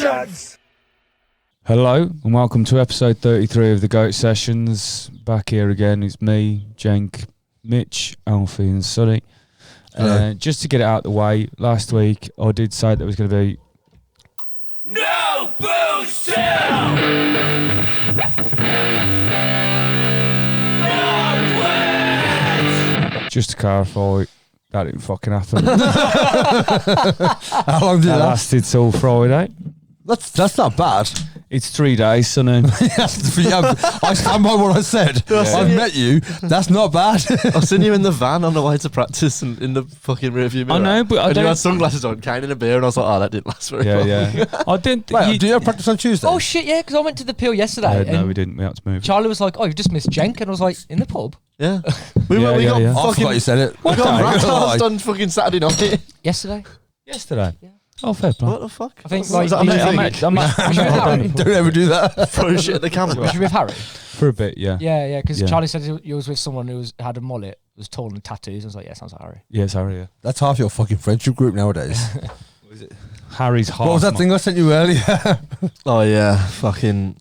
Sessions! Hello and welcome to episode 33 of the Goat Sessions. Back here again, it's me, Jenk, Mitch, Alfie and Sonny. Just to get it out of the way, last week I did say there was going to be no booze till! Just to clarify, that didn't fucking happen. How long did That that last? lasted till Friday. That's not bad. It's 3 days, Sonny. I stand by what I said. I've met you. That's not bad. I've seen you in the van on the way to practice and in the fucking rearview mirror. I know, but I and don't... you had sunglasses on, carrying a beer, and I was like, oh, that didn't last very long. Yeah. I didn't... Wait, do you have practice on Tuesday? Oh shit, yeah, because I went to the Peel yesterday. no, we didn't. We had to move. Charlie was like, "Oh, you just missed Jenk," and I was like, "In the pub Yeah. Yeah, We got I fucking... forgot you said it. We got Okay. rat on fucking Saturday night. yesterday." Yesterday? Yeah. Oh, fair play. What the fuck? I think, Was like, that you- amazing? Was you with Harry? Don't ever do that. Throw shit at the camera. Was you with Harry? For a bit, yeah. Yeah, because Yeah. Charlie said he was with someone who had a mullet, was tall and tattoos. I was like, "Yeah, sounds like Harry." Yeah, sorry, yeah. That's half your fucking friendship group nowadays. Harry's half. What was that thing I sent you earlier? Oh, yeah. Fucking...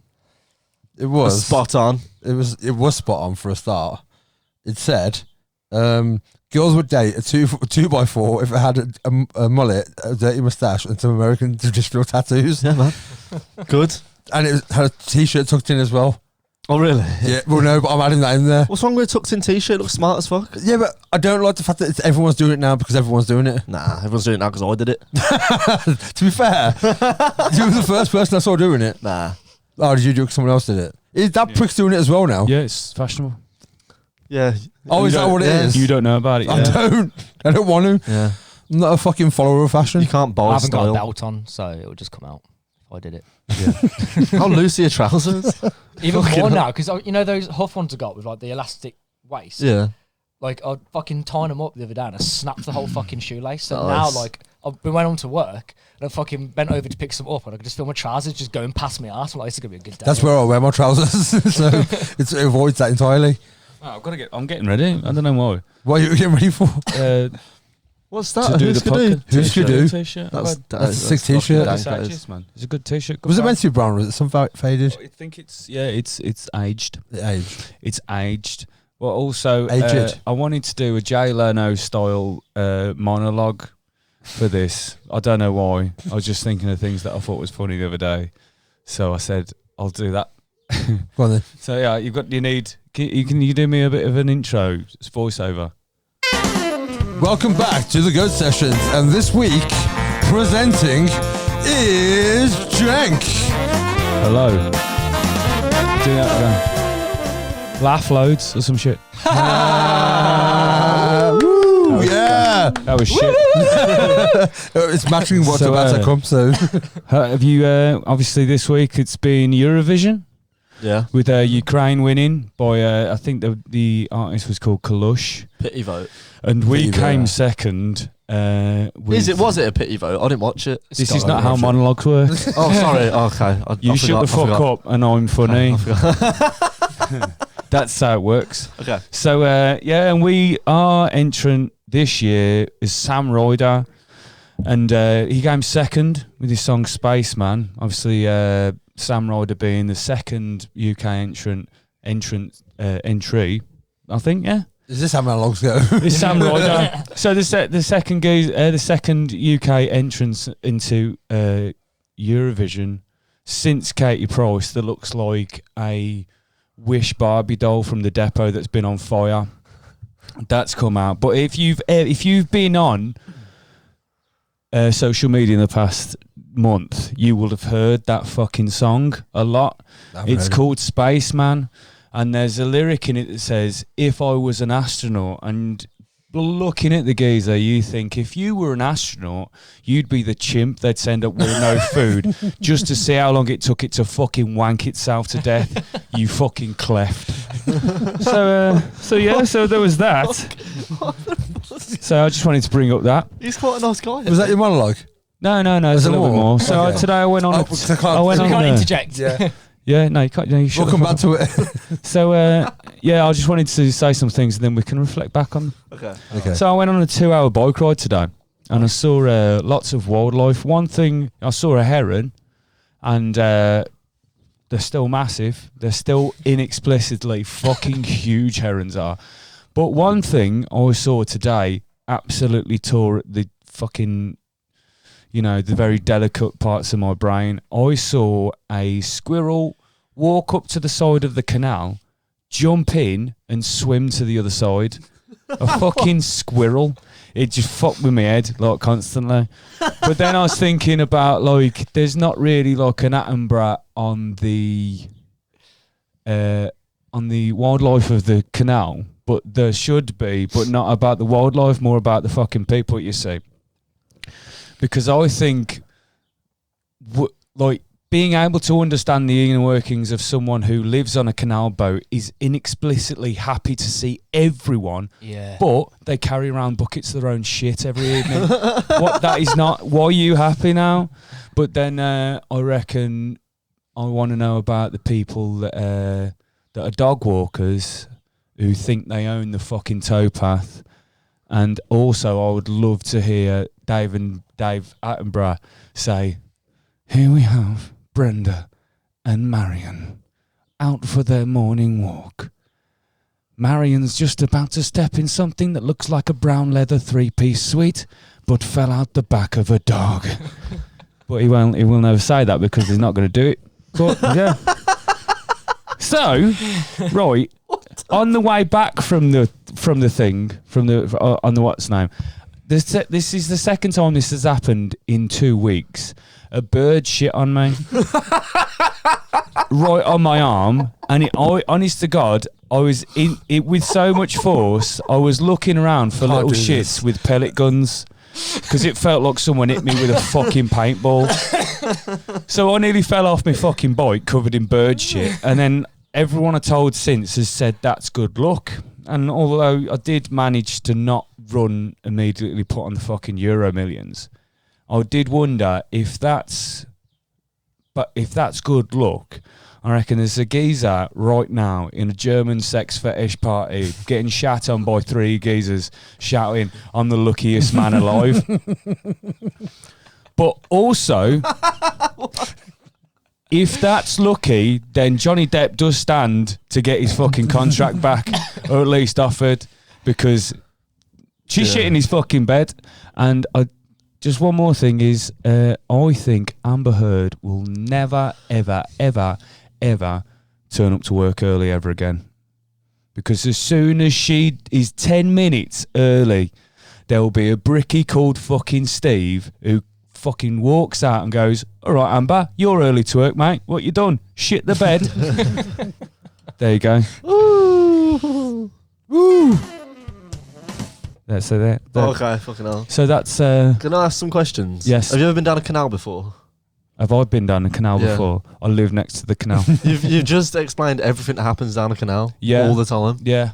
It was spot on. It was spot on for a start. It said, girls would date a 2x4 if it had a mullet, a dirty moustache, and some American traditional tattoos. Yeah, man. Good. And it had a t-shirt tucked in as well. Oh, really? Yeah, well, no, but I'm adding that in there. What's wrong with a tucked-in t-shirt? Looks smart as fuck. Yeah, but I don't like the fact that everyone's doing it now because everyone's doing it. Nah, everyone's doing it now because I did it. To be fair, you were the first person I saw doing it. Nah. Oh, did you do it because someone else did it? Is that prick's doing it as well now? Yeah, it's fashionable. Yeah. Oh, is that what it is? You don't know about it I yet. don't want to. Yeah. I'm not a fucking follower of fashion. You can't I buy haven't got a style. belt on, so it would just come out if I did it. How loose are your trousers? Even Fucking more hell. now, because you know those Huff ones I got with like the elastic waist. Yeah. Like I'd fucking tie them up the other day and I snapped the whole fucking shoelace. So Nice. now, like, I've been went on to work and I fucking bent over to pick some up and I could just feel my trousers just going past my ass. I'm like, this is gonna be a good day. That's where I wear my trousers, so it avoids that entirely. Oh, I'm getting ready. I don't know why. What are you getting ready for? What's To that? do Who's the gonna podcast. Who's gonna do? T-shirt. That's That's a sick t-shirt. fucking It's dank, that ages, is. man. It's a good T-shirt. Good Was it brand. meant to be brown or was it some faded? I think it's aged. The age. It's aged. Well, also, Aged. I wanted to do a Jay Leno style monologue for this. I don't know why. I was just thinking of things that I thought was funny the other day, so I said I'll do that. Go on then. So yeah, Can you do me a bit of an intro voiceover? Welcome back to the Goat Sessions, and this week presenting is Jenk. Hello. Do that again. Laugh loads or some shit. Woo, yeah. That was shit. It's matching what's So, about to come soon. Have you? Obviously, this week it's been Eurovision Yeah. with Ukraine winning by I think the artist was called Kalush, Pity vote. and we Pity came vote. second. Was Was it a pity vote? I didn't watch it. This is not how monologues work. Oh, sorry. Okay. You shut the fuck up, and I'm funny. I forgot. That's how it works. Okay. So yeah, and we are entrant this year is Sam Ryder, and he came second with his song Spaceman. Obviously, Sam Ryder being the second UK entry, I think. Yeah, Is this how monologues go? it's Sam Ryder. So the second UK entrance into Eurovision since Katie Price that looks like a Wish Barbie doll from the depot that's been on fire. That's come out. But if you've been on social media in the past month, you will have heard that fucking song a lot. It's called Spaceman, and there's a lyric in it that says, "If I was an astronaut," and looking at the geezer, you think if you were an astronaut, you'd be the chimp they'd send up with no food just to see how long it took it to fucking wank itself to death. You fucking cleft. So yeah, so there was that. So I just wanted to bring up that. He's quite a nice guy. Was that your monologue? No, there's a little bit more. So Okay. today I went on. Oh, because I can't- I went We on. can't interject. Yeah. Yeah, no, you can't. No, you shut Welcome the back fuck to it. up. So yeah, I just wanted to say some things and then we can reflect back on. Okay. Okay. So I went on a 2-hour bike ride today, and I saw lots of wildlife. One thing, I saw a heron, and they're still massive. They're still inexplicably fucking huge. Herons are. But one thing I saw today absolutely tore at the fucking, the very delicate parts of my brain. I saw a squirrel walk up to the side of the canal, jump in and swim to the other side. A fucking squirrel. It just fucked with my head constantly. But then I was thinking about there's not really like an Attenborough on the wildlife of the canal, but there should be, but not about the wildlife, more about the fucking people you see. Because I think being able to understand the inner workings of someone who lives on a canal boat is inexplicitly happy to see everyone, but they carry around buckets of their own shit every evening. That is not. Why are you happy now? But then I reckon I want to know about the people that are dog walkers who think they own the fucking towpath. And also I would love to hear Dave Attenborough say, "Here we have Brenda and Marion out for their morning walk. Marion's just about to step in something that looks like a brown leather 3-piece suite, but fell out the back of a dog." But he will never say that because he's not going to do it. But yeah. So, right, on the way back from the what's name, this is the second time this has happened in 2 weeks. A bird shit on me, right on my arm, and honest to God, I was in it with so much force. I was looking around for little shits with pellet guns because it felt like someone hit me with a fucking paintball. So I nearly fell off my fucking bike covered in bird shit, and then everyone I told since has said that's good luck. And although I did manage to not run immediately, put on the fucking Euro Millions, I did wonder if that's good luck. I reckon there's a geezer right now in a German sex fetish party getting shat on by 3 geezers shouting, "I'm the luckiest man alive." But also, if that's lucky, then Johnny Depp does stand to get his fucking contract back, or at least offered, because she's shitting his fucking bed. And just one more thing is, I think Amber Heard will never, ever, ever, ever turn up to work early ever again. Because as soon as she is 10 minutes early, there will be a brickie called fucking Steve who fucking walks out and goes, "All right, Amber, you're early to work, mate. What you done? Shit the bed." There you go. Ooh. Woo. That's it. Okay, fucking hell. So that's. Can I ask some questions? Yes. Have you ever been down a canal before? Have I been down a canal Yeah. before? I live next to the canal. You've just explained everything that happens down a canal. Yeah. All the time. Yeah.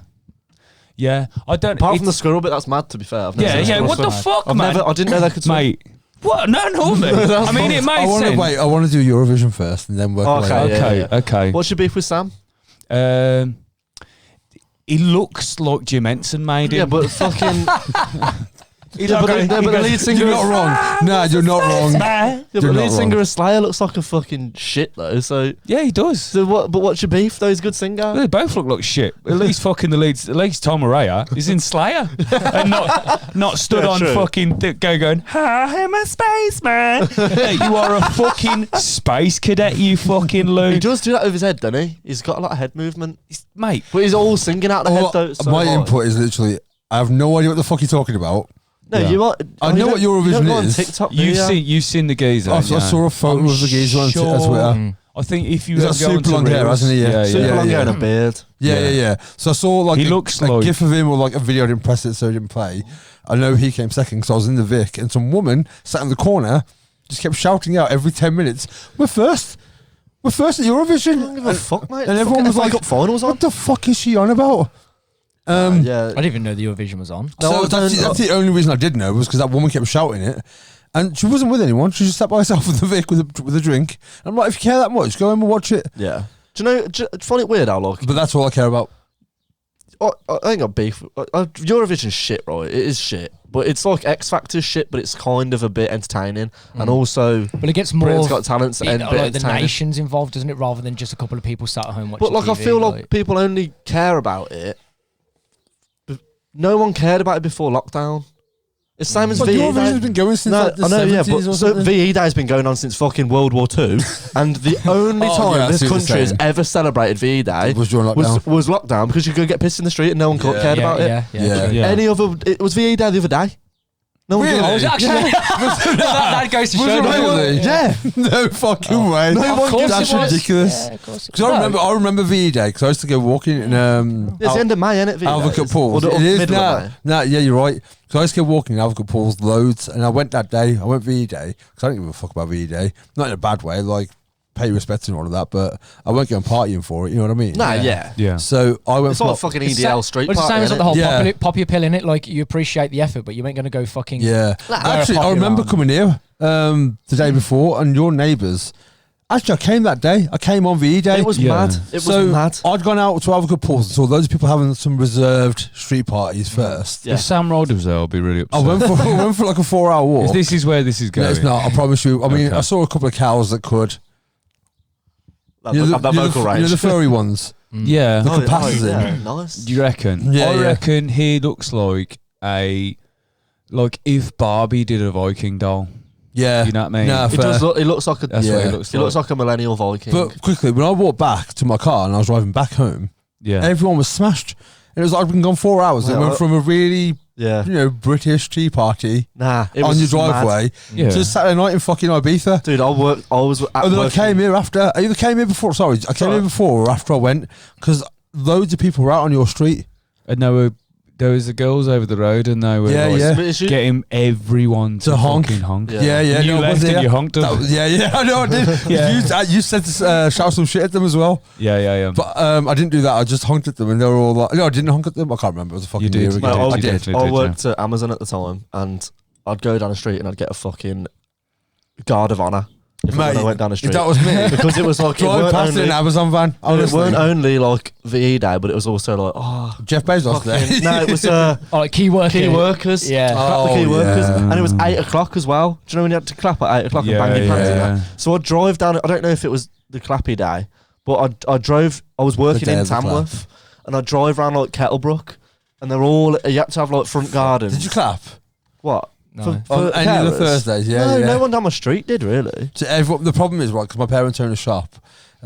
Yeah. I don't. Apart from the squirrel bit, that's mad. To be fair. I've never seen a squirrel What the swim. fuck, man? I didn't know they could swim. Mate. What? No, mate. I mean, it makes sense. I want to do Eurovision first and then work Okay, away. yeah. Okay. What's your beef with Sam? He looks like Jim Henson made him. Yeah, but fucking. Yeah, but the lead singer. You're not wrong. Nah, you're not wrong. Yeah, but the You're lead not singer wrong. of Slayer looks like a fucking shit though. So Yeah, he does. what? But what's your beef though? He's a good singer. They both look like shit. At least fucking the leads. At least Tom Araya is in Slayer and not stood Yeah, on true. fucking going. "Hi, I'm a spaceman." Hey, you are a fucking space cadet, you fucking He loon. does do that with his head, doesn't he? He's got a lot of head movement. Mate, But he's all singing out the head though. So my hard. input is literally, I have no idea what the fuck you're talking about. No, Yeah. you are. I know what Eurovision you don't go on is. TikTok, do you've seen the geezer. I saw a photo of the geezer on Twitter. I think if you He's got ever go super onto long hair, Reels- hasn't he? Yeah. Super Yeah, long hair yeah. and a beard. Yeah. So I saw like He a looks a like- gif of him or like a video. I didn't press it, so I didn't play. I know he came second because I was in the Vic, and some woman sat in the corner, just kept shouting out every 10 minutes, "We're first! We're first at Eurovision!" I don't give a fuck, mate. and everyone was FA like, Cup finals on. "What the fuck is she on about?" Yeah. I didn't even know the Eurovision was on. So No, that's the only reason I did know was because that woman kept shouting it, and she wasn't with anyone. She just sat by herself in the Vic with a drink. I'm like, if you care that much, go home and watch it. Yeah. Do you find it weird how like But that's all I care about. I ain't got beef. Eurovision's shit, right? It is shit, but it's like X Factor shit, but it's kind of a bit entertaining, and also. But it gets more. Britain's Got Talent's and like the nations involved, doesn't it? Rather than just a couple of people sat at home watching. But like, TV, I feel like people only care about it. No one cared about it before lockdown. It's the same as VE Eurovision's Day. been going since No, like the I know, 70s yeah, or but so something. VE Day's been going on since fucking World War II, and the only Oh, time yeah, I this see what you're country has saying. ever celebrated VE Day Was during lockdown. was lockdown, because you could get pissed in the street and no one cared about it. Yeah. Yeah. Any other, it was VE Day the other day. No one Really? did Oh, was it actually? that goes to Was show. it doesn't really? it? Yeah. No fucking way. Of course That's it was. ridiculous. Yeah, of course it Because I remember VE Day because I used to go walking in It's the end of May, isn't it? VE Day? Advocate Pools. Or the It is middle of now. May. No, yeah, you're right. So I used to go walking in Advocate Pools loads, and I went that day. I went VE Day because I don't give a fuck about VE Day. Not in a bad way, like pay respect and all of that, but I won't go partying for it. You know what I mean? Nah, yeah. Yeah. So I went It's for like fucking It's EDL sa- street Well, it's the same party, as like innit? the whole Yeah. poppy pill in it. Like you appreciate the effort, but you ain't gonna go fucking. yeah. Wear a Actually, I poppy remember around. coming here the day before, and your neighbours. Actually, I came that day. I came on VE Day. It was Yeah. mad. It so was mad. I'd gone out to Advocate Pools and saw loads of people having some reserved street parties first. Yeah. If Sam Ryder was there, I'll be really I upset. went for like a 4-hour walk. This is where this is No, going. it's not. I promise you. I mean, Okay. I saw a couple of cows that could. That vocal range. the furry ones. Yeah. The passes in. yeah, nice. Do you reckon? Yeah, I yeah. reckon he looks like if Barbie did a Viking doll. Yeah. You know what I mean? Nah, It fair. does look. It looks like a. That's Yeah. what he looks He like. looks like a millennial Viking. But quickly, when I walked back to my car and I was driving back home, Yeah. everyone was smashed. And it was like I'd been gone 4 hours. Yeah, It went well- from a really, yeah. British tea party Nah. It on was your mad. driveway Yeah. to Saturday night in fucking Ibiza. Dude, I was at And then I working- came here after. I either came here before. Sorry, I came here before or after I went because loads of people were out on your street. And there was the girls over the road, and they were Yeah, like, yeah. But it's- getting everyone to honk. fucking honk. Yeah. Yeah, yeah. You no, I left was and there. you honked them. That was- yeah, I know I did. Yeah. You said to shout some shit at them as well. Yeah. But I didn't do that. I just honked at them, and they were all like, "No, I didn't honk at them. I can't remember. It was a fucking You did. year You ago. Mate, did. I You did. definitely I did, worked at Amazon at the time, and I'd go down the street and I'd get a fucking guard of honour if I Mate, went down the street. That was me. because it was like it Drive weren't past only, in an Amazon van. it Honestly. weren't only like VE Day, but it was also like Jeff Bezos there. fucking, no, it was Oh, like key workers. key workers. Yeah. Clap the key Oh, workers, yeah. and it was 8 o'clock as well. Do you know when you had to clap at 8 o'clock Yeah, and bang your pants in yeah. that? So I'd drive down. I don't know if it was the clappy day, but I drove. I was working day in of the Tamworth, and I drive around like Kettlebrook, and they're all. You had to have like front gardens. Did you clap? What? No. On any of the carers? Thursdays? Yeah, no, yeah. no one down my street did really. So everyone, the problem is, right, because my parents own a shop.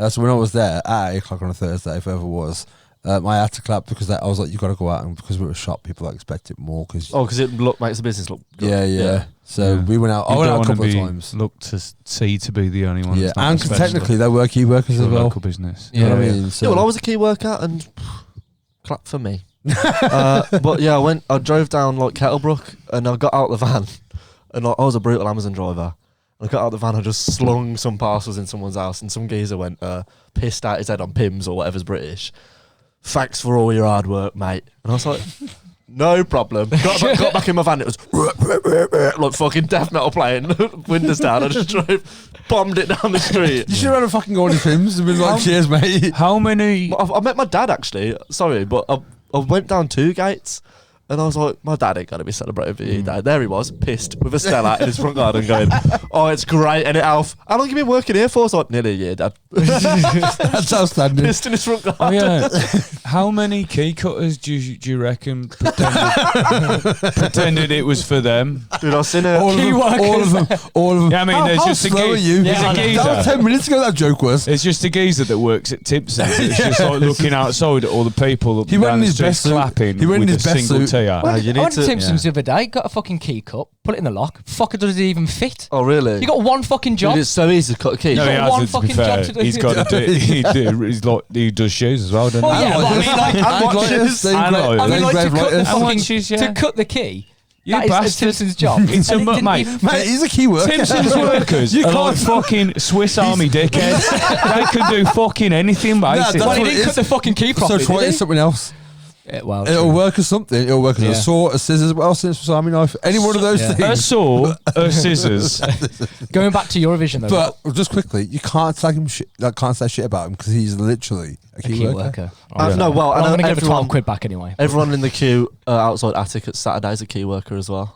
So when I was there at 8 o'clock on a Thursday, if it ever was, I had to clap because I was like, you got to go out, and because we're a shop, people like expect it more. Cause, Oh, because it makes the business look good. yeah. So Yeah. we went out. I You went don't out a wanna couple of be times. Looked to see to be the only one. Yeah, that's not and special technically they were key workers for as a well. local business. You know what I Yeah. mean? Yeah, So, well, I was a key worker and clap for me. But yeah, I drove down like Kettlebrook and I got out the van and I was a brutal Amazon driver. And I got out the van and just slung some parcels in someone's house and some geezer went pissed out his head on Pimm's or whatever's British. Thanks for all your hard work, mate. And I was like, no problem. Got back in my van, it was like fucking death metal playing, windows down. I just bombed it down the street. you should have had a fucking go on his films and been like, cheers, mate. How many? I met my dad actually. Sorry, but I went down 2 gates, and I was like, my dad ain't gonna be celebrating VE Day. There he was, pissed with a Stella in his front garden, going, "Oh, it's great, and it Alf. How long have you been working here for?" I was like, "Nearly a year, Dad." That's outstanding. Pissed in his front garden. Oh yeah. How many key cutters do you reckon pretended it was for them? Dude, I seen a All of them. All of them. All of them. Yeah, I mean, there's how just a slow are geezer. you? There's a That was geezer. 10 minutes ago that joke was. It's just a geezer that works at Timpson's. It's just like looking outside at all the people He went down in the his street best suit. clapping He went in with his a best single suit. tear. you I need went to to. Timpson's the other day, got a fucking key cup, put it in the lock. Fucker, does it even fit? Oh really? You got one fucking job. Dude, it's so easy to cut a key. No, he got one hasn't, to be fucking fair. job to do. He's got to do. He does shoes as well, doesn't Well, he? yeah, but I mean, like, And lighters, they I know. engrave- I they mean, like to engrave cut the lighters. How fucking, much is, yeah? to cut the key. You That is bastard. Timpson's job. It's a And it didn't mate. even fit. Mate, he's a key worker. Timpson's workers You are like can't- fucking Swiss Army dickheads. They can do fucking anything, that's basically. Well, he what it didn't is. cut the fucking key So properly, try did it he? something else. Well, It'll true. work as something. It'll work as Yeah. a saw, a scissors, what else? Salami knife. Any one of those Yeah. A things. saw, a scissors. Going back to Eurovision though, But just quickly, you can't tag him shit. Like, can't say shit about him because he's literally a a key, key worker. worker. No, well, I'm I know gonna give a 12 everyone, quid back anyway. everyone in the queue outside Attic at Saturday is a key worker as well.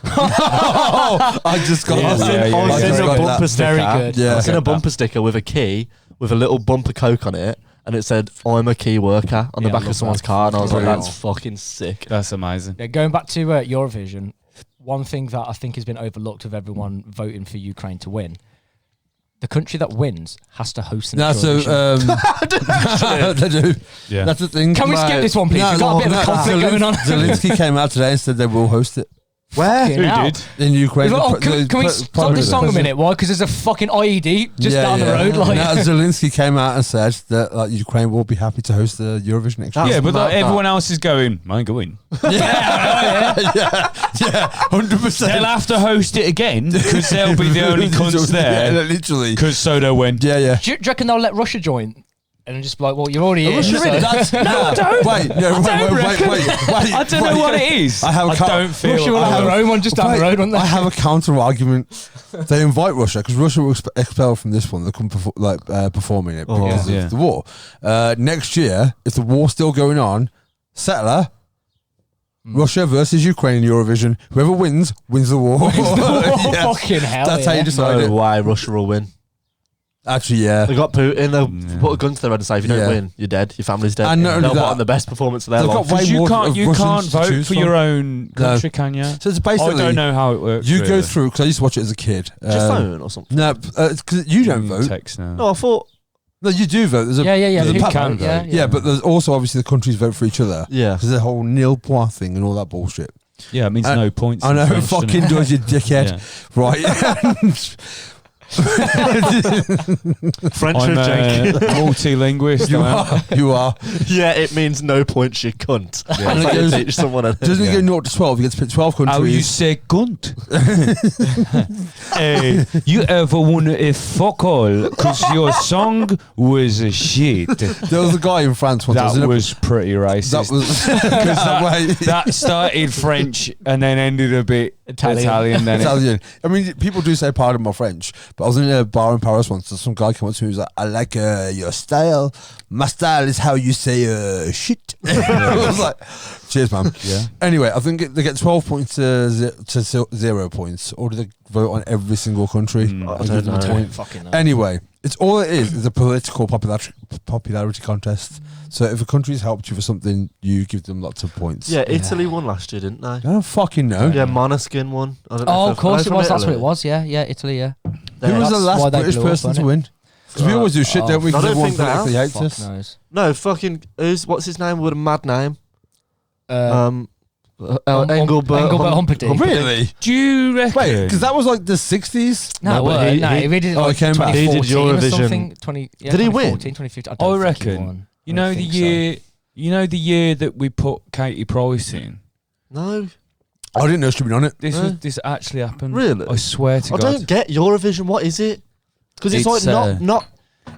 I just got Yeah, that. yeah, yeah, I yeah. seen just a got bumper that. sticker. Very good. Yeah. I seen a Get that. bumper sticker with a key with a little bumper Coke on it, and it said "I'm a key worker" on the Yeah, back I love of someone's that. car, and I was like, Brilliant. "That's fucking sick." That's amazing. Yeah, going back to Eurovision, one thing that I think has been overlooked of everyone voting for Ukraine to win, the country that wins has to host the next No, so Eurovision. they do. Yeah. That's the thing. Can we skip Mate. this one, please? We've got a bit of a conflict going on. Zelensky came out today and said they will host it Where? Fucking Who hell. did? in Ukraine. He's like, oh, The can we pre- stop this song a president. minute? Why? Because there's a fucking IED just down the road. Like, Now, Zelensky came out and said that like, Ukraine will be happy to host the Eurovision next year. Yeah, but mad, like, that. everyone else is going, I ain't going. yeah, 100%. They'll have to host it again because they'll be the only cunts Yeah, there. literally. Because so they'll win. Yeah, yeah. do you reckon they'll let Russia join? And just be like, well, you're already in. Russia, so- that's, no, I don't. Wait, no, wait. I don't know what it is. I have a car- don't feel. Russia will have their own one just down the road, won't they? I have a counter argument. They invite Russia because Russia will expel from this one. They come performing it because Yeah. of the war. Next year, if the war's still going on, settler. Russia versus Ukraine in Eurovision. Whoever wins the war. Oh, Yeah. fucking hell. That's how you decide No it. way, Russia will win. Actually, yeah. They got Putin. They'll Yeah. put a gun to their head and say, "If you don't Yeah. win, you're dead. Your family's dead." And not only They'll put that, on the best performance of their they've got life. way Because you more can't, of you Russians can't to vote choose for from. your own country, can you? So it's I basically don't know how it works. you go really. through because I used to watch it as a kid. Just phone or something. No, because you don't vote. Text now. No, I thought. No, you do vote. There's a, Yeah. there's a you pub- can vote. vote. yeah, but there's also obviously the countries vote for each other. Yeah. There's a whole nil point thing and all that bullshit. Yeah, it means I- no points. I in know, French, fucking doesn't it? does, you dickhead. Yeah. Right. French I'm and jank. a multi-linguist. you I am. are. You are. Yeah, it means no points, you cunt. Yeah. And it That's how you goes- teach someone. Doesn't it go 0 to 12? You get to pick 12 countries. How you say cunt? Hey, you ever want a fuck all because your song was a shit? There was a guy in France once. That was pretty racist. That was. Because that started French and then ended a bit Italian. Then Italian. I mean, people do say pardon my French, but I was in a bar in Paris once and some guy came up to me and was like, I like your style. My style is how you say shit. I was like, cheers, man. Yeah. Anyway, I think they get 12 points to 0 points, or do they vote on every single country? Mm. And I give don't them a know. point? Fucking hell. Anyway, it's all it is a political popularity contest. So if a country's helped you for something, you give them lots of points. Yeah, Italy won last year, didn't they? I don't fucking know. Yeah, Måneskin won. I don't know Oh, if of course they're it was. from That's what it Italy. was. Yeah, Italy. Yeah. Who was the That's last why they British blew up, person wasn't to it? win? Because we always do shit, don't we? I Because don't everyone think they politically have. hates us. Fuck knows. No, fucking. What's his name? With a mad name. Engelbert Engelbert Humperdinck. Really? Do you reckon? Wait, because that was like the 60s? No, No, but he- no, he- he did it oh, like he came back. He did 2014 or Eurovision. something. 20, yeah, Did he win? 2014, 2015. I don't think he reckon. won. You I know don't the think so. year. You know the year that we put Katie Price in. No, I didn't know she'd been on it. This actually happened. Really? I swear to I God. don't get Eurovision. What is it? Because it's It's, like not.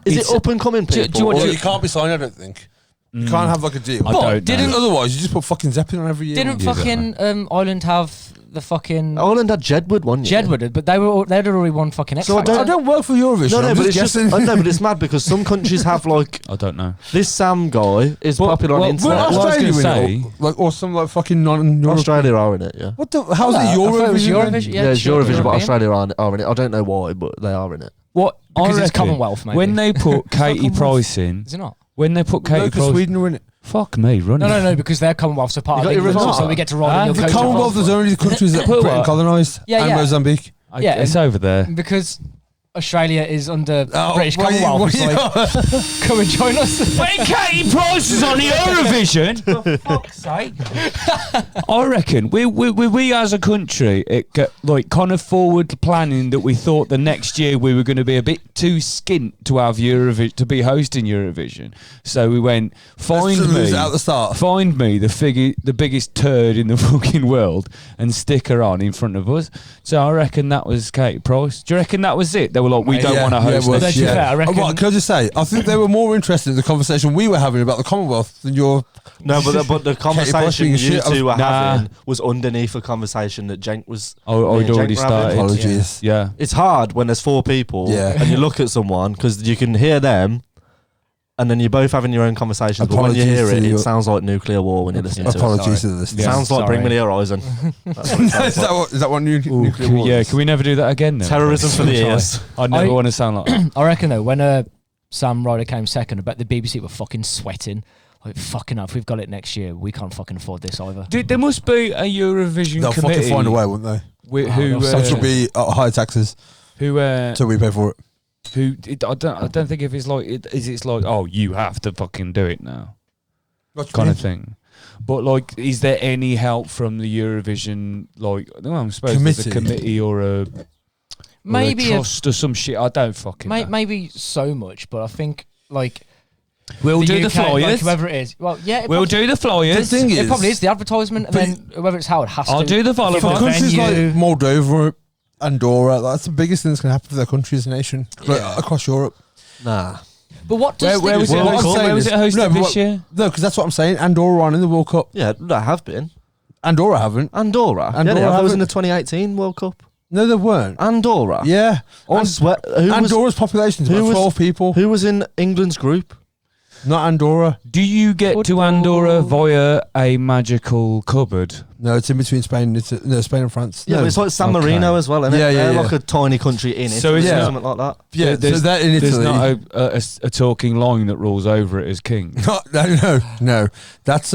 Is it's- it up and coming do you people? want or- to- you can't be signed, I don't think. You Mm. can't have like a deal. I But don't didn't- know. Otherwise, you just put fucking Zeppelin on every year. Didn't Yeah, fucking Ireland have the fucking Ireland had Jedward one year. Jedward? But they'd already won fucking X So I Factor. I don't work for Eurovision. No, I'm but just it's just. guessing. I know, but it's mad because some countries have like I don't know. this Sam guy is Well, popular on well, the internet. well, Well, what I was Australia gonna in it, say- or some like fucking non-European. Australia are in it, yeah. What the? How's I it thought it was Eurovision? then? Eurovision. Yeah, it's sure, Eurovision, but European. Australia are in it. I don't know why, but they are in it. What? Because I it's reckon Commonwealth, maybe. when they put Katie Commonwealth? Price in, Is it not? when they put No, Katie 'cause Price, Sweden are in it. fuck me, run it. No, because they're Commonwealth, so part You of got your England, result? so we get to roll Ah, in your the The coach. Commonwealth is only the countries that Put Britain what? colonised Yeah, and yeah. Mozambique. Yeah, it's over there. because Australia is under Oh, British what are you- Commonwealth. what are It's you- like, come and join us. When Katie Price is on the Eurovision, for fuck's sake. I reckon we as a country, it got, like kind of forward planning that we thought the next year we were going to be a bit too skint to have Eurovision, to be hosting Eurovision. So we went, find Let's lose me it at the start. Find me the biggest turd in the fucking world and stick her on in front of us. So I reckon that was Katie Price. Do you reckon that was it? They were like, we don't want to host well, this to be shit. fair, I reckon- What, can I just say, I think they were more interested in the conversation we were having about the Commonwealth than your. No, but the conversation being you a shit. two were Nah. having was underneath a conversation that Cenk was. Oh, me I'd and already Cenk were having. started. Apologies. Yeah. It's hard when there's 4 people Yeah. and you look at someone because you can hear them, and then you're both having your own conversations. But when you Apologies hear to it, you. it sounds like nuclear war when you listen to it. Apologies to the listeners. Yeah. Sounds like Bring Me Sorry. the Horizon. That's what it sounds like. Is that what nuclear war Yeah, is? can we never do that again then? Terrorism for the ears. I never I- want to sound like that. I reckon though, when Sam Ryder came second, I bet the BBC were fucking sweating. Like, fucking up, if we've got it next year, we can't fucking afford this either. Dude, there must be a Eurovision They'll committee. fucking find a way, won't they? Who, they'll Which will be higher taxes, so we pay for it. I don't think if it's like, it's like, oh, you have to fucking do it now, What do you kind mean? of thing. But like, is there any help from the Eurovision, like, I don't know, I'm supposed there's a Committee? committee or a Maybe or a a- trust or some shit? I don't fucking know. maybe so much, but I think like We'll do the UK, like, flyers. whoever it is. Well, yeah, We'll do the The flyers. thing it is, probably is the advertisement, and but then whoever it's Howard has I'll to do the follow for up. countries like venue. Moldova, Andorra, that's the biggest thing that's going to happen for their country as a nation across Europe. Nah. But what does Where was Well, what I'm it? saying Where was is- it hosted no, but this what- year? No, because that's what I'm saying. Andorra aren't in the World Cup. Yeah, they have been. Andorra haven't. Andorra. Yeah, Andorra that was in haven't. the 2018 World Cup. No, they weren't. Andorra. Yeah. I swear. Who was, Andorra's population is who about was- 12 people. who was in England's group? Not Andorra. Do you get to Football. Andorra via a magical cupboard? No, it's in between Spain and Spain and France. Yeah, no. but it's like San Okay. Marino as well, isn't it? Yeah, yeah, They're yeah. like a tiny country in So Italy it's or not- something like that. yeah, so there's- they're in There's Italy. not a talking line that rules over it as king. No. That's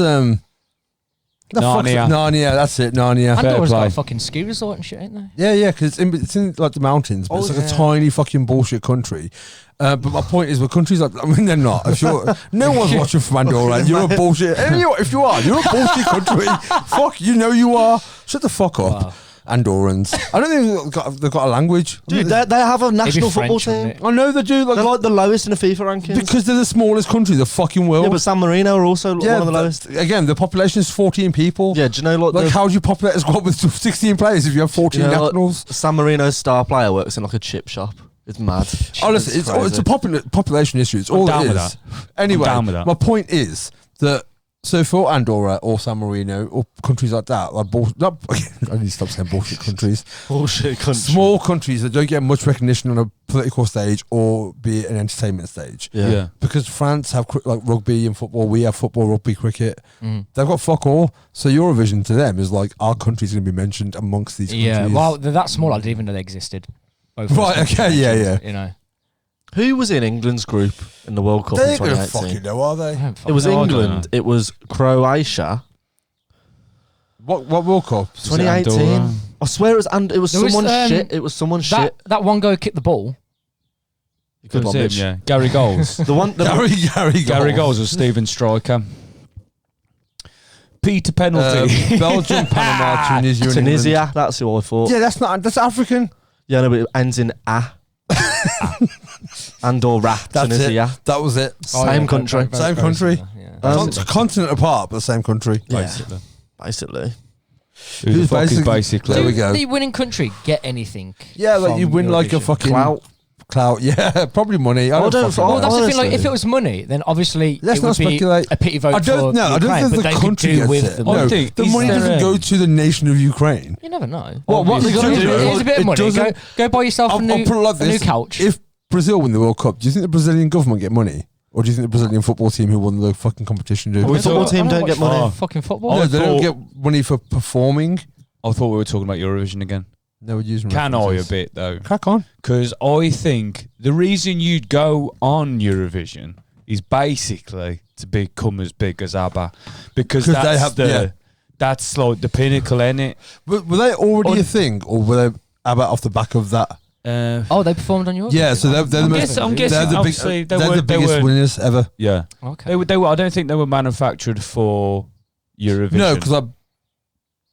Narnia. Narnia. That's it. Narnia. Fair Andorra's got play. a fucking ski resort and shit, ain't they? Yeah, because it's in like the mountains, but Oh, it's like yeah. a tiny fucking bullshit country. But my point is, with countries like, I mean, they're not. If you're, no one's watching from Andorra. You're a bullshit. And if you are, you're a bullshit country. Fuck, you know you are. Shut the fuck up, Wow. Andorrans. I don't think they've got a language. I Dude, mean, they have a national French, football wouldn't team. it? I know they do. They're like the lowest in the FIFA rankings. because they're the smallest country in the fucking world. yeah, but San Marino are also one of the lowest. Again, the population is 14 people. Yeah, do you know Like, how do you populate a squad with 16 players if you have 14 you know, nationals? San Marino's star player works in like a chip shop. It's mad. Honestly, it's crazy. a population issue. It's all down it with is. Anyway, down with that. my point is that so for Andorra or San Marino or countries like that, like I need to stop saying bullshit countries. bullshit country. Small countries that don't get much recognition on a political stage or be it an entertainment stage. Yeah. Because France have like rugby and football, we have football, rugby, cricket. Mm. They've got fuck all. So Eurovision to them is like our country's going to be mentioned amongst these countries. Yeah, well, they're that small. I didn't even know they existed. Both of Right, those okay, countries yeah, mentioned, yeah. You know, Who was in England's group in the World Cup They in ain't going to 2018? fucking know, are I they? don't It fucking was No, I don't England. know. It was Croatia. What World Cup? Is it 2018. Andorra? I swear it was. And it was There was, someone shit. It was someone shit. that one go kick the ball. Good That was one, him, Mitch. yeah. Gary Goals. The one. Gary Goals was Stephen Striker. Peter Penalty. Belgium, Panama, Tunisia, and Tunisia. That's who I thought. England. Yeah, that's African. Yeah, no, but it ends in a. Andorra, That's Tunisia. it. That was it. Same country. Same country. Yeah. Continent apart, but the same country. Basically. Basically. Who the fuck is basically? There we Do go. the winning country get anything? Yeah, like you from win like a Eurovision? fucking Clout. Yeah, probably money. I I don't don't- fucking Well, know. that's the thing. Like, Honestly. if it was money, then obviously Let's it not would be speculate. a pity vote I don't for know. I don't Ukraine, think but the they could country do gets with it. the I No, money. think- the is money there doesn't a- go to the nation of Ukraine. You never know. What they Here's do? a bit of money. doesn't- Go buy yourself I'll a new put it like a new this. couch. If Brazil win the World Cup, do you think the Brazilian government get money? Or do you think the Brazilian football team who won the fucking competition do? Oh, No, the football team I don't get watch money. Fucking football. I they don't thought- get money for performing. I thought we were talking about Eurovision again. They would use Can I a references. bit though? Crack on. Because I think the reason you'd go on Eurovision is basically to become as big as ABBA, because 'Cause that's they have- yeah. that's like the pinnacle, innit? Were they already Un- a thing, or were they about off the back of that? Oh, they performed on yours. Yeah, so they're the I'm most. guessing- I'm they're guessing the, obviously they they're were- the they biggest were- winners ever. Yeah, Okay. they were. I don't think they were manufactured for Eurovision. No, because like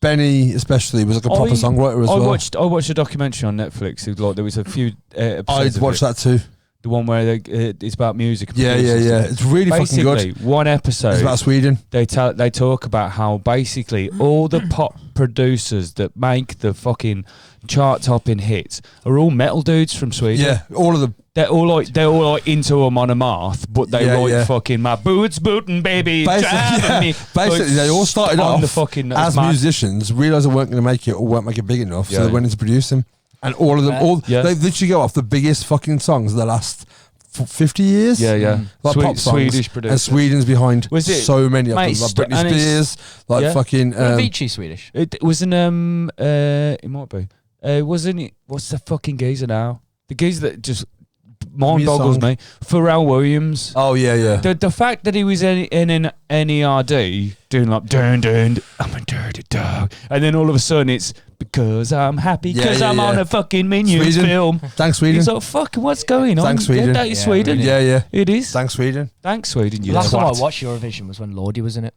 Benny especially was like a proper songwriter as I well. watched a documentary on Netflix. It was like there was a few episodes. I'd of watch it. that too. The one where it's about music. And Yeah. It's really fucking basically, good. one episode. It's about Sweden. They talk about how basically all the pop producers that make the fucking chart-topping hits are all metal dudes from Sweden. Yeah, all of them. They're all like into them on a marth, but they write fucking my boots bootin' baby. Basically, they all started on off the fucking as musicians, realised they weren't going to make it or weren't make it big enough, so they went into producing. And all of them, they literally go off the biggest fucking songs of the last 50 years. Yeah. Like pop songs. Swedish producer. And Sweden's behind Was it- so many of them. mate, Like st- Britney and it's- Spears, like fucking... Avicii Swedish. It wasn't it might be. Wasn't it? What's the fucking geezer now? The geezer that just mind boggles me. Pharrell Williams. oh, yeah. The fact that he was in an NERD doing like dun I'm a dirty dog, and then all of a sudden it's because I'm happy because I'm on a fucking Minions Sweden. film. Thanks, Sweden. He's like, fucking, what's going on? Thanks, Sweden. Yeah, that is Yeah, Sweden. really. Yeah. It is. Thanks, Sweden. Thanks, Sweden. You The last time I twat. watched Eurovision was when Lordi was in it.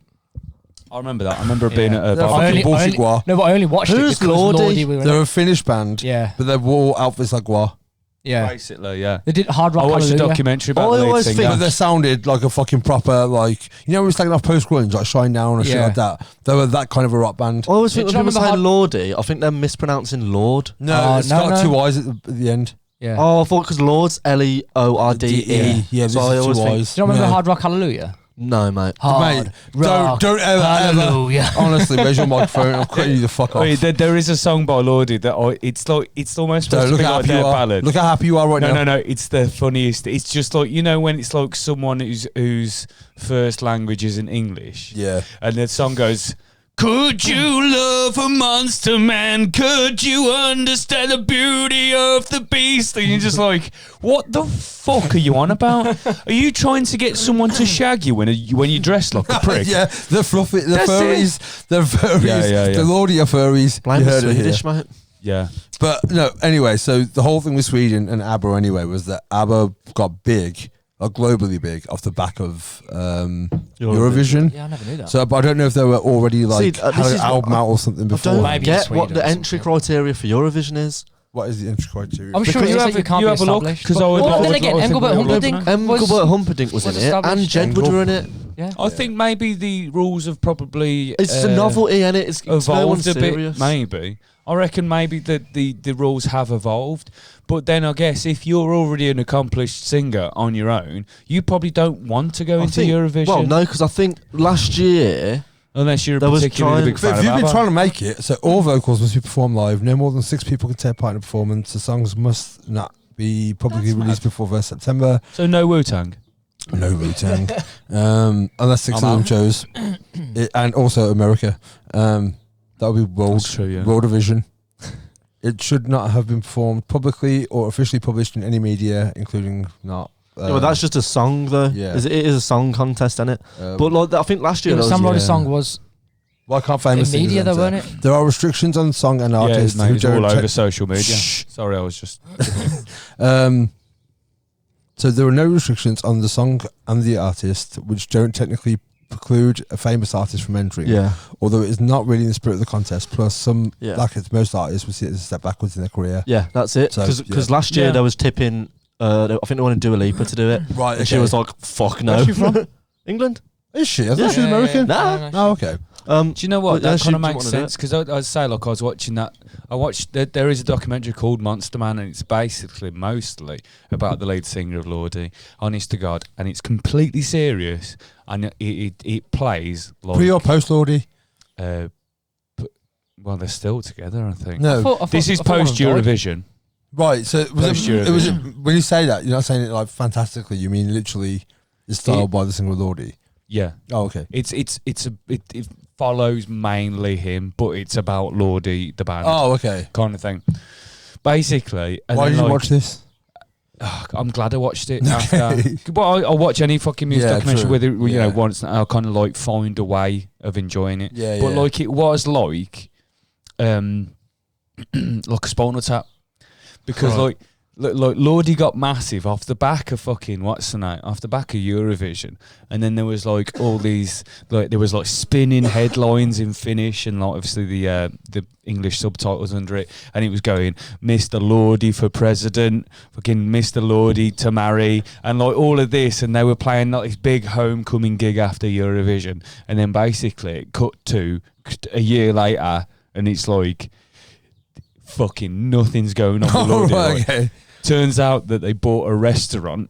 I remember that. I remember being at a They're barbecue. fucking bullshit Gua. No, but I only watched Who's it because Lordi? was in They're it. a Finnish band, Yeah, but they're all outfits like Gua. yeah. Basically, yeah. They did Hard I Rock watched a Hallelujah. documentary about I the lead always singer. think- But they sounded like a fucking proper, like, you know, when it's taking off post grunge, like Shine Down or shit Yeah. like that. They were that kind of a rock band. I always Do think you when people say remember Lordy, I think they're mispronouncing Lord. No, it's got two eyes at the end. Yeah. Oh, I thought because Lord's Leorde. Yeah, this So I is always two think- eyes. Do you remember Yeah. Hard Rock Hallelujah? No, mate. Hard Mate, Rock don't ever, Hallelujah. honestly, where's your microphone? I'm cutting you the fuck off. Wait, there is a song by Lordi that it's almost supposed to Look be how like happy their you are. ballad. Look how happy you are right now. No, it's the funniest. It's just like, you know, when it's like someone whose first language isn't English. Yeah. And the song goes, could you love a monster man? Could you understand the beauty of the beast? And you're just like, what the fuck are you on about? Are you trying to get someone to shag you when you dress like a prick? Yeah, the fluffy, the That's furries, the furries, Yeah. the Lordy are furries. Blame You the heard it here. Swedish, mate. Yeah. But no, anyway, so the whole thing with Sweden and ABBA anyway was that ABBA got big, or globally big, off the back of Eurovision. Yeah, I never knew that. So, but I don't know if they were already like See, had this an is album what- out or something I before. don't Maybe get Sweden what the or entry something. criteria for Eurovision is. What is the entry criteria? I'm sure Because it is that you can't be have a look, established. 'cause I would- Well, I then would- again, I think Engelbert we all Humperdinck know. Engelbert Humperdinck was in was it, and established. Jedward were in it. Yeah. I think maybe the rules have probably It's a novelty, and it's no one evolved a serious. bit. Maybe I reckon maybe the rules have evolved, but then I guess if you're already an accomplished singer on your own, you probably don't want to go I into think- Eurovision. Well, no, because I think last year unless you're a There was particularly trying- big But fan if of you've been ABBA. trying to make it, so all vocals must be performed live. No more than 6 people can take part in a performance. The songs must not be publicly That's released mad. before 1st September. So no Wu-Tang. No Wu-Tang. Unless 6 I'm of them out. chose. And also America. That would be World, That's true, yeah. World Division. It should not have been performed publicly or officially published in any media, including not. yeah, well, that's just a song, though. yeah. It is a song contest, isn't it? But But like, I think last year Yeah, but there was, Somebody's yeah. song was why can't in famous singers media, though, enter? weren't it? There are restrictions on song and Yeah, artists mate, who it's all don't. over social media. Shh. Sorry, I was just. So there are no restrictions on the song and the artist, which don't technically preclude a famous artist from entering. yeah. Although it is not really in the spirit of the contest. Plus, Yeah. like it's most artists, would see it as a step backwards in their career. Yeah, that's it. So, Because yeah. last year Yeah. there was tipping. I think they wanted Dua Lipa to do it. Right. And she was like, "Fuck no." Where's she from? England. Is she? I thought Yeah. she was American. Nah. Oh, okay. Do you know what? But yeah, That she kind of didn't makes wanna do sense because I'd say, like, I was watching that. I watched there is a documentary called Monster Man, and it's basically mostly about the lead singer of Lordi, honest to God, and it's completely serious, and it plays like Pre or post Lordy? well, they're still together, I think. No. This is post Eurovision. Right. So was Post it was it, Eurovision. when you say that, you're not saying it like fantastically. You mean literally is styled by the singer Lordy. Yeah, Oh, okay. it follows mainly him, but it's about Lordi the band Oh, okay. kind of thing. Basically, and Why then, did you like, watch this? I'm glad I watched it. Okay. After. Well, I watch any fucking music Yeah, documentary true. with it, you know, Yeah. once. And I'll kind of like find a way of enjoying it. Yeah, But yeah. like it was like a Spinal Tap, because Right. like Like Lordy got massive off the back of fucking what's the name? Off the back of Eurovision, and then there was like all these there was like spinning headlines in Finnish, and like obviously the English subtitles under it, and it was going Mr. Lordy for president, fucking Mr. Lordy to marry, and like all of this, and they were playing like this big homecoming gig after Eurovision, and then basically it cut to a year later, and it's like fucking nothing's going on with Lordy. Right, Like, okay. turns out that they bought a restaurant,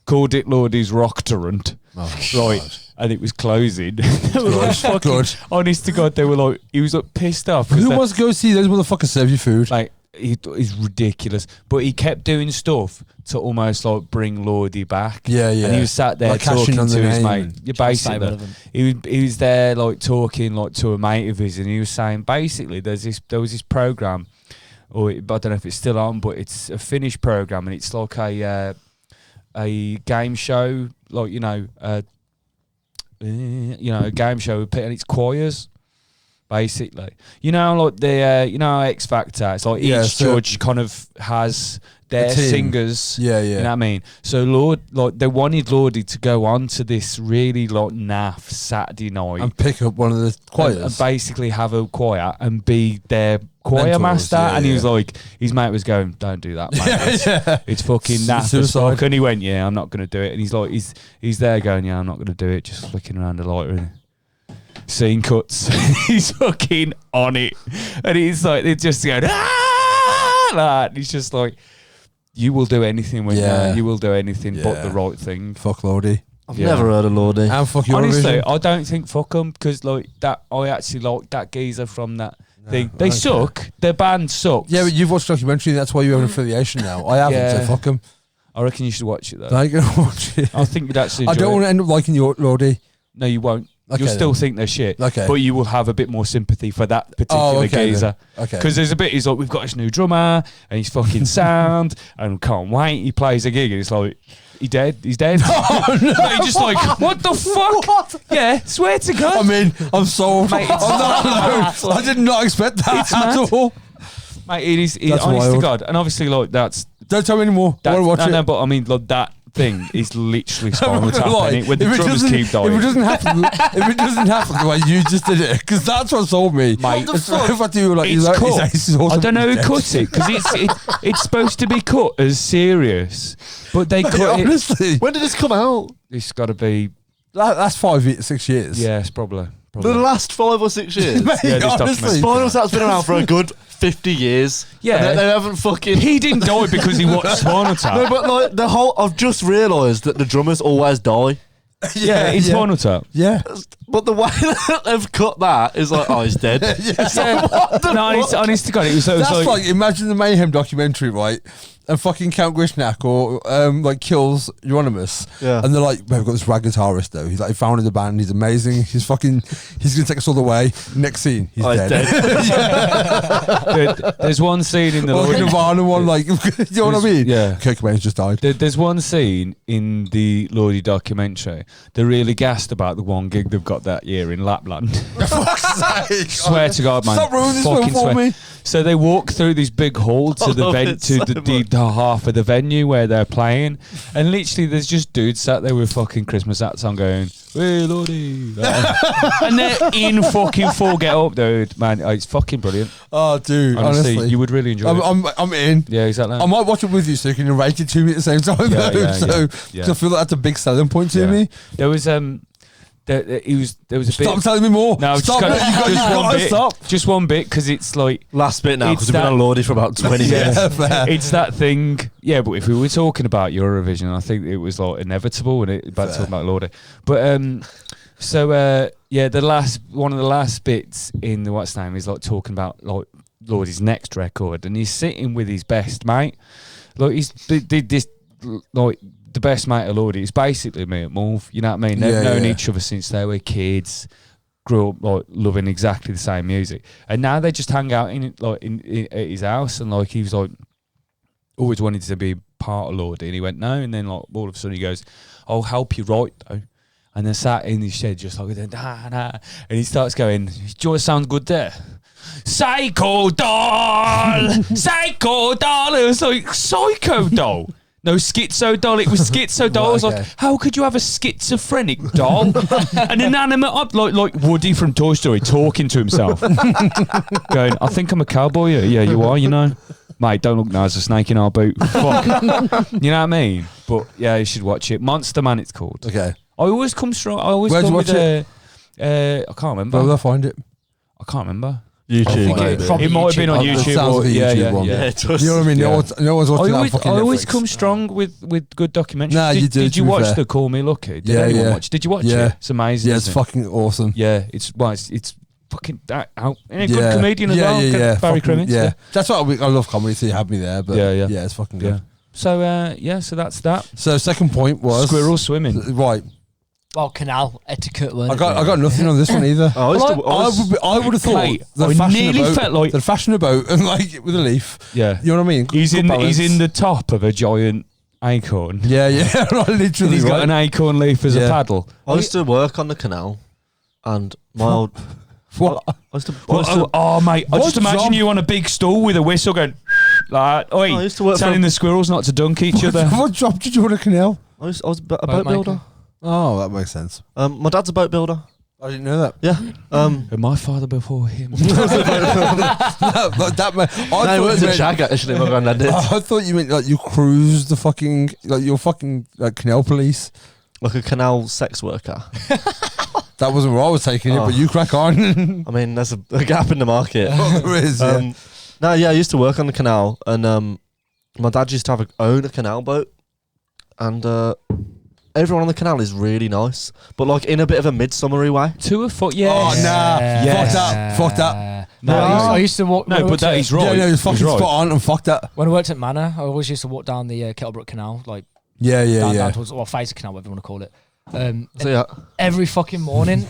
called it Lordy's Rocktorrent, right, and it was closing. They were like fucking, Good. honest to God, they were like, he was like pissed off. 'cause Who they- wants to go see those motherfuckers serve you food? like, he's ridiculous, but he kept doing stuff to almost like bring Lordy back. Yeah, yeah. And he was sat there Like cashing talking on to the his name mate. and Yeah, Trying to stay basically, relevant. he was there like talking like to a mate of his, and he was saying basically there was this program, or I don't know if it's still on, but it's a Finnish program, and it's like a game show, like a game show, and it's choirs. Basically, like the X Factor. It's like Yeah, each so- judge kind of has their A team. singers. Yeah, yeah. You know what I mean? So they wanted Lordy to go on to this really like naff Saturday night And pick up one of the choirs. and basically have a choir and be their choir Mentors, master. yeah, And he was yeah. like, his mate was going, "Don't do that, mate. It's, yeah. it's fucking naff as Suicide. fuck." And he went, "Yeah, I'm not going to do it." And he's like, he's there going, "Yeah, I'm not going to do it." Just flicking around the lighter and scene cuts. He's fucking on it, and he's like, they just go, "Ah!" like that. And he's just like, you will do anything when Yeah. you will do anything but Yeah. the right thing. Fuck Lordy. I've Yeah. never heard of Lordy. And fuck Eurovision. Honestly, I don't think fuck them, because like that, I actually like that geezer from that thing. They okay. suck. Their band sucks. Yeah, but you've watched the documentary, that's why you have an affiliation now. I haven't, Yeah. so fuck them. I reckon you should watch it though. I ain't going to watch it. I think you'd actually. I Enjoy don't it. want to end up liking your Lordy. No, you won't. Okay, You'll still then. think they're shit. Okay. But you will have a bit more sympathy for that particular Oh, okay, geezer. then. Okay. Because there's a bit, he's like, we've got this new drummer and he's fucking sound and can't wait. He plays a gig and it's like, he's dead. He's dead. Oh, no. Like, you're just like, what the fuck? Yeah, swear to God. I'm in. I'm sold. Mate, it's I'm not alone. I did not expect that It's at mad. all. Mate, it is That's honest to wild. God. And obviously, like, that's Don't tell me anymore. I want to watch no, it. no, but I mean, like, that thing is literally I'm Spinal not Tap, gonna lie. innit? When the If it drummers doesn't- keep dying. If it doesn't happen, if it doesn't happen the way you just did it, because that's what sold me. Mate, It's if I do like, it's his cut. ace is awesome. I don't know who Dead. cut it, because it's supposed to be cut as serious, but they cut it. Honestly, When did this come out? It's got to be, that's 6 years. yeah, it's probably. The last 5 or 6 years. Mate, Yeah, this honestly. documentary. Spinal Tap's been around for a good 50 years. Yeah. And they haven't fucking. He didn't die because he watched Spinal Tap. No, but like the whole. I've just realised that the drummers always die. yeah, it's Spinal Tap. Yeah. But the way that they've cut that is like, oh, he's dead. Yeah. No, honest to God, it was That's like, like, imagine the Mayhem documentary, right? And fucking Count Grishnak or like kills Euronymous. Yeah. And they're like, we've got this rag guitarist though. He's like, he founded the band. He's amazing. He's gonna take us all the way. Next scene, he's Oh, he's dead. there's one scene in the Or the Lordy. Nirvana one, like, you know what I mean? Yeah. Kurt Cobain's just died. There's one scene in the Lordy documentary. They're really gassed about the one gig they've got that year in Lapland. For fuck's sake. Swear to God, man. Stop ruining this film Fucking for swear. me. So they walk through this big hall to I the love ven- it to so the half of the venue where they're playing, and literally there's just dudes sat there with fucking Christmas hats on going, "Hey Lordy," and they're in fucking full get up, dude. Man, it's fucking brilliant. Oh, dude. Honestly, Honestly. you would really enjoy it. I'm in. Yeah, exactly. I might watch it with you so you can narrate it to me at the same time. Yeah, though. yeah, so, yeah. 'cause Yeah. I feel like that's a big selling point to Yeah. me. There was there was a Stop bit. telling me more. No, stop. just, You just one gotta bit. stop. Just one bit, because it's like Last bit now, It's because we've been that- on Lordy for about 20 years. Yeah, fair. it's that thing. Yeah, but if we were talking about Eurovision, I think it was like inevitable, and about Fair. talking about Lordy. But yeah, one of the last bits in the what's name is like talking about like Lordy's next record, and he's sitting with his best mate. Like he's did this like the best mate of Lordy. It's basically me at Move. You know what I mean? They've Yeah, known yeah. each other since they were kids. Grew up like loving exactly the same music, and now they just hang out in at his house, and like he was like always wanted to be part of Lordy, and he went no, and then like all of a sudden he goes, "I'll help you write though," and then sat in his shed just like nah, nah, and he starts going, "Do you sound good there?" Psycho Doll, Psycho Doll. It was like Psycho Doll. No, Schizo Doll. It was Schizo Doll. I was like, how could you have a schizophrenic doll? An inanimate, like Woody from Toy Story, talking to himself, going, "I think I'm a cowboy." Yeah, you are. You know, mate. Don't look now. There's a snake in our boot. Fuck. You know what I mean? But yeah, you should watch it. Monster Man. It's called. Okay. I always come strong. I always Where'd come you with watch it? I can't remember. Where will I find it? I can't remember. YouTube. Okay. maybe. Probably It might have been on It YouTube. sounds like a yeah, YouTube yeah, one. yeah. Yeah, it does. You know what I mean? Yeah. No one's watching that fucking I always Netflix. come strong with good documentaries. Nah, you do, Did to you be watch fair. the Call Me Lucky? Did Yeah, anyone yeah. watch? Did you watch Yeah. it? It's amazing. Yeah, it's isn't it? fucking awesome. Yeah, it's fucking that out. And a Yeah. good comedian as Yeah, well. yeah, yeah. Barry Fucking- Crimmins. Yeah. That's why I love comedy, so you had me there. But Yeah, yeah. yeah, it's fucking Yeah. good. So so that's that. So second point was Squirrel swimming. Right. Well, canal etiquette. I got nothing on this one either. Oh, I would have thought Mate, the I fashion nearly about felt like the fashion about and like with a leaf. yeah. You know what I mean? He's Good in balance. the top of a giant acorn. Yeah, yeah, right, literally. He's got right. an acorn leaf as a Yeah. paddle. I used to work on the canal, and my old. What? I used to. Oh, mate, I What just imagine job? you on a big stool with a whistle going like, oi, I used to work telling for- the squirrels not to dunk each other. What job did you want a canal? I was a boat maker. builder. Oh, that makes sense. My dad's a boat builder. I didn't know that. Yeah. And my father before him. But that I No, he thought works you at meant- Jag actually. My granddad did. I thought you meant like you cruised the fucking like your fucking like canal police. Like a canal sex worker. That wasn't where I was taking it, Oh. but you crack on. I mean, there's a gap in the market. Well, there is. Yeah. No, yeah, I used to work on the canal, and my dad used to own a canal boat, and everyone on the canal is really nice, but like in a bit of a midsummery way. To a foot, yeah. Oh, nah. Yes. Fuck that. No, I used to walk. No, when I but worked that at- is right. Yeah, no, it's He's fucking right. spot on and fuck that. When I worked at Manor, I always used to walk down the Kettlebrook Canal, like Yeah, yeah, down, yeah. down towards, or Fraser Canal, whatever you want to call it. So yeah, Every fucking morning,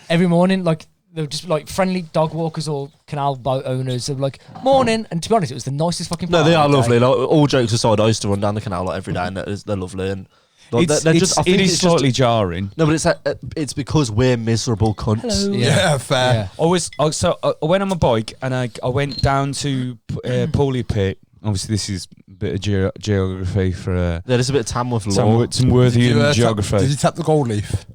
every morning, like they were just like friendly dog walkers or canal boat owners. They were like morning, and to be honest, it was the nicest fucking. no, part they of are the day. lovely. Like, all jokes aside, I used to run down the canal like every day, and they're lovely. And like, they're just, I think it is it's slightly just, jarring. no, but it's because we're miserable cunts. Hello. Yeah, fair. Yeah. I went on my bike and I went down to Pooley Pit. Obviously, this is a bit of geography for Yeah, there's a bit of Tamworth law. some worthy Did you, geography. did you tap the gold leaf?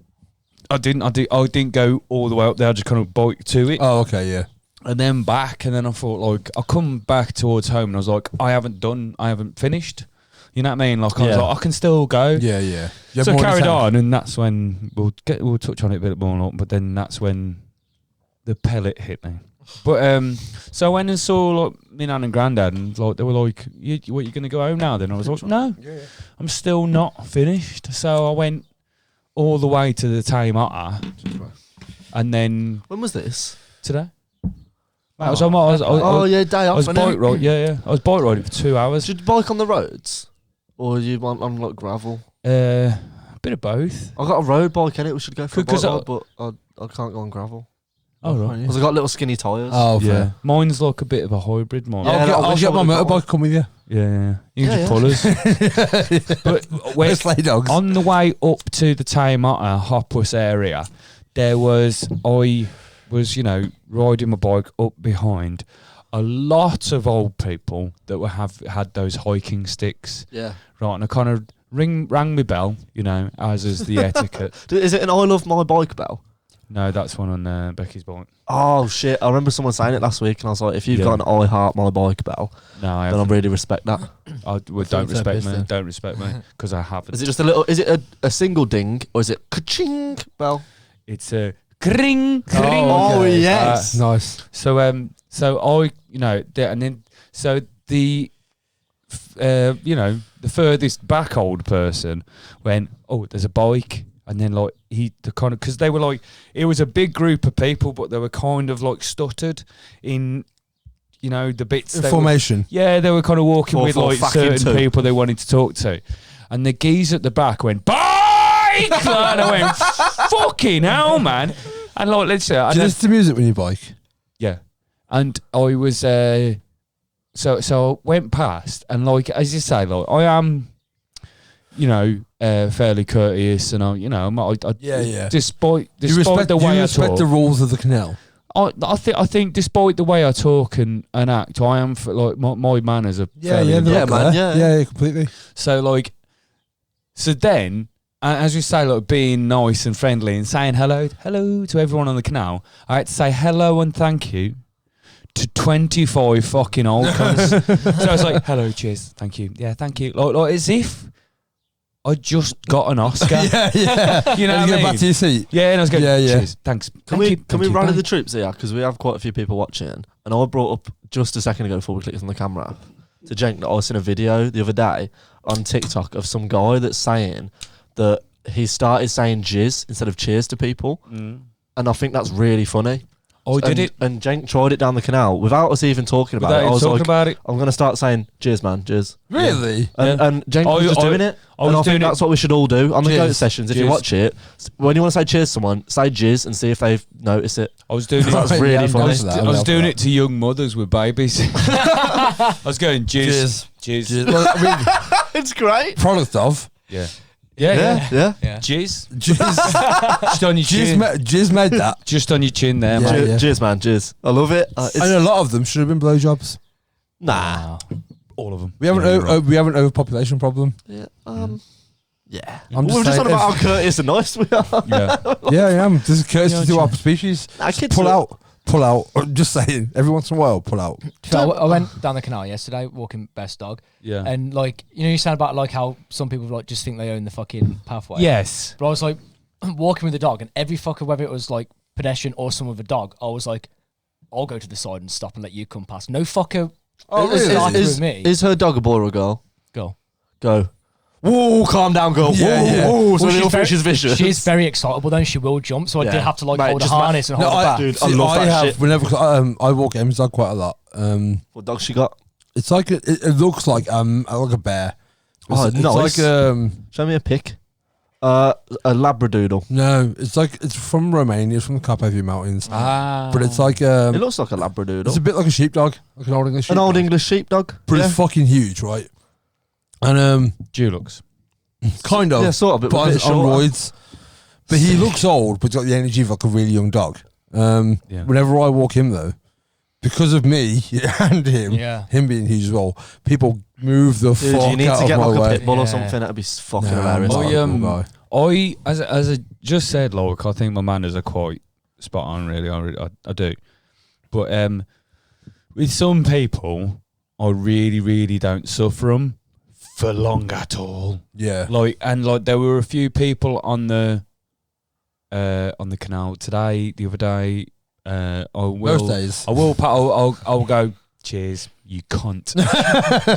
I didn't go all the way up there. I just kind of bike to it. Oh, okay, yeah. And then back, and then I thought, like, I'll come back towards home, and I was like, I haven't finished. You know what I mean? Like, I was Yeah. like, I can still go. Yeah, yeah. You have So I more in the carried tank? on, and that's when we'll touch on it a bit more, but then that's when the pellet hit me. But so I went and saw like my nan and granddad, and like they were like, "What, you gonna go home now?" Then I was like, "No, I'm still not finished." So I went all the way to the Tame Otter, and then When was this? today. I was on. I was yeah, day off. bike riding. Yeah. I was bike riding for 2 hours. Did you bike on the roads, or you want on like gravel? A bit of both. I got a road bike in it. We should go for a bike Because I- ride, but I can't go on gravel Oh right. because I got little skinny tyres. Oh, Yeah, fair. mine's like a bit of a hybrid. Mine. Yeah, I'll get my motorbike, come with you. Yeah. You can Yeah, just pull us. But when, Sleigh dogs. on the way up to the Tame Otter Hopworth area, I was, riding my bike up behind a lot of old people that had those hiking sticks, Yeah. right? And I kind of rang my bell, as is the etiquette. Is it an I love my bike bell? No, that's one on Becky's bike. Oh shit! I remember someone saying it last week, and I was like, "If you've Yeah. got an I heart my bike bell, No, I then I haven't. really respect that." Don't respect me. then. Don't respect me because I haven't. Is it just a little? Is it a single ding, or is it ka-ching bell? It's a kring kring. Oh, okay. yes. Nice. So I and then so the the furthest back old person went, oh, there's a bike, and then like because they were like, it was a big group of people, but they were kind of like stuttered in the bits they were- Formation. yeah, they were kind of walking with Four, like fucking certain two. people they wanted to talk to, and the geezer at the back went bike, and I went fucking hell, man, and like let's say, Do you listen to music when you bike? yeah, and I was so I went past, and like as you say, like I am, fairly courteous, and I Yeah. despite You respect, the way you I respect talk, the rules of the canal. I think despite the way I talk and act, I am like my manners are fairly man. man, Yeah, completely. So like, so then, as we say, like being nice and friendly and saying hello to everyone on the canal, I had to say hello and thank you to 25 fucking old cunts. So I was like, hello, cheers, thank you, yeah, thank you, like as if I just got an Oscar. yeah. You know And what I go back mean? to your seat. Yeah, and I was going, Yeah. cheers, thanks. Can we rally the troops here? Because we have quite a few people watching. And I brought up just a second ago before we clicked on the camera to Cenk that I was in a video the other day on TikTok of some guy that's saying that he started saying jizz instead of cheers to people. And I think that's really funny. Oh, did it? And Cenk tried it down the canal without us even talking about it. I was talking like, about it. I'm going to start saying jizz, man, jizz. Really? And Cenk was just doing it. And I think that's what we should all do on the goat sessions. If you watch it, when you want to say cheers to someone, say jizz and see if they notice it. I was doing it. That's really funny. I was doing it to young mothers with babies. I was going jizz. Well, I mean, It's great. product of. Yeah. Yeah. Jizz. Jizz. Just on your chin. Jizz made that. Just on your chin there, Yeah. mate. Jizz, man, jizz. I love it. And a lot of them should have been blowjobs. Nah. All of them. We haven't we have an overpopulation problem. Yeah. Yeah. I'm just We're just saying, on about how courteous and nice we are. Yeah. Yeah, I am. This is courtesy Yeah, to our species. Nah, kids Pull are- out. I'm just saying. Every once in a while, pull out. So I went down the canal yesterday walking Best Dog, Yeah. and like you sound about like how some people like just think they own the fucking pathway. Yes. But I was like walking with the dog, and every fucker, whether it was like pedestrian or someone with a dog, I was like, I'll go to the side and stop and let you come past. No fucker. Oh, is really? arguing with me. Is her dog a boy or a girl? Go. Go. Whoa, calm down, girl. Yeah, Whoa, yeah. whoa. So Well, the she's she's vicious. She's very excitable though. She will jump, so I Yeah. did have to like Mate, hold a just harness and hold her back. dude, I love that shit. Whenever I walk Em's dog quite a lot. What dog she got? It's like it looks like a bear. Oh, it's nice. like Show me a pic. A Labradoodle. no, it's from Romania, it's from the Carpathian Mountains. Ah. But it's like It looks like a Labradoodle. it's a bit like a sheepdog, like an old English An sheepdog. old English sheepdog. But Yeah. it's fucking huge, right? And Dulux. kind of, Yeah, sort of, but but a on bit shorter. roids. But he looks old, but he's got the energy of like a really young dog. Yeah. Whenever I walk him though, because of me and him, Yeah. him being huge as well, people move the Dude, fuck you need out to of get my like way. a pit bull or Yeah. something. That'd be fucking Nah, hilarious. I'm not I, a cool guy. as I just said, like, I think my manners are quite spot on, really. I do. But with some people, I really, really don't suffer them for long at all. Yeah. Like, and like, there were a few people on the canal today, the other day. Most days. I'll go. Cheers, you cunt.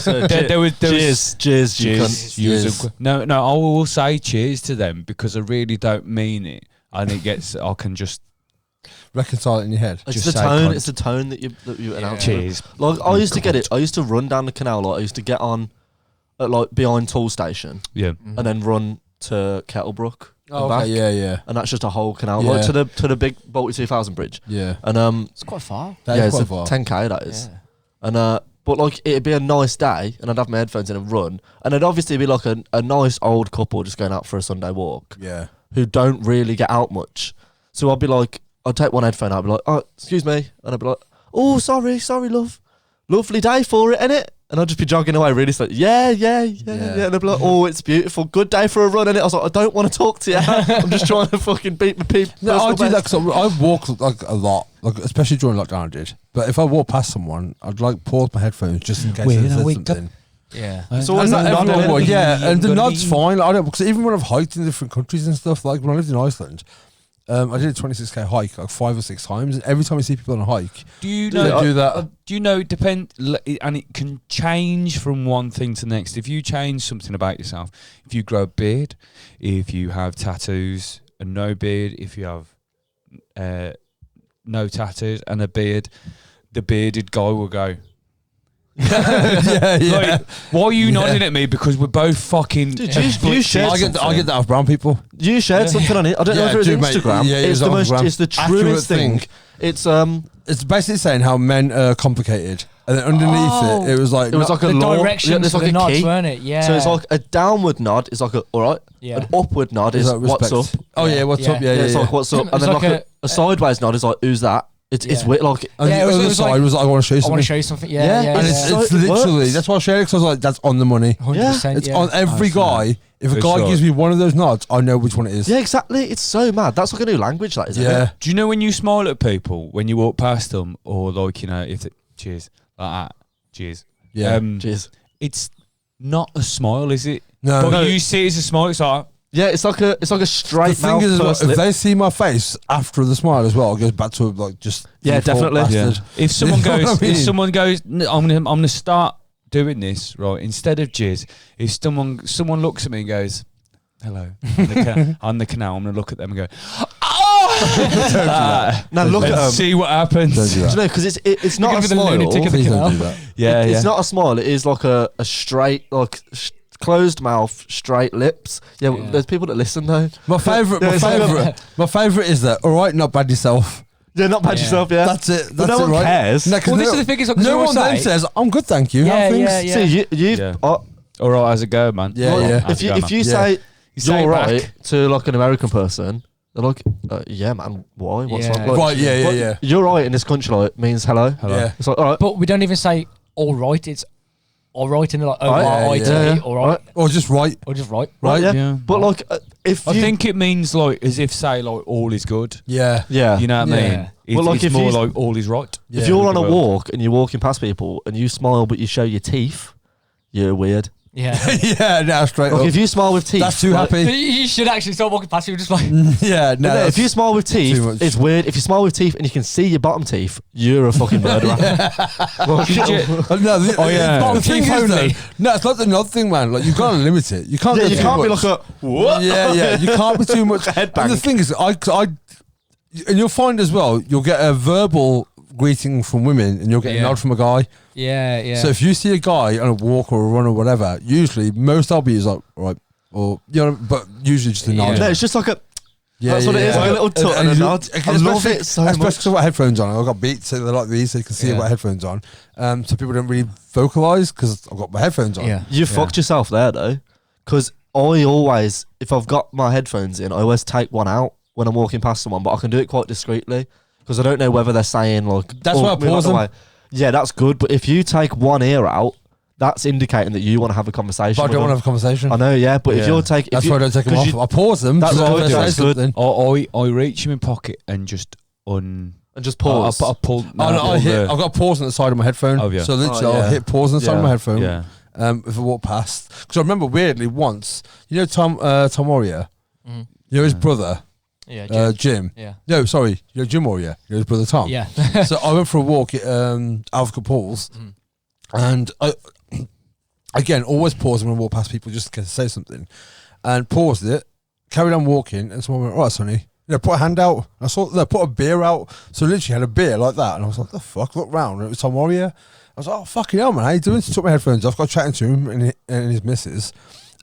So, there was cheers, you cunt. cheers. You was a- no, I will say cheers to them because I really don't mean it, and it gets. I can just Reconcile it in your head. It's Just the say tone. cunt. It's the tone that you announce. cheers. Like I used to get it. I used to run down the canal. Like I used to get on at like behind Tool Station Yeah, and then run to Kettlebrook and back. yeah. And that's just a whole canal, Yeah. like to the big Baltic 2000 bridge. Yeah. And It's quite far. That yeah, is it's quite a far. 10k that is. Yeah. And but like it'd be a nice day, and I'd have my headphones in and run, and it'd obviously be like a nice old couple just going out for a Sunday walk Yeah. who don't really get out much. So I'd be like, I'd take one headphone out, I'd be like, oh, excuse me, and I'd be like, oh, sorry, love, lovely day for it, innit? And I'd just be jogging away really slow. Yeah. And I'd be like, oh, it's beautiful. Good day for a run, innit? I was like, I don't want to talk to you. I'm just trying to fucking beat my people. No, I do that because I walk like a lot, like especially during lockdown. I did, but if I walk past someone, I'd like pause my headphones just in case When they I said wake up. something. Yeah. It's always And a not nod, everyone innit? would, yeah, and the Gonna nod's be- fine. I don't because even when I've hiked in different countries and stuff, like when I lived in Iceland, I did a 26k hike like 5 or 6 times, and every time I see people on a hike, Do you they know? do that. Do you know? It depend, and it can change from one thing to the next. If you change something about yourself, if you grow a beard, if you have tattoos and no beard, if you have no tattoos and a beard, the bearded guy will go. yeah. Like, why are you nodding at me? Because we're both fucking. Dude, you shared I get that with brown people. You shared something on it. I don't know Yeah, if it was dude, mate. Instagram. Yeah, it it's was the on most. Instagram. It's the Accurate truest thing. It's It's basically saying how men are complicated, and then underneath it was like It was like a The law. directions there's for like the a nods, key. weren't it? Yeah. So it's like a downward nod is like a all right. Yeah. An upward nod is like what's respect. up. Oh yeah, what's Yeah. up? Yeah, Yeah, it's like what's up, It's and then like like a sideways nod is like who's that, It's weird. Like, And Yeah, the it other was side like, was like, I want to show you I want something. to show you something. Yeah, Yeah, yeah, And yeah. it's So it literally, works. that's why I shared it, because I was like, that's on the money. 100%. It's yeah. on every guy. If a For guy sure. gives me one of those nods, I know which one it is. yeah, exactly. It's so mad. That's like a new language, that isn't Yeah. it? Do you know when you smile at people when you walk past them, or like, you know, if they, cheers like that, cheers. Yeah. Cheers. It's not a smile, is it? No. But you see it as a smile. It's like, Yeah, it's like a The straight thing mouth is, pursed if lip. they see my face after the smile as well, it goes back to like just Yeah, default definitely. bastard. if someone You know goes, what I if mean? someone goes, "No, I'm gonna start doing this right instead of jizz. If someone looks at me and goes, hello, on the canal, I'm gonna look at them and go, oh. Now look at Let's them. see what happens. Don't do Do that. you know, because it's not a Give me the smile. lunatic of the Please don't canal. do that. Yeah, It's yeah. not a smile. It is like a straight, like closed mouth, straight lips. Yeah, Yeah. there's people that listen though. My favourite, Yeah, my it's like favourite, my favourite is that. All right, not bad yourself. Yeah, not bad Yeah. yourself. Yeah, That's it. But That's no it, one right? cares. No, 'cause Well, this no- is the thing is, like, no you one then say- says, "I'm good, thank you." Yeah, How things? yeah, yeah. See, you've Yeah. uh, All right, how's it go, man? Yeah, like, yeah. How's if it go, you man? Yeah. You say say you're it right back. to like an American person, they're like, yeah, man, why? What's Yeah. wrong? Like, Right, yeah, what- yeah. You're right in this country like means hello. Hello. Yeah. It's like, all right, But we don't even say all right. It's all right in like Right, O-R-I-T, yeah, yeah. all right, Or just right. or just right. right, yeah. Yeah. But like, if I you, think it means like as if say like all is good. Yeah. yeah, You know what I Yeah. mean? It's, Well, like, it's if more you- like all is right. Yeah. if you're on a Well. walk and you're walking past people and you smile but you show your teeth, you're weird. Yeah. Yeah, now straight Like up. if you smile with teeth, That's too like- happy. You should actually start walking past people just like. Yeah, no. No, if you that's- smile with teeth, much. it's weird. If you smile with teeth and you can see your bottom teeth, you're a fucking murderer. Well, Did you- No, the, Oh, yeah. the Bottom thing teeth is, though, only. no, it's not the nod thing, man. Like you've got to limit it. You can't. yeah, go you too can't be much. like a what? Yeah, yeah. You can't be too much. Headbang. And the thing is, and you'll find as well, you'll get a verbal greeting from women, and you'll get a Yeah. nod from a guy. Yeah, yeah. So if you see a guy on a walk or a run or whatever, usually most I'll be is like right, or you know, but usually just a nod. Yeah. No, it's just like a. Yeah, That's what it is, like a little tut and a you- nod. I especially- love it so especially much. because I've got headphones on. I've got Beats, so they're like these, so you can see I've Yeah. got headphones on. So people don't really vocalise because I've got my headphones on. yeah. You fucked yourself there though, because I always, if I've got my headphones in, I always take one out when I'm walking past someone, but I can do it quite discreetly because I don't know whether they're saying like. That's "Oh, why I move out pause the them." way." Yeah, that's good. But if you take one ear out, that's indicating that you want to have a conversation. But I with don't want to them. have a conversation. I know, yeah, but if Yeah. you're taking, That's why I don't take them 'cause off. you- I pause them. That's so what I if do, they that's say good. something- I reach in my pocket and just and just pause. I pull. Oh, no, I've got pause on the side of my headphone. Oh, yeah. So literally, Oh, yeah. I'll hit pause on the side of Yeah. my headphone. Yeah. If I walk past, because I remember weirdly once, you know Tom Warrior, Mhm. you know his brother Yeah, Jim. yeah. No, sorry, you know Jim Warrior, you know his brother Tom. Yeah. So I went for a walk at Alfred Paul's, Mm. and I, again, always pause when I walk past people just to say something, and paused it, carried on walking, and someone went, "All right, Sonny." Put a hand out. I saw they put a beer out. So literally had a beer like that, and I was like, "The fuck?" Look round, and it was Tom Warrior. I was like, "Oh fucking hell, man! How you doing?" So I took my headphones off, got chatting to him and his missus,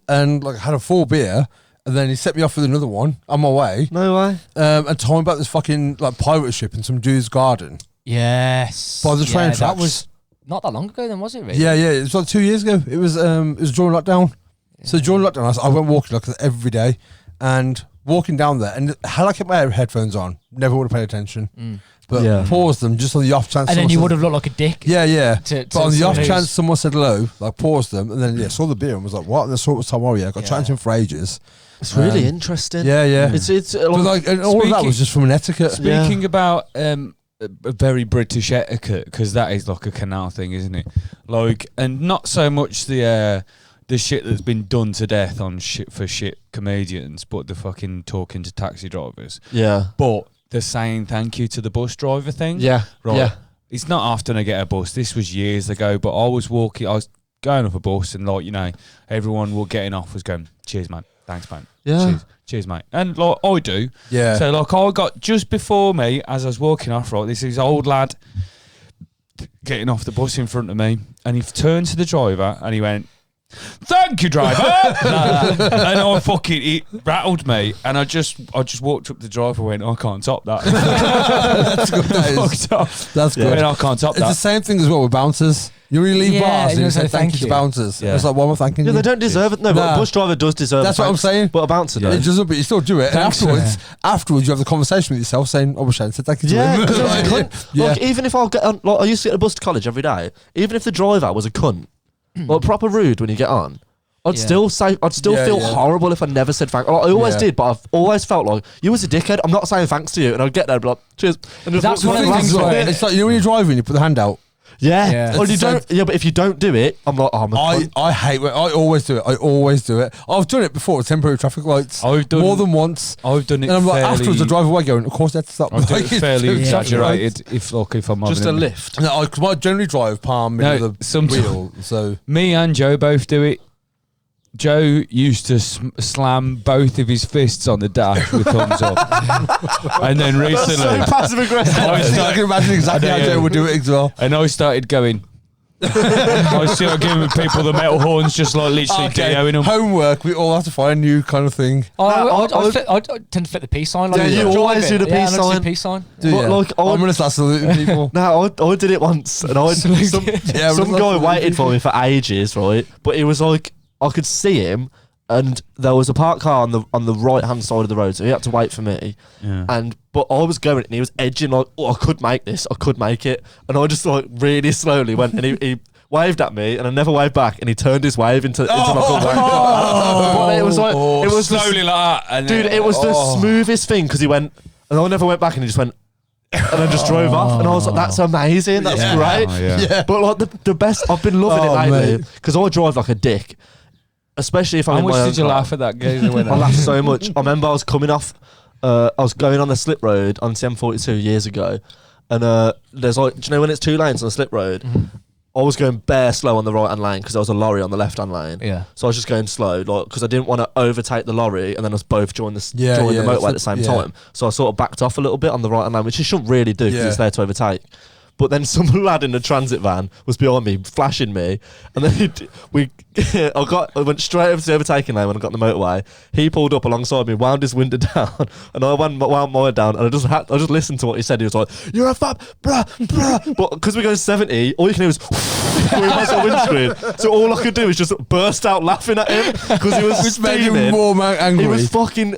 and like had a full beer, and then he set me off with another one on my way, no way. and told me about this fucking like pirate ship in some dude's garden. Yes. By the train That tracks. was not that long ago then, was it really? Yeah, yeah. It was like 2 years ago. It was during lockdown. So during lockdown, I went walking like every day, and walking down there, and had I kept my headphones on, never would have paid attention. Mm. But Yeah. paused them just on the off chance. And then someone you said- would have looked like a dick. Yeah, yeah. To But on the off someone chance who's- someone said hello, like paused them, and then saw the beer and was like, "What?" And then saw it was Tom Warrior. Got Yeah. chatting to him for ages. It's really interesting. Yeah, yeah. It's But like, and all of that Speaking- was just from an etiquette. Speaking about a very British etiquette, because that is like a canal thing, isn't it? Like, and not so much the shit that's been done to death on shit comedians, but the fucking talking to taxi drivers. yeah, But the saying thank you to the bus driver thing. yeah, Right. yeah. It's not often I get a bus. This was years ago, but I was going off a bus, and like, you know, everyone were getting off was going, "Cheers, mate. Thanks, mate. Yeah. Cheers, mate." And like I do. Yeah. So like I got just before me as I was walking off, right, this is old lad getting off the bus in front of me, and he turned to the driver and he went, thank you, driver. And I fucking, it rattled me. And I just walked up to the driver and went, I can't top that. That's good. That's good. And I can't top It's that. the same thing as well with bouncers. You really leave bars and you say thank you to bouncers. Yeah. It's like, why am I thanking you? Yeah, they don't deserve it. No, but a bus driver does deserve That's it. what I'm saying. But a bouncer It does. doesn't, but you still do it. Thanks, And afterwards, you have the conversation with yourself saying, I wish I had said thank you to Yeah, him. because I was a Like, cunt. yeah. Like, even if I get on, like, I used to get a bus to college every day. Even if the driver was a cunt, like proper rude when you get on, I'd still say, I'd still Yeah, feel yeah. horrible if I never said thank. Like, I always Yeah. did, but I've always felt like you was a dickhead. I'm not saying thanks to you, and I'd get there, and be like, cheers. And just That's walk one of away. the things where- It's like, you know when you're driving, you put the hand out. Yeah. Yeah. Or you It's don't. Yeah, but if you don't do it, I'm like, oh, I'm a cunt. I hate when I always do it. I always do it. I've done it before with temporary traffic lights. I've done more than once. I've done it And I'm like, fairly, afterwards, I drive away going, of course, that's stop. I've done Like, it fairly it's exaggerated if I'm Just a having lift. No, I generally drive palm middle No, of the sometimes- wheel. So Me and Joe both do it. Joe used to slam both of his fists on the dash with thumbs up. And then recently, passive aggressive. I can imagine exactly how Yeah. Joe would do it as well. and I started going. I started giving people the metal horns, just like literally DOing them. Homework, we all have to find a new kind of thing. I tend to fit the peace sign. Like, Yeah, you driving. always do the Yeah, peace I like to sign. do peace sign. Do But you? like, I'm going to start saluting people. No, I did it once, and some Yeah, some we're guy not waited for me for ages, right? But it was like I could see him, and there was a parked car on the right hand side of the road, so he had to wait for me. Yeah. But I was going, and he was edging like, oh, I could make this, I could make it, and I just like really slowly went, and he waved at me, and I never waved back, and he turned his wave into like a wave. But it was like it was the slowly like that. And dude, then- it was the smoothest thing because he went, and I never went back, and he just went, and then just drove off, and I was like, that's amazing, that's Yeah. great. Oh, yeah. But like the best, I've been loving Oh, it lately mate. because I drive like a dick, especially if I'm How in my much own did you car. laugh at that geezer when I laughed so much. I remember I was coming off, I was going on the slip road on M42 years ago, and there's like, do you know when it's two lanes on a slip road? I was going bare slow on the right hand lane because there was a lorry on the left hand lane. Yeah. So I was just going slow, like because I didn't want to overtake the lorry and then us both join the Yeah, join yeah, the motorway at the that's same it, yeah. time. So I sort of backed off a little bit on the right hand lane, which you shouldn't really do because Yeah. it's there to overtake. But then some lad in a transit van was behind me, flashing me, and then I went straight over to the overtaking lane when I got on the motorway. He pulled up alongside me, wound his window down, and I wound mine down, and I just listened to what he said. He was like, "You're a fab, bruh." But because we're going 70, all you can do is through my windscreen. So all I could do is just burst out laughing at him because he was Which made you steaming. more angry. He was fucking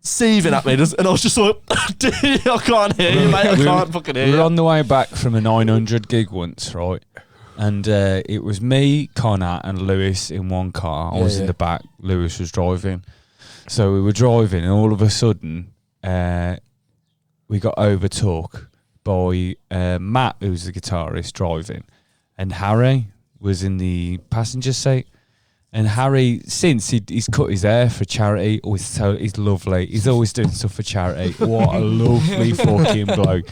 seething at me, and I was just like, "Dude, I can't hear you, mate. I can't fucking hear We were you." on the way back from a 900 gig once, right? And it was me, Connor, and Lewis in one car. I was in the back. Lewis was driving. So we were driving, and all of a sudden, we got overtook by Matt, who's the guitarist, driving, and Harry was in the passenger seat. And Harry, since he's cut his hair for charity, he's lovely. He's always doing stuff for charity. What a lovely fucking bloke.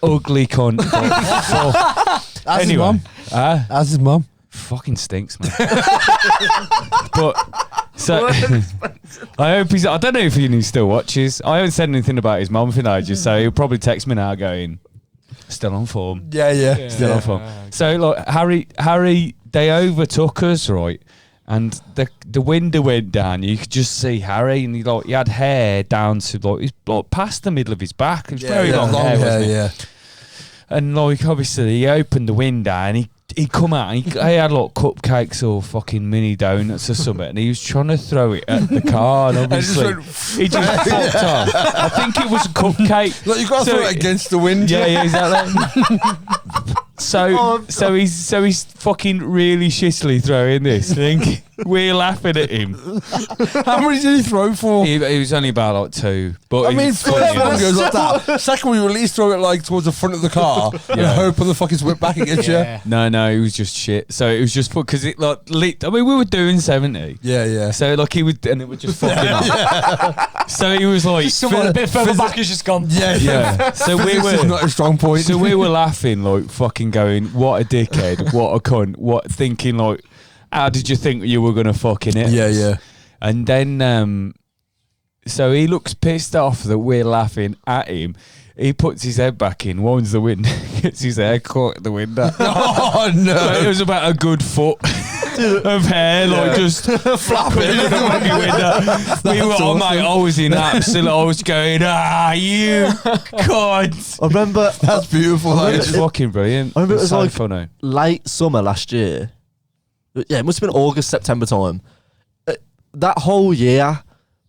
Ugly cunt. How's his Anyway, mum? How's his mum? fucking stinks, man. But so I hope I don't know if he still watches. I haven't said anything about his mum for ages, so he'll probably text me now going, still on form. Yeah. Still on form. So like Harry, they overtook us, right? And the window went down. You could just see Harry, and he had hair down to like past the middle of his back. It was very long hair, wasn't it? yeah. And like obviously he opened the window and he come out and he had like cupcakes or fucking mini donuts or something, and he was trying to throw it at the car, and obviously he just fucked off. I think it was a cupcake. Like you got to So throw it against the wind. Yeah, exactly. So he's fucking really shittily throwing this thing. We're laughing at him. How many did he throw for? He was only about like 2, but I he mean, was first funny one enough. goes like that. Second one, you at least throw it like towards the front of the car and hope on the fucking whip back against you. No, it was just shit. So it was just because it like lit. I mean, we were doing 70. Yeah. So like he would, and it would just fucking up. So he was like, Someone a bit further back has just gone. Yeah. So we This is were. not a strong point. So we were laughing, like fucking going, what a dickhead, what a cunt, what thinking like, how did you think you were gonna fucking hit? Yeah. And then, so he looks pissed off that we're laughing at him. He puts his head back in, winds the window, gets his hair caught in the window. Oh But it no. was about a good foot. of hair, like just flapping in the fucking window. We were, awesome. mate, I was in absolute, I was going, you cunt. I remember That's beautiful. I Like, remember It's fucking brilliant. I remember it was so like- funny. late summer last year. Yeah, it must have been August, September time. That whole year,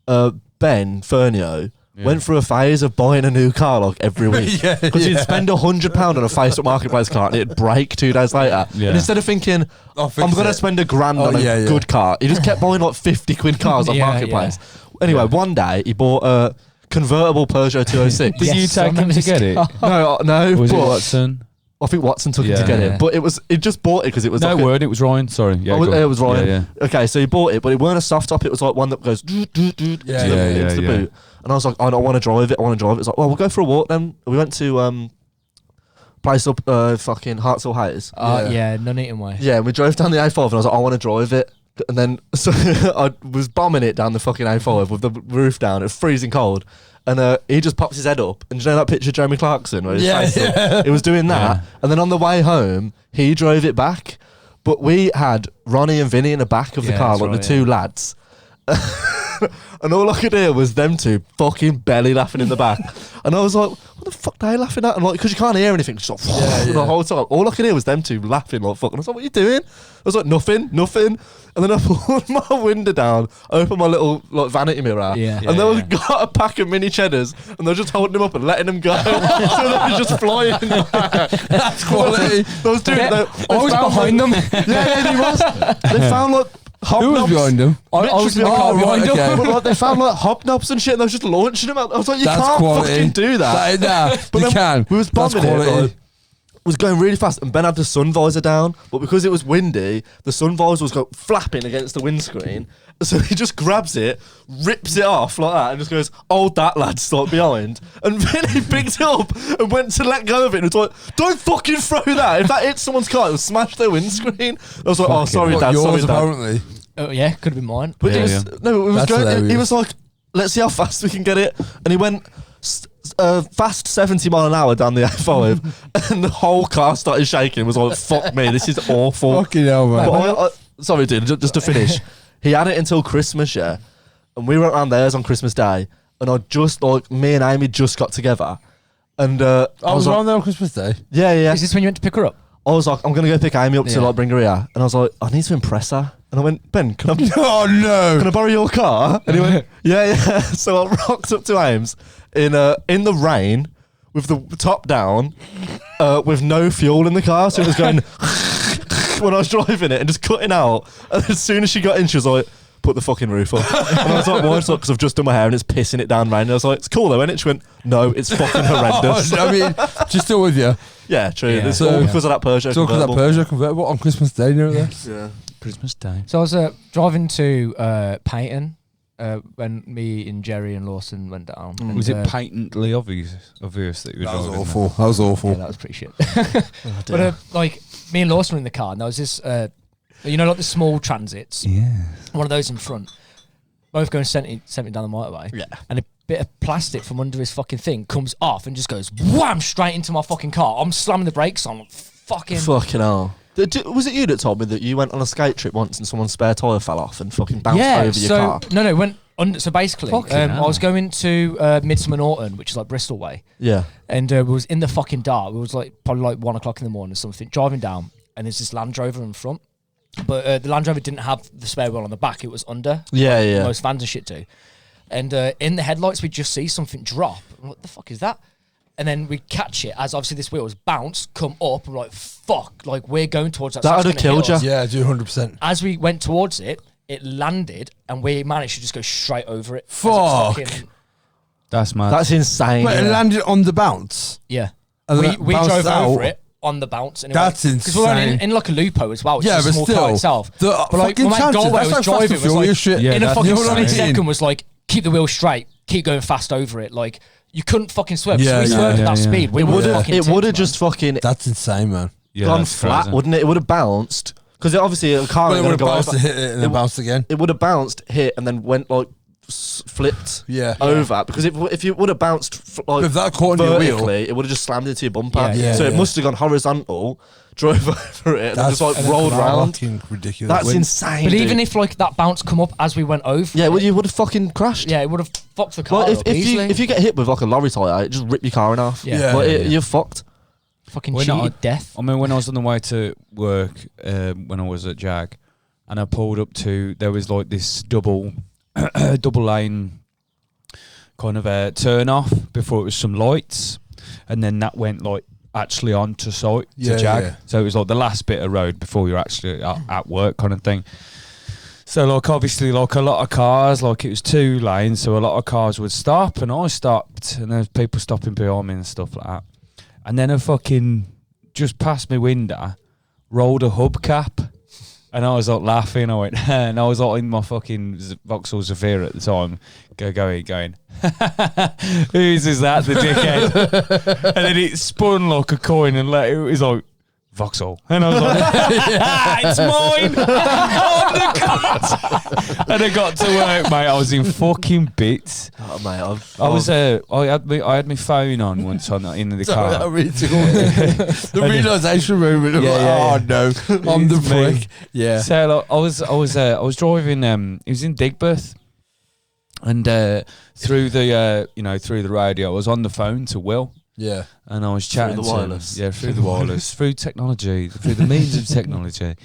Ben Fernio went through a phase of buying a new car like every week. Because he'd spend £100 on a Facebook Marketplace car and it'd break 2 days later. Yeah. And instead of thinking, I'll fix I'm going to it. spend £1,000 on a yeah, yeah. good car, he just kept buying like 50 quid cars on Yeah, Marketplace. Anyway, one day he bought a convertible Peugeot 206. Did Yes, you I take him remember to this get it? car. No, Was it but Watson? I think Watson took him Yeah. to get Yeah. it. But he just bought it because it was No like word, it was Ryan. Sorry. Yeah, Oh, go on. it was Ryan. Yeah, Okay, so he bought it, but it weren't a soft top. It was like one that goes Yeah, into yeah, the boot. And I was like, I don't want to drive it. I want to drive it. It's like, well, we'll go for a walk then. We went to place up fucking Hartsell Hayes. Yeah, none eating way. Yeah, and we drove down the A5 and I was like, I want to drive it. And then so I was bombing it down the fucking A5 with the roof down. It was freezing cold. And he just pops his head up. And do you know that picture of Jeremy Clarkson? Where his face up? It was doing that. Yeah. And then on the way home, he drove it back. But we had Ronnie and Vinny in the back of the Yeah, car, that's like right, the two lads. And all I could hear was them two fucking belly laughing in the back. And I was like, what the fuck are they laughing at? And like, because you can't hear anything, just like, the whole time. All I could hear was them two laughing like fuck. And I was like, what are you doing? I was like, nothing. And then I pulled my window down, opened my little like vanity mirror, Yeah. and then we got a pack of mini cheddars, and they were just holding them up and letting them go. So they were just flying in the back. That's quality. Those two, Yeah, they I was found, behind them. yeah, he was. They found like Who was hobnobs. behind him? I was in the Oh, car right, behind them. okay. But like, they found like hobnobs and shit, and they was just launching them out. I was like, you That's can't quality. fucking do that. But you then can. We was That's bombing it. quality. Like, was going really fast, and Ben had the sun visor down, but because it was windy, the sun visor was flapping against the windscreen. So he just grabs it, rips it off like that, and just goes, "Hold that, lads!" Like behind. And then he picked it up and went to let go of it. And it's like, "Don't fucking throw that! If that hits someone's car, it'll smash their windscreen." I was like, "Oh, sorry, What, Dad. Sorry, yours Dad." apparently. Oh yeah, could have been mine. But Yeah, it was, yeah. no, it was That's going. He hilarious. was like, "Let's see how fast we can get it," and he went. Fast 70 mile an hour down the A5 and the whole car started shaking. It was like, fuck me, this is awful. Fucking hell, man. But sorry, dude, just to finish. He had it until Christmas, yeah. And we went around theirs on Christmas Day. And I just, like, me and Amy just got together. And I was like, around there on Christmas Day. yeah. Is this when you went to pick her up? I was like, I'm going to go pick Amy up to, Yeah. like, bring her here. And I was like, I need to impress her. And I went, Ben, can I Oh, no. can I borrow your car? And he went, yeah. So I rocked up to Ames in the rain with the top down, with no fuel in the car. So it was going when I was driving it and just cutting out. And as soon as she got in, she was like, put the fucking roof up. And I was like, why? Because I've just done my hair and it's pissing it down rain. And I was like, it's cool though, isn't it? She went, no, it's fucking horrendous. I mean, she's still with you. Yeah, true. Yeah. It's So- all because of that Peugeot. So, because that convertible. Peugeot convertible on Christmas Day near there. Yeah. Christmas Day. So I was driving to Payton when me and Jerry and Lawson went down. And, Was it patently obvious that you were That was driving? awful. That was awful. Yeah, that was pretty shit. But like me and Lawson were in the car, and there was this, you know, like the small transits. Yeah. One of those in front. Both going sent me down the motorway. Yeah. And a bit of plastic from under his fucking thing comes off and just goes wham straight into my fucking car. I'm slamming the brakes on. Fucking. Fucking hell. Was it you that told me that you went on a skate trip once and someone's spare tyre fell off and fucking bounced over your car? No, went under. So basically, Fucking I hell. was going to Midsummer Norton, which is like Bristol way, Yeah. and we was in the fucking dark. We was like probably like 1 o'clock in the morning or something, driving down, and there's this Land Rover in front, but the Land Rover didn't have the spare wheel on the back; it was under. Yeah, yeah. Most vans and shit do. And in the headlights, we just see something drop. I'm like, what the fuck is that? And then we catch it as obviously this wheel was bounced, come up, and we're like, fuck, like we're going towards that. That so would it's have gonna killed hit you. us. Yeah, I do 100%. As we went towards it, it landed, and we managed to just go straight over it. as it Fuck. fucking- That's mad. That's insane. But it landed on the bounce. yeah. And We then we bounced drove out. over it on the bounce. And That's Because we're only insane. in like a lupo as well. Which Yeah, is a but small still, car itself. the But like, fucking my chances, goal where I that's was like Fast driving and was like, Furious shit. Yeah, in a that's fucking you know what I split mean? second was like, keep the wheel straight, keep going fast over it. Like, you couldn't fucking swerve. Yeah, so we yeah, swerved yeah, at that yeah. speed. We It were would have. fucking It would have ticked, man. just fucking That's insane, man. Yeah, gone that's flat, crazy. wouldn't it? It would have bounced because obviously a car Well, it ain't would gonna have go bounced over. to hit it and then bounced again. It would have bounced, hit, and then went like flipped Yeah. over, because if you would have bounced like If that caught on your wheel, vertically, it would have just slammed into your bumper. Yeah, yeah, so it yeah. must have gone horizontal, drove over it, and just like rolled round. fucking ridiculous. That's insane. But dude. even if like that bounce come up as we went over, yeah, well, you would have fucking crashed. yeah, it would have fucked the car Like up if you easily. get hit with like a lorry tire, it just rip your car in half. Yeah. Like, Yeah. you're fucked. fucking We're cheated not- death. I mean, when I was on the way to work, when I was at Jag, and I pulled up to, there was like this double lane kind of a turn off before it was some lights, and then that went like actually onto site Yeah, to Jag. yeah. So it was like the last bit of road before you're actually at work kind of thing. So like obviously like a lot of cars, like it was 2 lanes, so a lot of cars would stop, and I stopped, and there's people stopping behind me and stuff like that. And then a fucking just past my window rolled a hubcap, and I was like laughing. I went, and I was like in my fucking Vauxhall Zafira at the time, going, whose is that, the dickhead? And then it spun like a coin, and it was like Vauxhall, and I was like, it's mine. Oh, the cunt. And I got to work, mate. I was in fucking bits. Oh, mate, I had my phone on once in the Sorry, car. that really tickled me. The realisation moment of Yeah, like, yeah, oh no, I'm the It's me. prick. Yeah. So like, I was driving. It was in Digbeth, and through the radio, I was on the phone to Will, Yeah. and I was chatting the to him. wireless. Yeah, through the wireless, through technology, through the means of technology,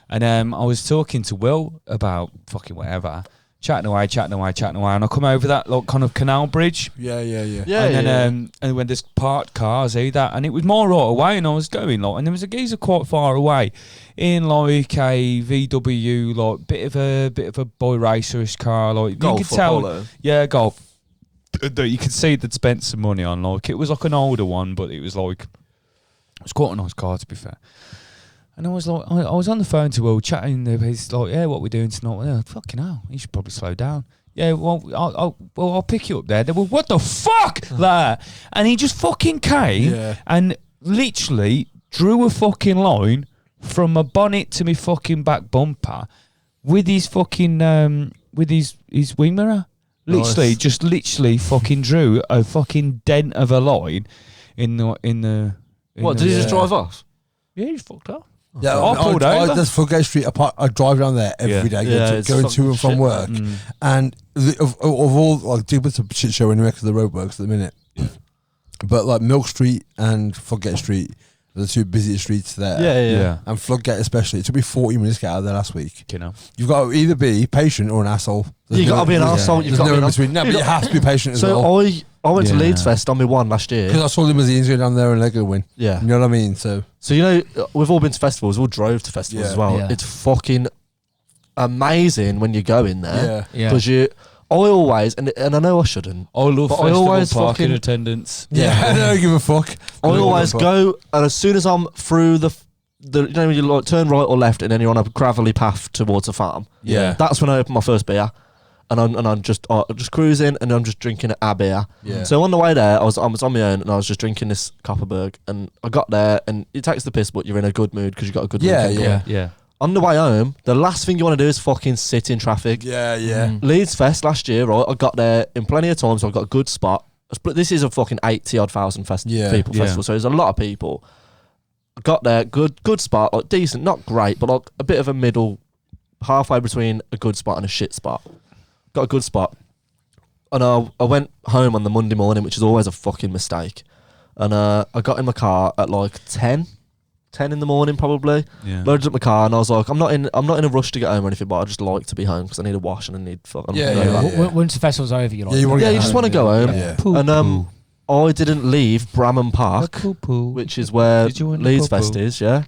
and I was talking to Will about fucking whatever, chatting away, and I come over that like kind of canal bridge. Yeah. And then and when there's parked cars either, and it was more right away, and I was going like, and there was a geezer quite far away in like a VW, like bit of a boy racerish car, like Golf you could or tell, Polo? yeah, Golf. That you could see they'd spent some money on. Like it was like an older one, but it was quite a nice car to be fair. And I was like, I was on the phone to Will chatting. He's like, yeah, what we doing tonight? Yeah, fucking hell, you should probably slow down. Yeah, well, I'll pick you up there. They were, what the fuck, like, and he just fucking came Yeah. and literally drew a fucking line from my bonnet to my fucking back bumper with his fucking with his wing mirror. Literally fucking drew a fucking dent of a line in the. What, did he just drive off? Yeah, he's fucked up. Yeah, I pulled over. That's Footgate Street. I drive down there every day, Yeah, going it's to and from fucking work. Mm. And of all, like, Digbett's a shit show anyway because the road works at the minute. But like Milk Street and Footgate Street are the 2 busiest streets there. Yeah. And Floodgate especially. It took me 40 minutes to get out of there last week. You know. You've got to either be patient or an asshole. You gotta be an arsehole, There's you've gotta no be in an between. No, but you have to be patient as So well. I went to Yeah. Leeds Fest on my one last year. Because I saw limousines go down there and they're going to win. Yeah. You know what I mean? So So, you know, we've all been to festivals, we all drove to festivals Yeah. as well. Yeah. It's fucking amazing when you go in there. yeah. Because I always, and I know I shouldn't, I love But I festival always parking fucking- attendance. Yeah, I don't give a fuck. I always go, and as soon as I'm through the you know, when you like turn right or left and then you're on a gravelly path towards a farm, Yeah. that's when I open my first beer. And I'm just cruising, and I'm just drinking a beer. Yeah. So on the way there, I was on my own, and I was just drinking this Copperberg. And I got there, and it takes the piss, but you're in a good mood because you got a good Yeah, weekend. Yeah. On the way home, the last thing you want to do is fucking sit in traffic. Yeah, yeah. Leeds Fest last year, right? I got there in plenty of time, so I got a good spot. This is a fucking 80-odd thousand Yeah. people festival, so there's a lot of people. I got there, good spot, like decent, not great, but like a bit of a middle, halfway between a good spot and a shit spot. Got a good spot. And I went home on the Monday morning, which is always a fucking mistake. And I got in my car at like 10 in the morning probably. Yeah. Loaded up my car, and I was like, I'm not in a rush to get home or anything, but I just like to be home because I need a wash and I need fucking. Yeah, you know, yeah, like- yeah. Once the festival's over, you're like, Yeah, you wanna Yeah, get you just home. want to go home. Yeah. And I didn't leave Bramham Park, which is where Did you want to Leeds poo-poo? Fest is. Yeah,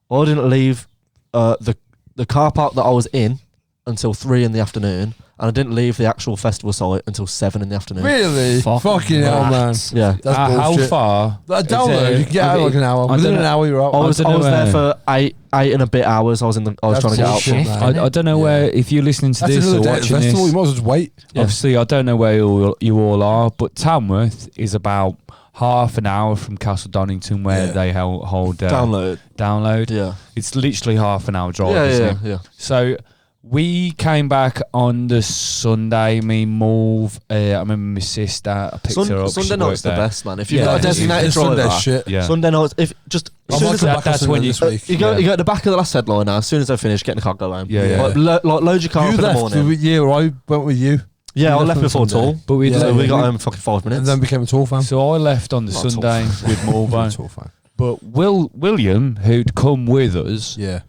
I didn't leave the car park that I was in until 3 in the afternoon, and I didn't leave the actual festival site until 7 in the afternoon. Really? Fucking hell, man. Yeah. That's how bullshit. far? Like, is download. it- You can get out in like an hour. I Within don't an know- hour, you're out. I was don't know there where- for eight and a bit hours. I was trying That's to get out. bullshit, from- man. I don't know where, if you're listening to That's this or another day at the watching festival. this. You might as well just wait. Yeah. Obviously, I don't know where you all are, but Tamworth is about half an hour from Castle Donington, where Yeah. they hold Download. download. Yeah. It's literally half an hour drive, Yeah, isn't yeah, it? yeah. So We came back on the Sunday. Me move. I remember my sister. I picked her up. Sunday she night's worked the there. best, man. If you've Yeah, got a it's- designated it's driver, Sunday shit. Yeah. Sunday night. If just I as soon might as come that- back on that's Sunday when this you- week. you go at the back of the last headline now. As soon as I finish, get in the car, go home. Yeah, yeah. Like, load your car You up in the left morning. with you, or I went with you, Yeah, I left left on before Sunday. Tall. But we Yeah, So we yeah. got home in fucking 5 minutes. and then became a tall fan. So I left on the Not tall. Sunday with Morvo. Tall fan. But William, who'd come with us Yeah.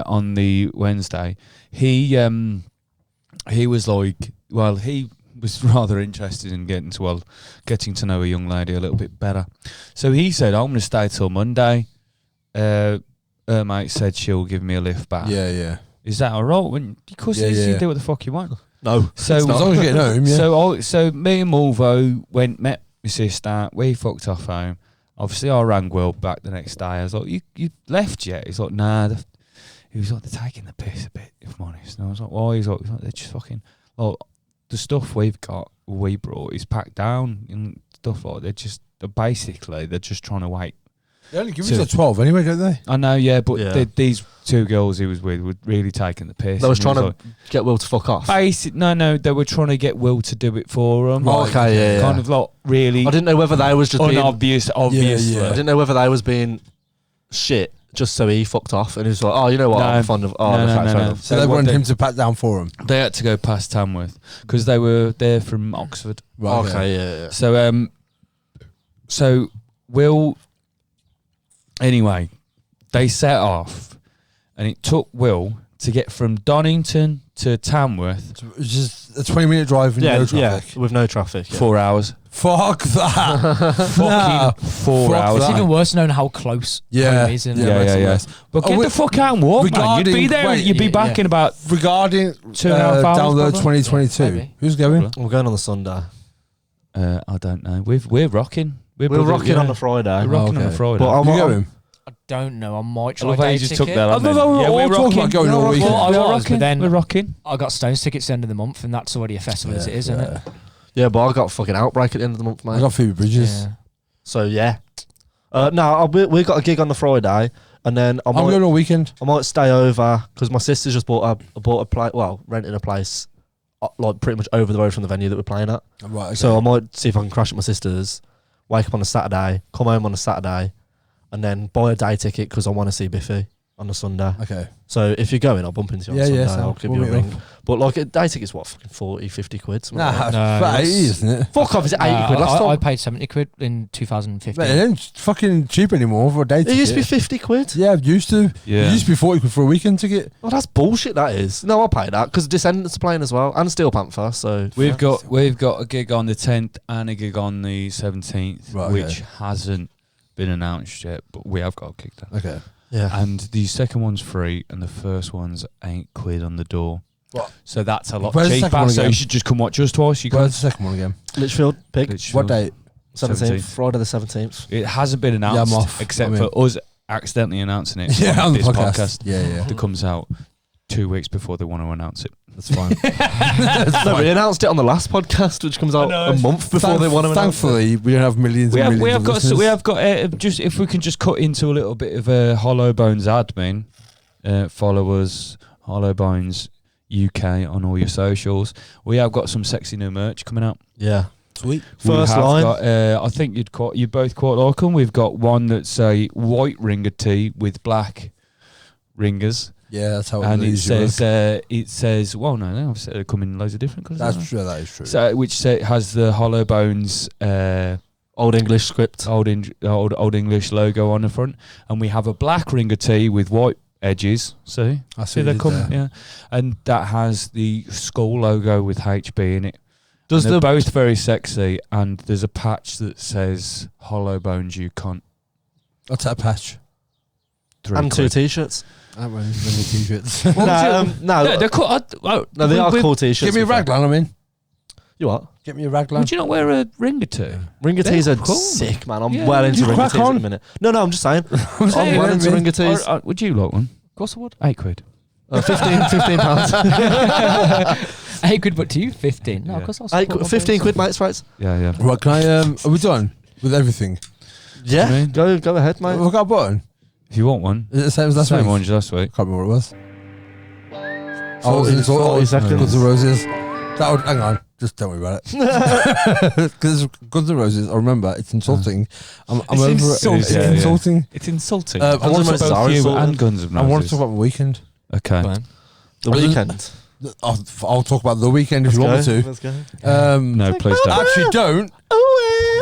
on the Wednesday, he was like, well, he was rather interested in getting to know a young lady a little bit better. So he said, I'm going to stay till Monday. Her mate said she'll give me a lift back. Yeah, yeah. Is that all right? Because Yeah, you yeah. do what the fuck you want. No. So As long as you're getting home, yeah. So me and Mulvo met my sister. We fucked off home. Obviously, I rang Will back the next day. I was like, "You left yet?" He's like, "Nah." He was like, "They're taking the piss a bit, if I'm honest." And I was like, "Why?" He's like, "They're just fucking like the stuff we brought is packed down and stuff like they're just trying to wait." They only give So- you till 12 anyway, don't they? I know, yeah, but Yeah. these two girls he was with were really taking the piss. They was And he trying to get Will to fuck off. no, they were trying to get Will to do it for them. Right. Okay, yeah, yeah. Kind of like really I didn't know whether they was just being. obviously. Yeah. I didn't know whether they was being shit just so he fucked off and he was like, oh, you know what? No. I'm fond of. Oh, No, okay, no, fair no, no. enough. So they what wanted they- him to pat down for him. They had to go past Tamworth because they were there from Oxford. Right, Okay, yeah. So Will. Anyway, they set off, and it took Will to get from Donington to Tamworth It's just a 20-minute drive and Yeah, no yeah, traffic. with no traffic. Yeah. 4 hours. Fuck that. Fucking 4 Fuck hours. It's that. even worse knowing how close Yeah. home is, isn't it? Yeah, Yeah. that's But Oh, get wait, the fuck out and walk, man. You'd be regarding- there. wait, You'd be yeah, back yeah. in about. Regarding 2.5 hours, download probably? 2022, Maybe. who's going? We're going on the Sunday. I don't know. We're rocking. We're rocking on the Friday. We're rocking on okay. the Friday. But I'm- You I'm- going? I don't know. I might I try love a how you day just took ticket. that on I then. thought we were Yeah, all we're talking rocking. about going all weekend. Well, I We're was, rocking. but then We're rocking. I got Stones tickets at the end of the month, and that's already a festival as it is, isn't it? Yeah, but I got fucking Outbreak at the end of the month, mate. I got Phoebe Bridges. Yeah. So yeah. No, we got a gig on the Friday, and then I'm going all weekend. I might stay over because my sister's just bought a place. Well, renting a place, like pretty much over the road from the venue that we're playing at. Right, okay. So I might see if I can crash at my sister's, wake up on a Saturday, come home on a Saturday, and then buy a day ticket because I want to see Biffy on a Sunday. okay. So if you're going, I'll bump into you on Yeah, Sunday. yeah, so I'll give we'll you a meet ring. But like a day ticket's what, fucking 40, 50 quid? something like Nah, that. it's No, about 80, it's- isn't it? Fuck off, is it 80 quid? Last I time paid 70 quid in 2015. Man, it ain't fucking cheap anymore for a day it ticket. used to be 50 quid. Yeah, it used to. Yeah. It used to be 40 quid for a weekend ticket. Oh, that's bullshit. That is. No, I'll pay that because Descendants are playing as well and Steel Panther. So We've got a gig on the 10th and a gig on the 17th, Right, okay. which hasn't been announced yet, but we have got a gig there. Okay. yeah. And the second one's free, and the first one's £8 on the door. What? So that's a lot Where's the second cheaper. one So again? you should just come watch us twice. You Where's guys. the second one again? Litchfield Pig. What date? 17th. 17th. Friday the 17th. It hasn't been announced, I'm off. except I'm in. for us accidentally announcing it Yeah, on the this podcast. Yeah, yeah. that comes out 2 weeks before they want to announce it. That's fine. No, we announced it on the last podcast, which comes out a month before they want to announce it. Thankfully, we don't have millions We and have, millions we have of got listeners. we have got just if we can just cut into a little bit of a Hollow Bones admin, follow us Hollow Bones UK on all your socials. We have got some sexy new merch coming out. Yeah. Sweet. First We have line. got, I think you both quite like them. We've got one that's a white ringer tee with black ringers, Yeah, that's how and it usually says well no, I've said they come in loads of different colours. That's haven't true. That is true. they? So which has the Hollow Bones. Old English script. Old English logo on the front, and we have a black ringer tee with white edges. See, I see what they you did come, there. yeah, and that has the skull logo with HB in it. Does And they're the both very sexy, and there's a patch that says "Hollow Bones, you cunt." What's that patch? and two t-shirts? I don't wear many t-shirts. No, they're cool. no, they are cool t-shirts. Get me a to be fair. raglan, I'm in. You what? Get me a raglan. Would you not wear a ringer tee? Ringer They're tees are cool. sick, man. I'm Yeah. well into You ringer crack tees at on. the minute. No, I'm just saying. I'm saying, well yeah, into man. ringer tees. Would you like one? Of course I would. £8. 15 pounds. 8 quid, but to you, 15. No, Yeah. of course I'll support my 15 boys. quid, mates, right? Yeah, yeah. Right, can I, are we done with everything? Yeah, I mean- go ahead, mate. Have I got a button? If you want one, Is it the same as last same week? one as last week. Can't remember what it was. I was in 40 seconds. Guns N' Roses. That would, hang on, just don't worry about it. Because Guns N' Roses, I remember, it's insulting. I'm It's over insulting. it. It's Yeah, yeah. insulting. It's insulting. I I want want to- both you Sorry, and Guns N' I want to Roses. talk about my weekend. Okay. The weekend. I'll talk about the weekend if you want me to. Let's go. No, please don't. Actually, don't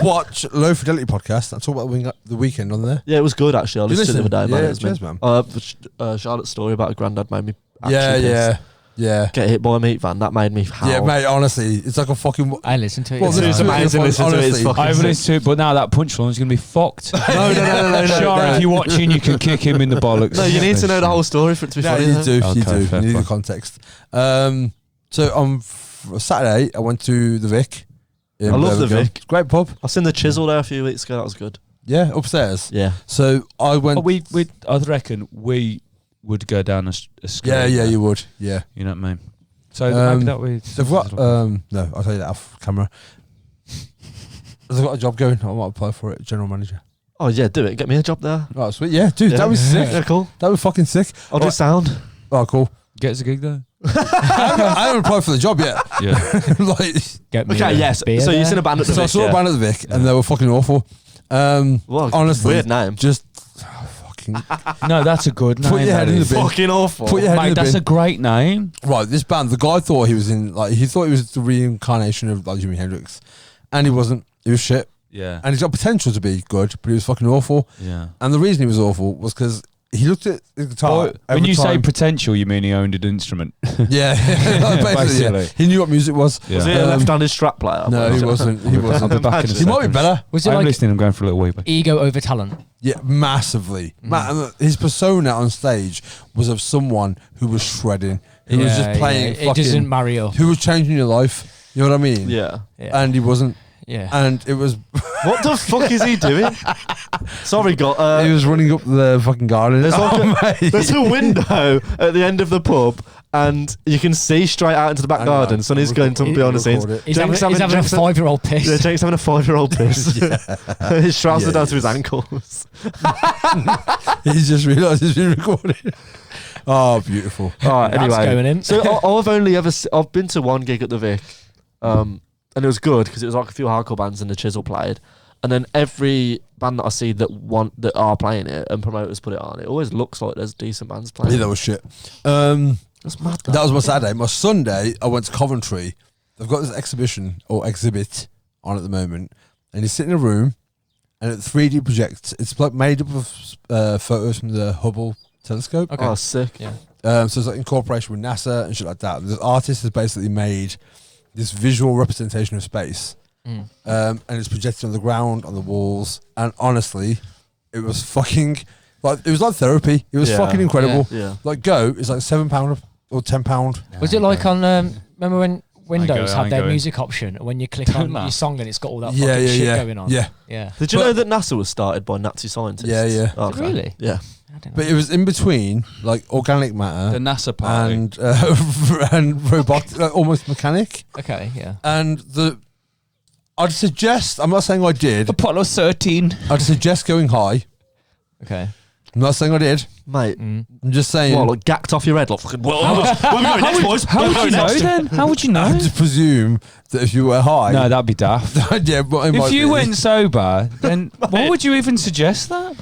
watch Low Fidelity podcast. I talk about the weekend on there. Yeah, it was good actually. I You listened to it the other day, man. Yeah, It was cheers, mint. man. Charlotte's story about a granddad made me Yeah, actually yeah, pissed. yeah. Get hit by a meat van. That made me howl. Yeah, mate, honestly, it's like a fucking... I listened to it. Well, yesterday. this It's amazing. Listen to it. It's honestly. fucking I haven't sick. listened to it, but now that punchline's going to be fucked. No. Shara, if you're watching, you can kick him in the bollocks. No, you need to know the whole story for it to be Yeah, funny. you though. do. You Okay, do. fair You need the play. context. So on Saturday, I went to the Vic. in I love the Birmingham. Vic. It's a great pub. I seen the Chisel there a few weeks ago. That was good. Yeah, upstairs. Yeah. So I went. I reckon we would go down a street. yeah, you would. Yeah. You know what I mean? So Um, maybe that way. They've got. No, I'll tell you that off camera. They've got a job going. I might apply for it. General manager. Oh yeah, do it. Get me a job there. Oh, sweet. Yeah, dude, Yeah. that was sick. Yeah, cool. That was fucking sick. I'll do sound. Oh, cool. Get us a gig there. I haven't applied for the job yet. Yeah. Like, Get me Okay, a yes. beer So there. you've seen a band at the so I Vic, saw a yeah? band at the Vic, and they were fucking awful. Well, honestly, weird name. just fucking No, that's a good name. put your head that in the is. bin. Fucking awful. Put your head in Mate, the that's bin. a great name. Right, this band, the guy thought he was in, like, he thought he was the reincarnation of like Jimi Hendrix, and he wasn't. He was shit, Yeah. and he's got potential to be good, but he was fucking awful. Yeah. And the reason he was awful was because he looked at his guitar. Well, when every you say time- potential, you mean he owned an instrument. yeah, basically, yeah. basically. He knew what music was. Yeah. Was he a left-handed strap player? No, he wasn't. He I'll be wasn't. back in a He might be second. better. Was it I'm like listening. I'm going for a little wee bit. ego over talent? Yeah, massively. His persona on stage was of someone who was shredding, who was just playing. It doesn't Fucking, marry up. who was changing your life. You know what I mean? Yeah. Yeah. And he wasn't. yeah. And it was. What the fuck is he doing? Sorry, God. he was running up the fucking garden. There's like mate. There's a window at the end of the pub, and you can see straight out into the back Hang on, garden. Sonny's I'll going to record- behind the scenes. record it. He's having, he's having a 5-year-old piss. Yeah, Jake's having a 5-year-old piss. His trousers Yeah, down he to his is. ankles. He's just realised he's been recorded. Oh, beautiful. All right, That's anyway. going in. So I've only ever I've been to one gig at the Vic, and it was good because it was like a few hardcore bands and the Chisel played, and then every band that I see that are playing it and promoters put it on, it always looks like there's decent bands playing. Yeah, that was shit. That's mad. That was my Saturday. My Sunday, I went to Coventry. They've got this exhibition or exhibit on at the moment, and you sit in a room, and it 3D projects. It's like made up of photos from the Hubble telescope. Okay. Oh, sick. Yeah. So it's like in cooperation with NASA and shit like that. The artist has basically made this visual representation of space, Mm. and it's projected on the ground, on the walls. And honestly, it was fucking like it was like therapy. It was Yeah. fucking incredible. Yeah. Like Go is like £7 or £10. Was it like on? Remember when Windows I had ain't their going. music option, and when you click on Nah. your song and it's got all that Yeah, fucking yeah, shit yeah, going on? yeah. Yeah. Did you But- know that NASA was started by Nazi scientists? Yeah, yeah. Oh, Is it really? Yeah. I don't know. But it was in between like organic The matter NASA party. and robot, like almost mechanic. Okay. Yeah. And I'd suggest. I'm not saying I did. Apollo 13. I'd suggest going high. Okay. I'm not saying I did. Mate. I'm just saying. What, like gacked off your head? Like fucking, where we going next, boys? How Where we would you going know next? then? How would you I know? have to presume that if you were high, No, that'd be daft. yeah, but it If might you be. went sober, then why would you even suggest that?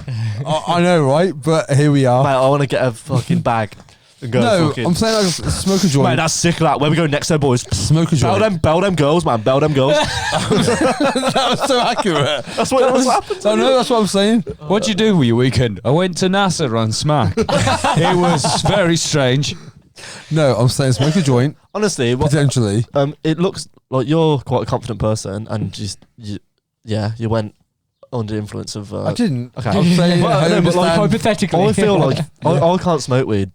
I know, right? But here we are. Mate, I want to get a fucking bag and go No, fucking... I'm saying like smoke a joint. Mate, that's sick of that. Where we going next, though, boys? Smoke a joint. Bell them girls, man. Bell them girls. That was so accurate. That's what happened. I know, that's what I'm saying. What'd you do with your weekend? I went to NASA on Smack. It was very strange. No, I'm saying smoke a joint, Honestly, what, potentially. it looks like you're quite a confident person, and you went under the influence of. I didn't. Okay. I'm saying, But, I no, but like, understand. Hypothetically, I feel like I can't smoke weed.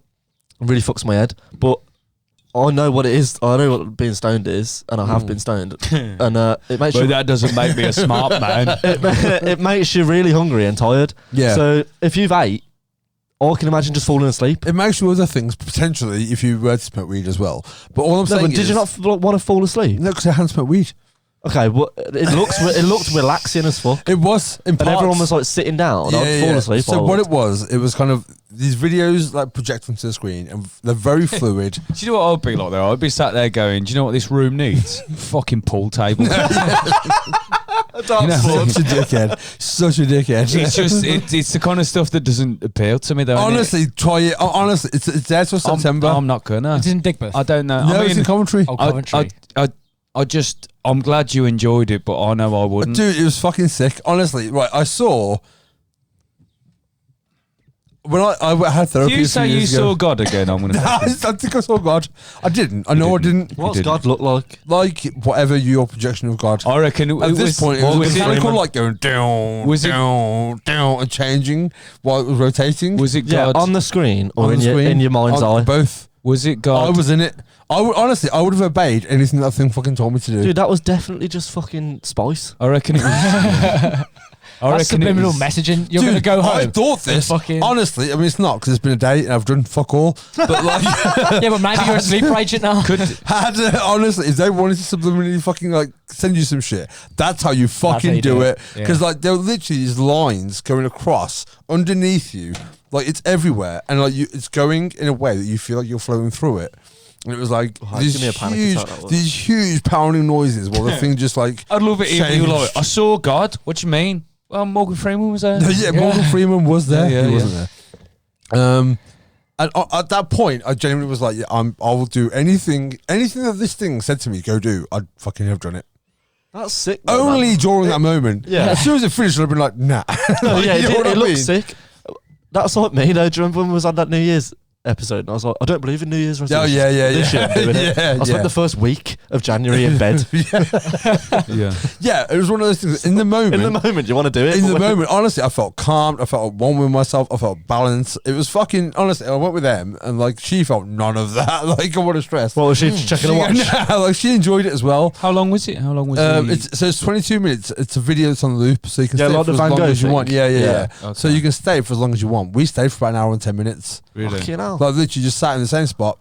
It really fucks my head, but I know what it is. I know what being stoned is, and I have been stoned, and it makes But you. that doesn't make me a smart man. It makes you really hungry and tired. Yeah. So if you've ate, I can imagine just falling asleep. It makes you other things potentially if you were to smoke weed as well. But all I'm No, saying but is, did you not want to fall asleep? No, because I hadn't smoked weed. Okay, well, it looked relaxing as fuck. It was, in And parts. everyone was like sitting down. I'd fall asleep. So what it was kind of these videos like project onto the screen, and they're very fluid. Do you know what I'd be like though? I'd be sat there going, do you know what this room needs? Fucking pool table. Such a dickhead. Such a dickhead. It's just, it's the kind of stuff that doesn't appeal to me though. innit? Honestly, try it. Honestly, it's there till September. I'm not gonna. It's in Digbeth. I don't know. no, I it's in mean, Coventry. Oh, Coventry. I'm glad you enjoyed it, but I know I wouldn't. Dude, it was fucking sick. Honestly, right? I saw when I had therapy. If you a few say you years ago. saw God again, I'm gonna. I think I saw God. I didn't. I know I didn't. What's didn't. God look like? Like whatever your projection of God. I reckon it At was. this point, it was was mechanical, it, like going down, Was it- down, down, and changing while it was rotating. was it Yeah, God? on the screen or On in the your screen. in your mind's On eye. Both. was it God? I was in it. I would honestly, I would have obeyed anything that thing fucking told me to do. Dude, that was definitely just fucking spice. I reckon it was. I That's reckon it subliminal was. messaging. You're Dude, going to go home. I thought this. fucking- Honestly, I mean, it's not because it's been a day and I've done fuck all. But like, Yeah, but maybe you're a sleeper agent now. honestly, if they wanted to subliminally fucking like send you some shit, that's how you fucking you do do it. it. Because like there were literally these lines going across underneath you, like it's everywhere, and like it's going in a way that you feel like you're flowing through it. And it was like Oh, these give me a panic huge, attack, that was. these huge pounding noises while the thing just like. I'd love it if you were changed. like, I saw God. What do you mean? Well, Morgan Freeman was there. Yeah, Morgan Freeman was there. Yeah, he yeah. wasn't there. And at that point, I genuinely was like, yeah, I will do anything that this thing said to me, go do. I'd fucking have done it. That's sick. though, Only man. during that moment. Yeah. As soon as it finished, I'd been like, nah. No, yeah, You know what I it looked mean? sick. That's like me though. Do you remember when we was on that New Year's episode? And I was like, I don't believe in New Year's Oh, resolutions. yeah. This year I'm doing it. Yeah, I spent the first week of January in bed. Yeah. Yeah, it was one of those things. In the moment, In the moment, you want to do it. in the but when- moment, honestly, I felt calm. I felt at one with myself. I felt balanced. It was fucking, honestly, I went with them and like she felt none of that. Like, I want to stress. What was she checking a watch? Like, she enjoyed it as well. How long was it? How long was it? It's 22 minutes. It's a video that's on loop, so you can Yeah, stay like for the as Van long Gogh as you thing. want. Yeah. Yeah. So Okay. you can stay for as long as you want. We stayed for about an hour and 10 minutes. Really? Fucking hell. Like literally just sat in the same spot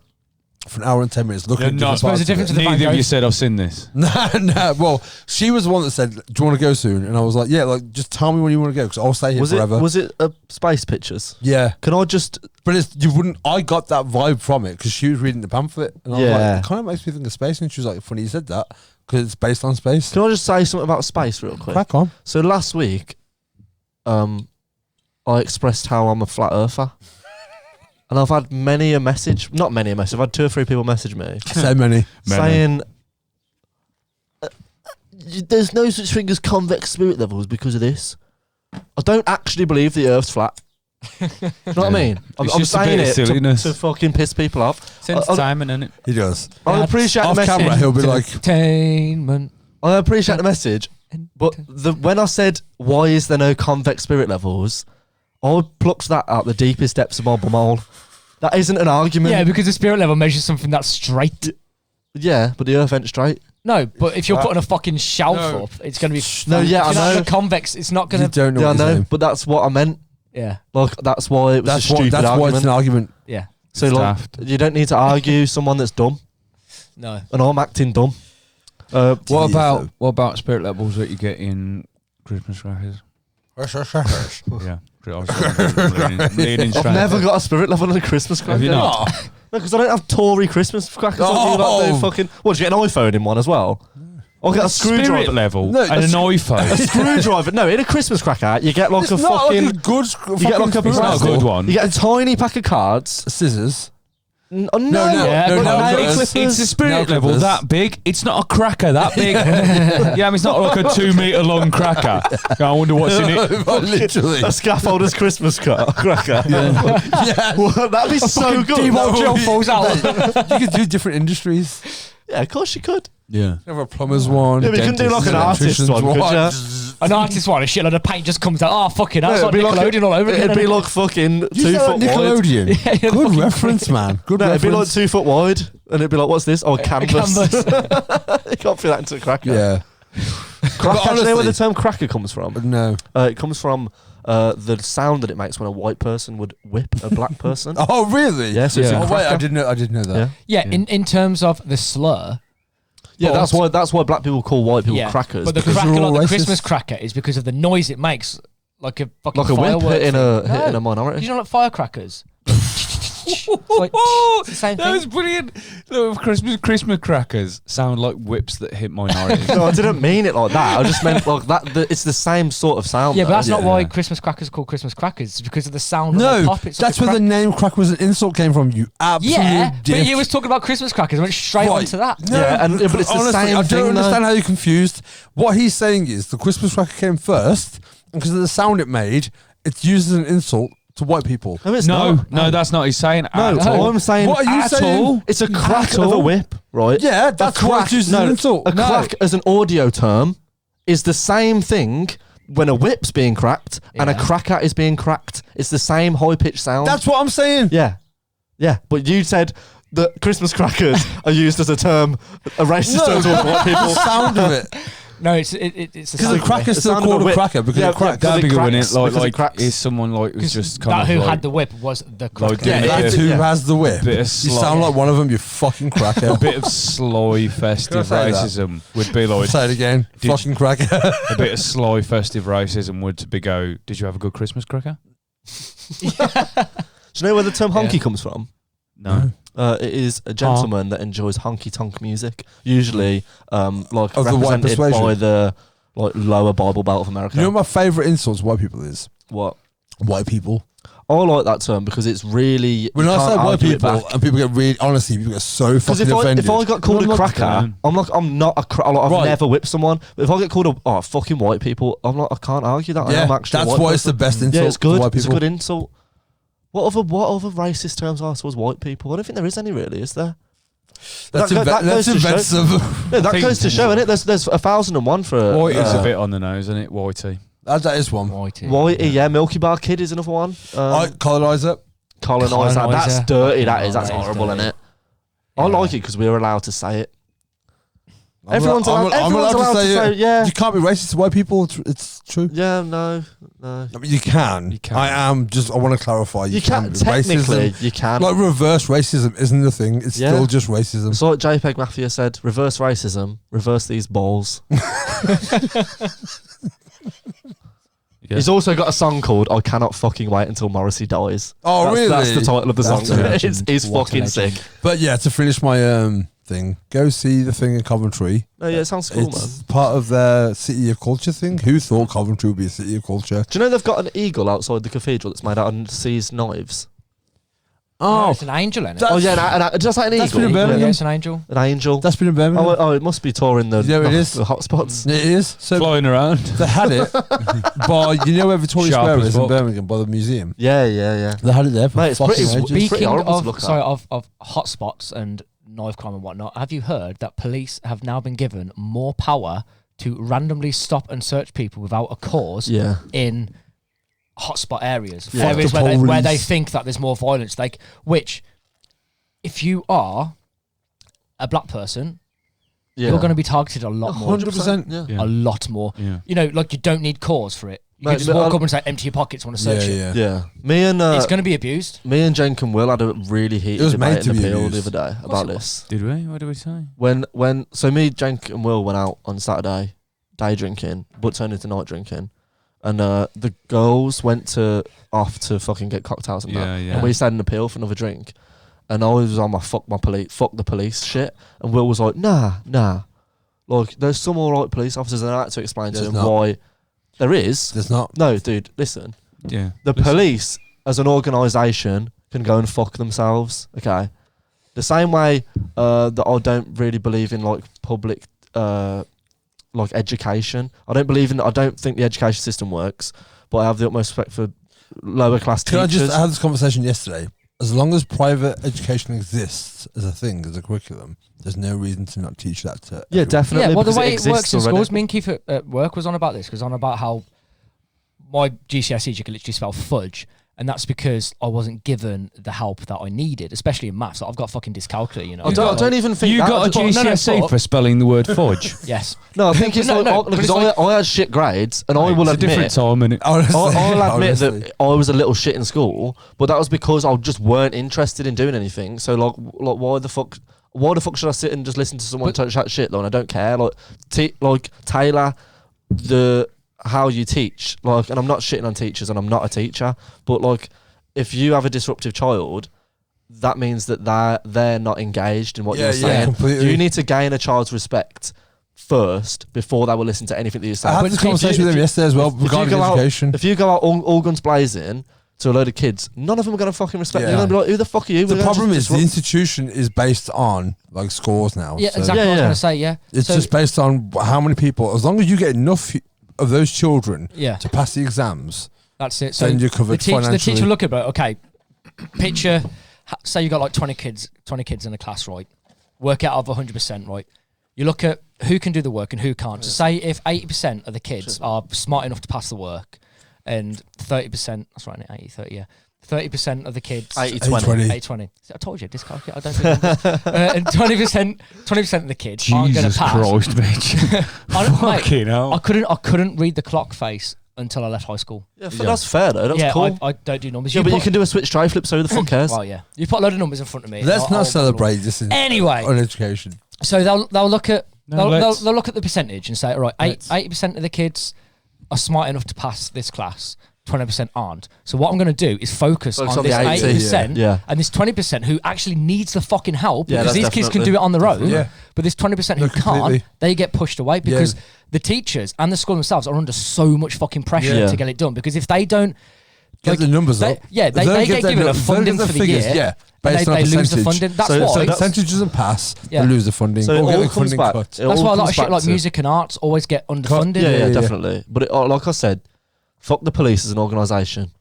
for an hour and 10 minutes looking Yeah, at no, different I suppose parts the of difference it. is the Van Neither of Gogh. you said I've seen this. No. Well, she was the one that said, "Do you want to go soon?" And I was like, "Yeah, like just tell me when you want to go because I'll stay here forever." Was it space pictures? Yeah, Can I just? but you wouldn't. I got that vibe from it because she was reading the pamphlet, and I was Yeah. like, "It kind of makes me think of space." And she was like, "Funny you said that because it's based on space." Can I just say something about space real quick? Crack on. So last week, I expressed how I'm a flat earther. And I've had I've had 2 or 3 people message me So many. saying there's no such thing as convex spirit levels because of this. I don't actually believe the Earth's flat. You know what I mean? I'm It's just a saying bit of it silliness. to fucking piss people off. It's entertainment, isn't it? He does. I appreciate the Off message. camera, he'll be like, Entertainment. I appreciate the message, but when I said why is there no convex spirit levels, I plucked that out the deepest depths of my bumhole. That isn't an argument. Yeah, because the spirit level measures something that's straight. Yeah, but the Earth ain't straight. No, but if you're putting a fucking shelf No. up, it's going to be. No, yeah, if I it's know. not convex. It's not "You going to. don't know Yeah, I what you're know, saying." but that's what I meant. Yeah, Like that's why it was a stupid That's why argument. it's an argument. yeah. So It's like, daft. you don't need to argue someone that's dumb, No. and I'm acting dumb. What Yeah, about so- what about spirit levels that you get in Christmas crackers? Yeah. Leaning I've straight. never got a spirit level on a Christmas cracker. Have you not? No, because I don't have Tory Christmas crackers. Like you like do Oh. fucking. What? Do you get an iPhone in one as well? I'll get a Spirit screwdriver. level No, and a an A iPhone. screwdriver. No, in a Christmas cracker, you get like It's a not fucking. like a good. you get like a It's not a good one. You get a tiny pack of cards. Scissors. No, no, Yeah, no, but no. nail It's- clippers. It's a spirit Nail level clippers. that big. It's not a cracker that big. Yeah, I mean, it's not like a 2 meter long cracker. I wonder what's in it. Literally. A scaffolder's Christmas cracker. Yeah. Well, that'd be so good. D-Wall Joe falls out. You could do different industries. Yeah, of course you could. Yeah. You have a plumber's one. Yeah, but you couldn't do like an artist electrician's one, could ya? An artitist one, a shitload of paint just comes out. Oh, fucking hell. No, It's like it'd be like Nickelodeon all over again. It'd be isn't it? like fucking You 2 said foot wide. Nickelodeon. Yeah, Good reference, man. Good No, it'd be like reference. 2 foot wide, and it'd be like, what's this? Oh, a canvas. canvas. You can't fit that into a cracker. Yeah. Cracker. Do you know where the honestly- term cracker comes from? No. It comes from the sound that it makes when a white person would whip a black person. Oh, really? Yeah, so it's Yeah. a Oh, wait, cracker. I didn't know that. Yeah. Yeah, in terms of the slur, Yeah, But- that's why black people call white people yeah, crackers. But the because cracker, they're all like the racist. Christmas cracker, is because of the noise it makes, like a fucking like a whip firework hitting thing. hitting No. a minority. You know, like firecrackers. Like, it's the same That thing. was brilliant. Look, Christmas crackers sound like whips that hit minorities. No, I didn't mean it like that. I just meant like that. It's the same sort of sound. Yeah, but though. that's not Yeah. why Christmas crackers are called Christmas crackers. It's because of the sound when No, they pop. It's like that's a where the crack- name crack was an insult came from. You absolute Yeah, dick. but you was talking about Christmas crackers. I went straight Right. onto that. No, Yeah, and- but it's the honestly, same I don't thing, understand though. how you're confused. What he's saying is the Christmas cracker came first, and because of the sound it made, it's used as an insult to white people. No, it's no, not. no, that's not what he's saying. No, at all. I'm saying What are you at saying? all. It's a crack At of a all? whip, right? Yeah, that's A what crack- it's used as an insult. A crack as an audio term is the same thing when a whip's being cracked and a Yeah. cracker is being cracked. It's the same high pitched sound. That's what I'm saying. yeah, yeah. But you said that Christmas crackers are used as a term, a racist term towards white the people. sound of it. No, it's the Because sound. the cracker's The still sound of called a a whip. cracker because Yeah, it cracked. yeah, That'd be it good, wouldn't cracks it? Like, because it cracks. is someone like was just kind That of who like, had the whip was the cracker. doing Yeah, a That's bit who of- has the whip. bit of You slight- sound like one of them, you fucking cracker. a bit of sly festive say that? racism would be like Say it again. Did- Fucking cracker. a bit of sly festive racism would be go. Did you have a good Christmas cracker? Do you know where the term honky Yeah. comes from? No. It is a gentleman that enjoys honky tonk music, usually like Of the white represented persuasion. by the like lower Bible Belt of America. You know what my favourite insult to white people is? what? White people. I like that term because it's really When you I can't say white argue it people, back. and people get really, honestly, people get so Because fucking offended. if I got called I'm a not cracker, down. I'm not a cracker. Like, I've Right. never whipped someone. But if I get called fucking white people, I'm like I can't argue that. I am actually that's a white why it's the person. best insult Yeah, it's to good. white It's a people. good insult. What other racist terms are towards white people? I don't think there is any really, is there? Let's That goes to invent show- some. Yeah, that think- goes to show, innit? There's 1,001 for White is a bit on the nose, isn't it? Whitey. That is one. Whitey. Whitey, yeah. Milky Bar Kid is another one. Colonizer. Colonizer. That's Colonizer. dirty. That is. That's That is horrible, dirty. isn't it? I Yeah. like it because we're allowed to say it. I'm Everyone's allowed- allowed, I'm everyone's allowed to say, it. yeah. You can't be racist to white people. It's true. Yeah, no. I mean, you can. You can. I am just. I want to clarify. You can be. technically, Racism, you can. like reverse racism isn't a thing. It's Yeah. still just racism. It's like JPEG Mafia said, reverse racism, reverse these balls. Yeah. He's also got a song called I Cannot Fucking Wait Until Morrissey Dies. Oh, That's, really? That's the title of the That's song. a legend. It's What a fucking legend. sick. But yeah, to finish my thing, go see the thing in Coventry. Oh, yeah, it sounds cool, man. It's part of their City of Culture thing. Who thought Coventry would be a City of Culture? Do you know they've got an eagle outside the cathedral that's made out of seized knives? Oh, it's an angel in it. That's- Oh, yeah, just like an That's eagle. been in Yeah, Birmingham. it's an angel. An angel. That's been in Birmingham. Oh, it must be touring the, Yeah, it is. the hot spots. It is. So Flying around. they had it by, you know where Victoria Sharp Square as is in fuck. Birmingham, by the museum. Yeah, yeah, yeah. They had it there for Mate, it's fucking pretty- ages. pretty Speaking horrible to of look at. sorry of hotspots and knife crime and whatnot, have you heard that police have now been given more power to randomly stop and search people without a cause Yeah. in hotspot areas, Yeah. areas Fuck the where they police. think that there's more violence? Like, which, if you are a black person, Yeah. you're going to be targeted a lot more. 100%. Yeah. Yeah. A lot more. Yeah. You know, like you don't need cause for it. You Mate, can just but walk I- up and say, empty your pockets, want to search it. Yeah. Yeah. Me and It's going to be abused. me and Cenk and Will had a really It heated was made debate to in the be field the abused. other day about it this. Did we? What did we say? When so me, Cenk and Will went out on Saturday, day drinking, but turned into night drinking. And the girls went off to fucking get cocktails and Yeah, that. yeah. And we stayed in the pill for another drink. And I was on my fuck the police shit. And Will was like, nah. Like, there's some alright police officers, and I had to explain to There's him not. why there is. There's not. No, dude, listen. Yeah. The police, as an organisation, can go and fuck themselves. Okay, the same way that I don't really believe in like public, like education. I don't think the education system works, but I have the utmost respect for lower class Can I teachers. just, I had this conversation yesterday. As long as private education exists as a thing, as a curriculum, there's no reason to not teach that to yeah, everyone. definitely. Yeah, well, the because way it exists works in already. schools, me and Keith at work was on about this, because on about how my GCSEs, you could literally spell fudge, and that's because I wasn't given the help that I needed, especially in maths. Like, I've got fucking dyscalculia, you know. I don't even think You that, got a I just- GCSE but- for spelling the word fudge. Yes. No, I think it's No, like no, but because it's like- I had shit grades, and I will It's a admit different time, innit? Honestly, I'll admit honestly. that I was a little shit in school, but that was because I just weren't interested in doing anything. So like why the fuck? why the fuck should I sit and just listen to someone chat shit? Like, I don't care. Like, tailor how you teach. Like, and I'm not shitting on teachers, and I'm not a teacher, but like, if you have a disruptive child, that means that they're not engaged in what you're saying. Completely. You need to gain a child's respect first before they will listen to anything that you say. I had this conversation with them yesterday as well regarding education. If you go out all guns blazing to a load of kids, none of them are going to fucking respect you. They're going to be like, who the fuck are you? The problem is the institution is based on like scores now. Yeah, exactly what I was going to say, yeah. It's just based on how many people, as long as you get enough of those children to pass the exams, that's it. So then you're covered financially. The teacher will look at it, okay, picture, say you got like 20 kids in a class, right? Work out of 100%, right? You look at who can do the work and who can't. So say if 80% of the kids are smart enough to pass the work, and 30%, that's right, 80, 30, yeah. 30% of the kids... 80-20. 80-20. I told you, dyscalculia, I don't think and 20% of the kids aren't going to pass. Jesus Christ, bitch. Fucking hell. I couldn't read the clock face until I left high school. Yeah, that's fair though. That's cool. I don't do numbers. Yeah, but you can do a switch try flip, so who the fuck cares? Well, yeah. You put a load of numbers in front of me. Let's not celebrate this on education. So they'll look at they'll look at the percentage and say, all right, 80% of the kids are smart enough to pass this class. 20% aren't. So what I'm going to do is focus on this 80% and this 20% who actually needs the fucking help, because these kids can do it on their own. Yeah. But this 20% who can't, they get pushed away because the teachers and the school themselves are under so much fucking pressure to get it done. Because if they don't get the numbers up, they get given a funding for the year. Based and on they lose the funding. That's why. So the percentage doesn't pass, they lose the funding. So it all comes back. That's why a lot of shit like music and arts always get underfunded. Yeah, definitely. But like I said, fuck the police as an organisation.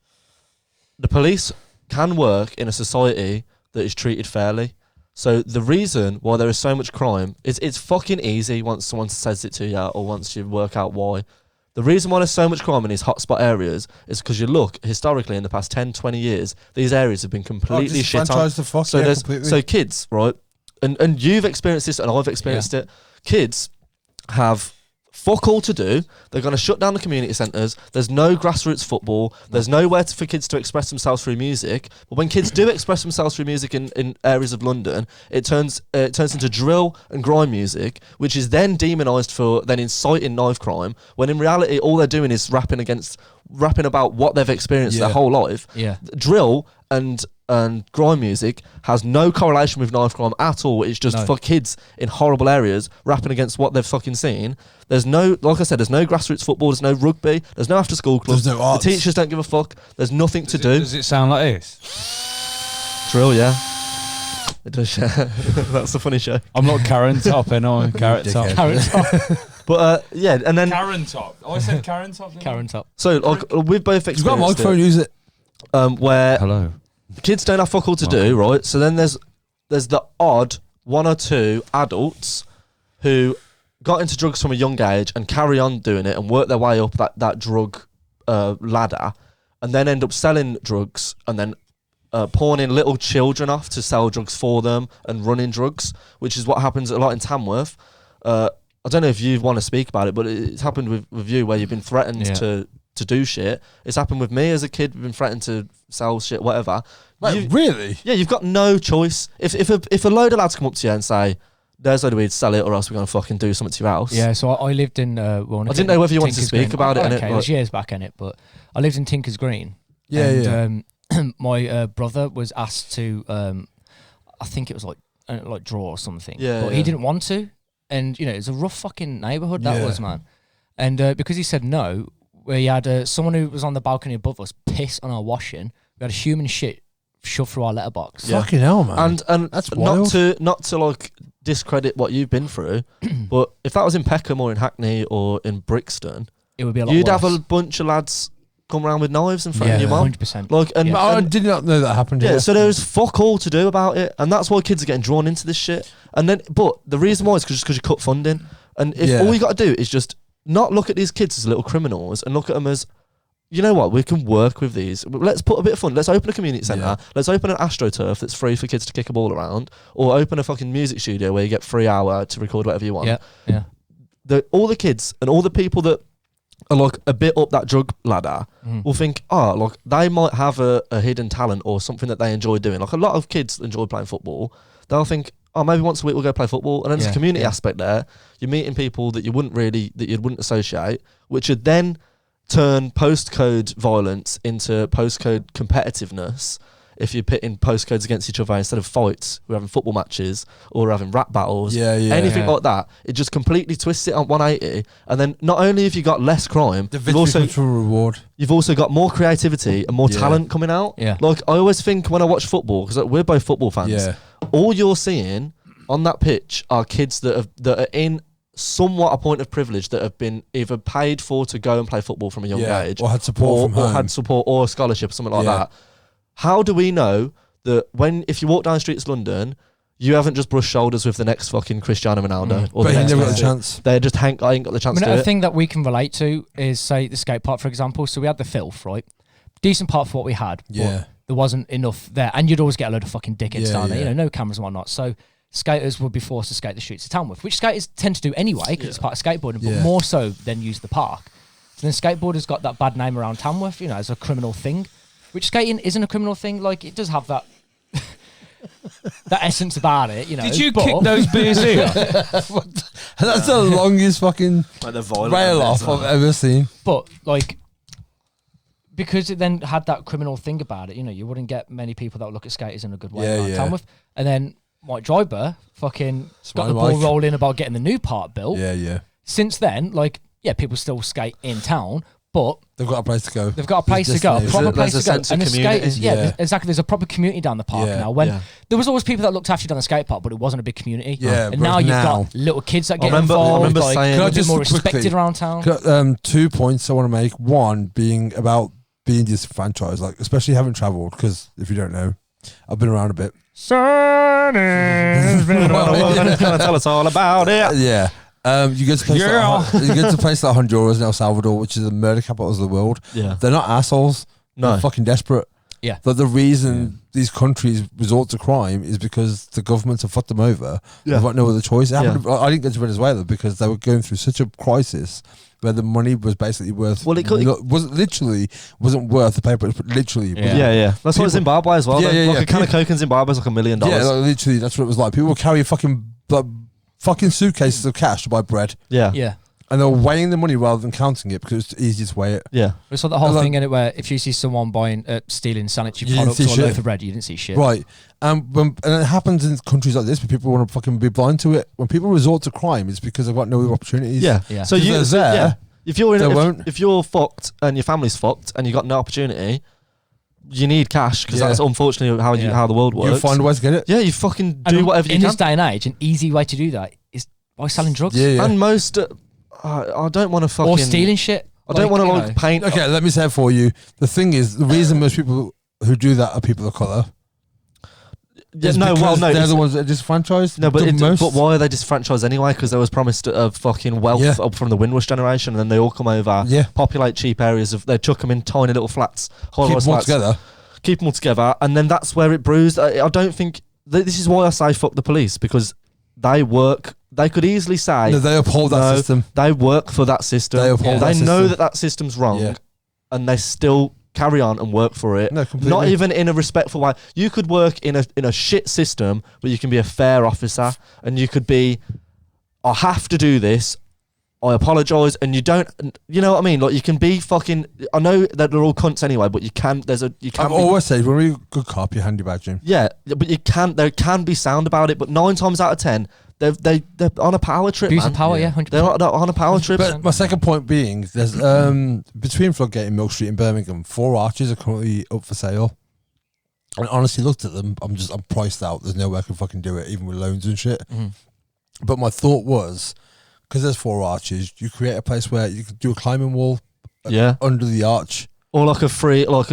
The police can work in a society that is treated fairly. So the reason why there is so much crime is it's fucking easy once someone says it to you or once you work out why. The reason why there's so much crime in these hotspot areas is because you look, historically, in the past 10, 20 years, these areas have been completely shit on. So kids, right, and you've experienced this and I've experienced it, kids have fuck all to do. They're going to shut down the community centres. There's no grassroots football. There's nowhere for kids to express themselves through music. But when kids do express themselves through music in areas of London, it turns into drill and grime music, which is then demonised for then inciting knife crime, when in reality all they're doing is rapping about what they've experienced their whole life. Yeah. Drill and grime music has no correlation with knife crime at all. It's just for kids in horrible areas rapping against what they've fucking seen. There's no, like I said, there's no grassroots football, there's no rugby, there's no after school clubs, there's no arts. The teachers don't give a fuck, there's nothing to do. Does it sound like this? Drill, yeah. It does, yeah. That's a funny show. I'm not Karen Top, anyway. Carrot Top. Karen Top. But yeah, and then Karen Top. Oh, I said Karen Top. Karen Top. So like, we've both experienced You've got a microphone, use it. Where hello. Kids don't have fuck all to do, right? So then there's the odd one or two adults who got into drugs from a young age and carry on doing it and work their way up that drug ladder, and then end up selling drugs and then pawning little children off to sell drugs for them and running drugs, which is what happens a lot in Tamworth. I don't know if you want to speak about it, but it's happened with you where you've been threatened to do shit. It's happened with me as a kid. We've been threatened to sell shit, whatever. Really? Yeah, you've got no choice. If a load of lads come up to you and say, "There's a load of weed, sell it, or else we're gonna fucking do something to your house." Yeah, so I lived in. I didn't know whether you wanted to speak about it. Okay, it was years back in it, but I lived in Tinkers Green. Yeah, and, my brother was asked to, I think it was like draw or something. Yeah, but he didn't want to, and you know it's a rough fucking neighbourhood that was, man. And because he said no, we had someone who was on the balcony above us piss on our washing. We had a human shit shoved through our letterbox. Yeah. Fucking hell, man! And that's wild. Not to like discredit what you've been through, but if that was in Peckham or in Hackney or in Brixton, it would be a lot. You'd worse. have a bunch of lads come around with knives and threaten your mum. 100%. Like, and I did not know that happened. Yeah, so there's fuck all to do about it, and that's why kids are getting drawn into this shit. And then, but the reason why is because you cut funding, and if all you got to do is just not look at these kids as little criminals and look at them as, you know what, we can work with these. Let's put a bit of fun. Let's open a community centre. Yeah. Let's open an AstroTurf that's free for kids to kick a ball around, or open a fucking music studio where you get 3 hours to record whatever you want. Yeah. All the kids and all the people that are like a bit up that drug ladder will think, like they might have a hidden talent or something that they enjoy doing. Like a lot of kids enjoy playing football. They'll think, oh, maybe once a week we'll go play football. And then there's a community yeah. aspect there. You're meeting people that you wouldn't associate, which would then turn postcode violence into postcode competitiveness. If you're pitting postcodes against each other instead of fights, we're having football matches or we're having rap battles, anything like that, it just completely twists it on 180. And then not only have you got less crime, you've also got more creativity and more talent coming out. Yeah. Like I always think when I watch football, because we're both football fans, all you're seeing on that pitch are kids that are in somewhat a point of privilege, that have been either paid for to go and play football from a young age, or had support from home. or had support or a scholarship or something like that. How do we know that if you walk down the streets of London, you haven't just brushed shoulders with the next fucking Cristiano Ronaldo? Or But the he next never got Messi? a chance. They just I ain't got the chance to do a it. thing that we can relate to is, say, the skate park, for example. So we had the filth, right? Decent part for what we had. Yeah. There wasn't enough there. And you'd always get a load of fucking dickheads down there. yeah. You know, no cameras and whatnot. So skaters would be forced to skate the streets of Tamworth, which skaters tend to do anyway because it's part of skateboarding, but more so than use the park. So then skateboarders got that bad name around Tamworth, you know, as a criminal thing. Which skating isn't a criminal thing. Like, it does have that that essence about it, you know. Did you kick those beers here? That's the longest fucking Like the rail off I've ever seen. But, like, because it then had that criminal thing about it, you know, you wouldn't get many people that would look at skaters in a good way around Tamworth. And then Mike Dryber fucking got the ball rolling about getting the new part built. Yeah. Since then, like, people still skate in town, but they've got a place to go. They've got a place to go, a proper place to go. And the skaters, exactly. There's a proper community down the park now. When there was always people that looked after you down the skate park, but it wasn't a big community. Yeah, and now you've got little kids that get involved. I remember like, saying, a bit more respected around town. 2 points I want to make. One being about being disenfranchised, like especially having travelled, because if you don't know, I've been around a bit. Tell us all about it. Yeah. You go to places like Honduras and El Salvador, which is the murder capitals of the world. Yeah. They're not assholes. No. They're fucking desperate. Yeah. But the reason these countries resort to crime is because the governments have fucked them over. Yeah. They've got no other choice. I didn't get to Venezuela because they were going through such a crisis where the money was basically worth. Well, wasn't worth the paper. Literally. Yeah. That's what Zimbabwe as well. Like a can of Coke in Zimbabwe is like $1 million. Yeah, like, literally, that's what it was like. People were carrying fucking suitcases of cash to buy bread. Yeah. And they were weighing the money rather than counting it because it's easy to weigh it. Yeah. It's like the whole thing in it where if you see someone stealing sanitary products or a loaf of bread, you didn't see shit. Right. And it happens in countries like this where people want to fucking be blind to it. When people resort to crime, it's because they've got no other opportunities. Yeah. So if you're if you're fucked and your family's fucked and you got no opportunity, you need cash because that's unfortunately how the world works. You'll find a way to get it. Yeah, you fucking do whatever you can. In this day and age, an easy way to do that is by selling drugs. Yeah. And most, I don't want to fucking... Or stealing shit. I don't want to paint... Okay, let me say it for you. The thing is, the reason most people who do that are people of colour. Yeah, they're the ones that are disenfranchised. No, but why are they disenfranchised anyway? Because they was promised fucking wealth up from the Windrush generation, and then they all come over, populate cheap areas. They chuck them in tiny little flats, keep them all together, and then that's where it bruised. I don't think this is why I say fuck the police, because they work. They could easily say they uphold that system. They work for that system. They know that system's wrong, and they still carry on and work for it. No, completely. Not even in a respectful way. You could work in a shit system, but you can be a fair officer, and you could be, I have to do this, I apologise, and you don't, you know what I mean? Like, you can be fucking, I know that they're all cunts anyway, but I've always said, when you're a good cop, you're handy badge. Yeah, but there can be sound about it, but 9 times out of 10, they're on a power trip, Abuse man. of power, 100%. They're on a power trip. But my second point being, there's between Floodgate and Milk Street in Birmingham, 4 arches are currently up for sale. And honestly, looked at them, I'm priced out. There's no way I can fucking do it, even with loans and shit. Mm-hmm. But my thought was, because there's 4 arches, you create a place where you could do a climbing wall under the arch. Or like a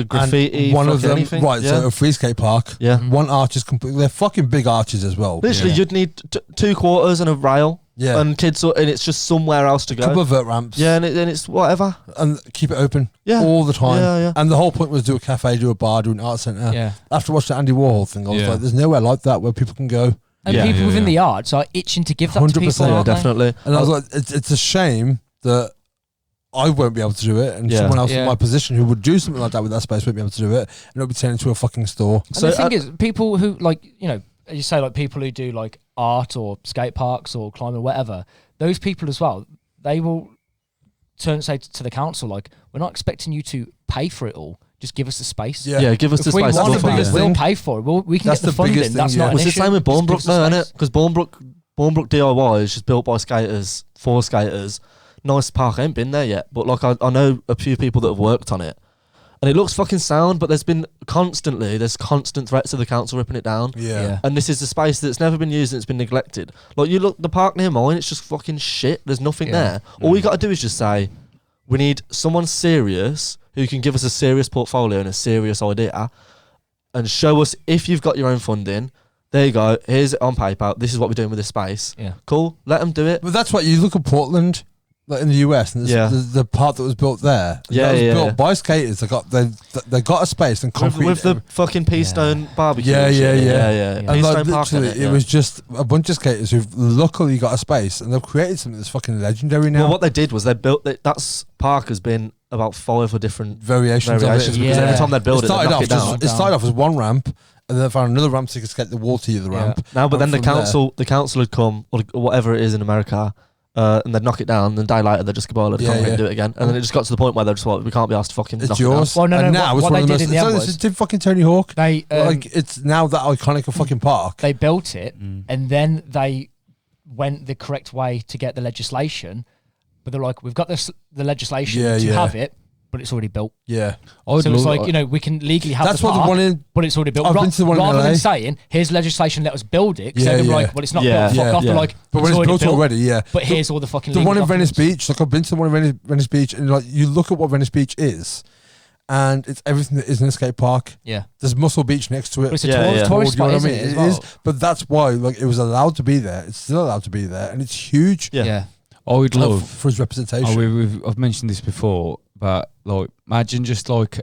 graffiti. And one of them, anything. right, so a free skate park. Yeah. One arch is completely, they're fucking big arches as well. Literally, you'd need 2 quarters and a rail. Yeah. And kids, and it's just somewhere else to go. A couple of vert ramps. Yeah, and it's whatever. And keep it open. Yeah. All the time. Yeah. And the whole point was do a cafe, do a bar, do an art centre. Yeah. After watching the Andy Warhol thing, I was like, there's nowhere like that where people can go. And people within the arts are itching to give that to people. 100%. Yeah, definitely. And I was like, it's a shame that I won't be able to do it, and someone else in my position who would do something like that with that space won't be able to do it, and it'll be turned into a fucking store. And the thing is, people who, like, you know, you say like people who do like art or skate parks or climbing, whatever. Those people as well, they will say to the council like, we're not expecting you to pay for it all. Just give us the space. Yeah, give us the space. We'll pay for it. We can get the funding. That's not an issue. It's the same with Bournebrook though, isn't it? Because Bournebrook DIY is just built by skaters, for skaters. Nice park, I ain't been there yet, but like I know a few people that have worked on it. And it looks fucking sound, but there's constant threats of the council ripping it down. Yeah. And this is a space that's never been used and it's been neglected. Like you look, the park near mine, it's just fucking shit. There's nothing there. All you got to do is just say, we need someone serious who can give us a serious portfolio and a serious idea and show us if you've got your own funding. There you go. Here's it on paper. This is what we're doing with this space. Yeah. Cool. Let them do it. But that's what you look at Portland, like in the US, and the part that was built there. Yeah, that was built by skaters. They got a space and concrete with the fucking Peastone barbecue. Yeah. And like literally, it was just a bunch of skaters who've luckily got a space, and they've created something that's fucking legendary now. Well, what they did was they built that park has been about 5 different variations of it. Because every time they build it, they knock it down. It started off as one ramp. And then they found another ramp so you could skate the wall to the ramp. Now, but then the council had come, or whatever it is in America, and they'd knock it down, and then day later they'd just go and do it again. And then it just got to the point where they're just like, we can't be asked to fucking knock yours. it down. Well, no, now it's one of the most. It's did fucking Tony Hawk. It's now that iconic fucking park. They built it, and then they went the correct way to get the legislation. But they're like, we've got the legislation to have it, but it's already built. Yeah. So it's like, we can legally have that's the park, what the one in, but it's already built. I've been to the one rather in LA. than saying, here's legislation, let us build it. Because they're like, well, it's not built, fuck off. They're like, but when it's built already, But here's all the fucking the legal one in documents. Venice Beach, like I've been to the one in Venice Beach, and like you look at what Venice Beach is, and it's everything that is in a skate park. Yeah. There's Muscle Beach next to it. But it's a tourist spot, isn't it? It is, but that's why it was allowed to be there. It's still allowed to be there, and it's huge. Yeah. I would love for his representation. I've mentioned this before, but like, imagine just like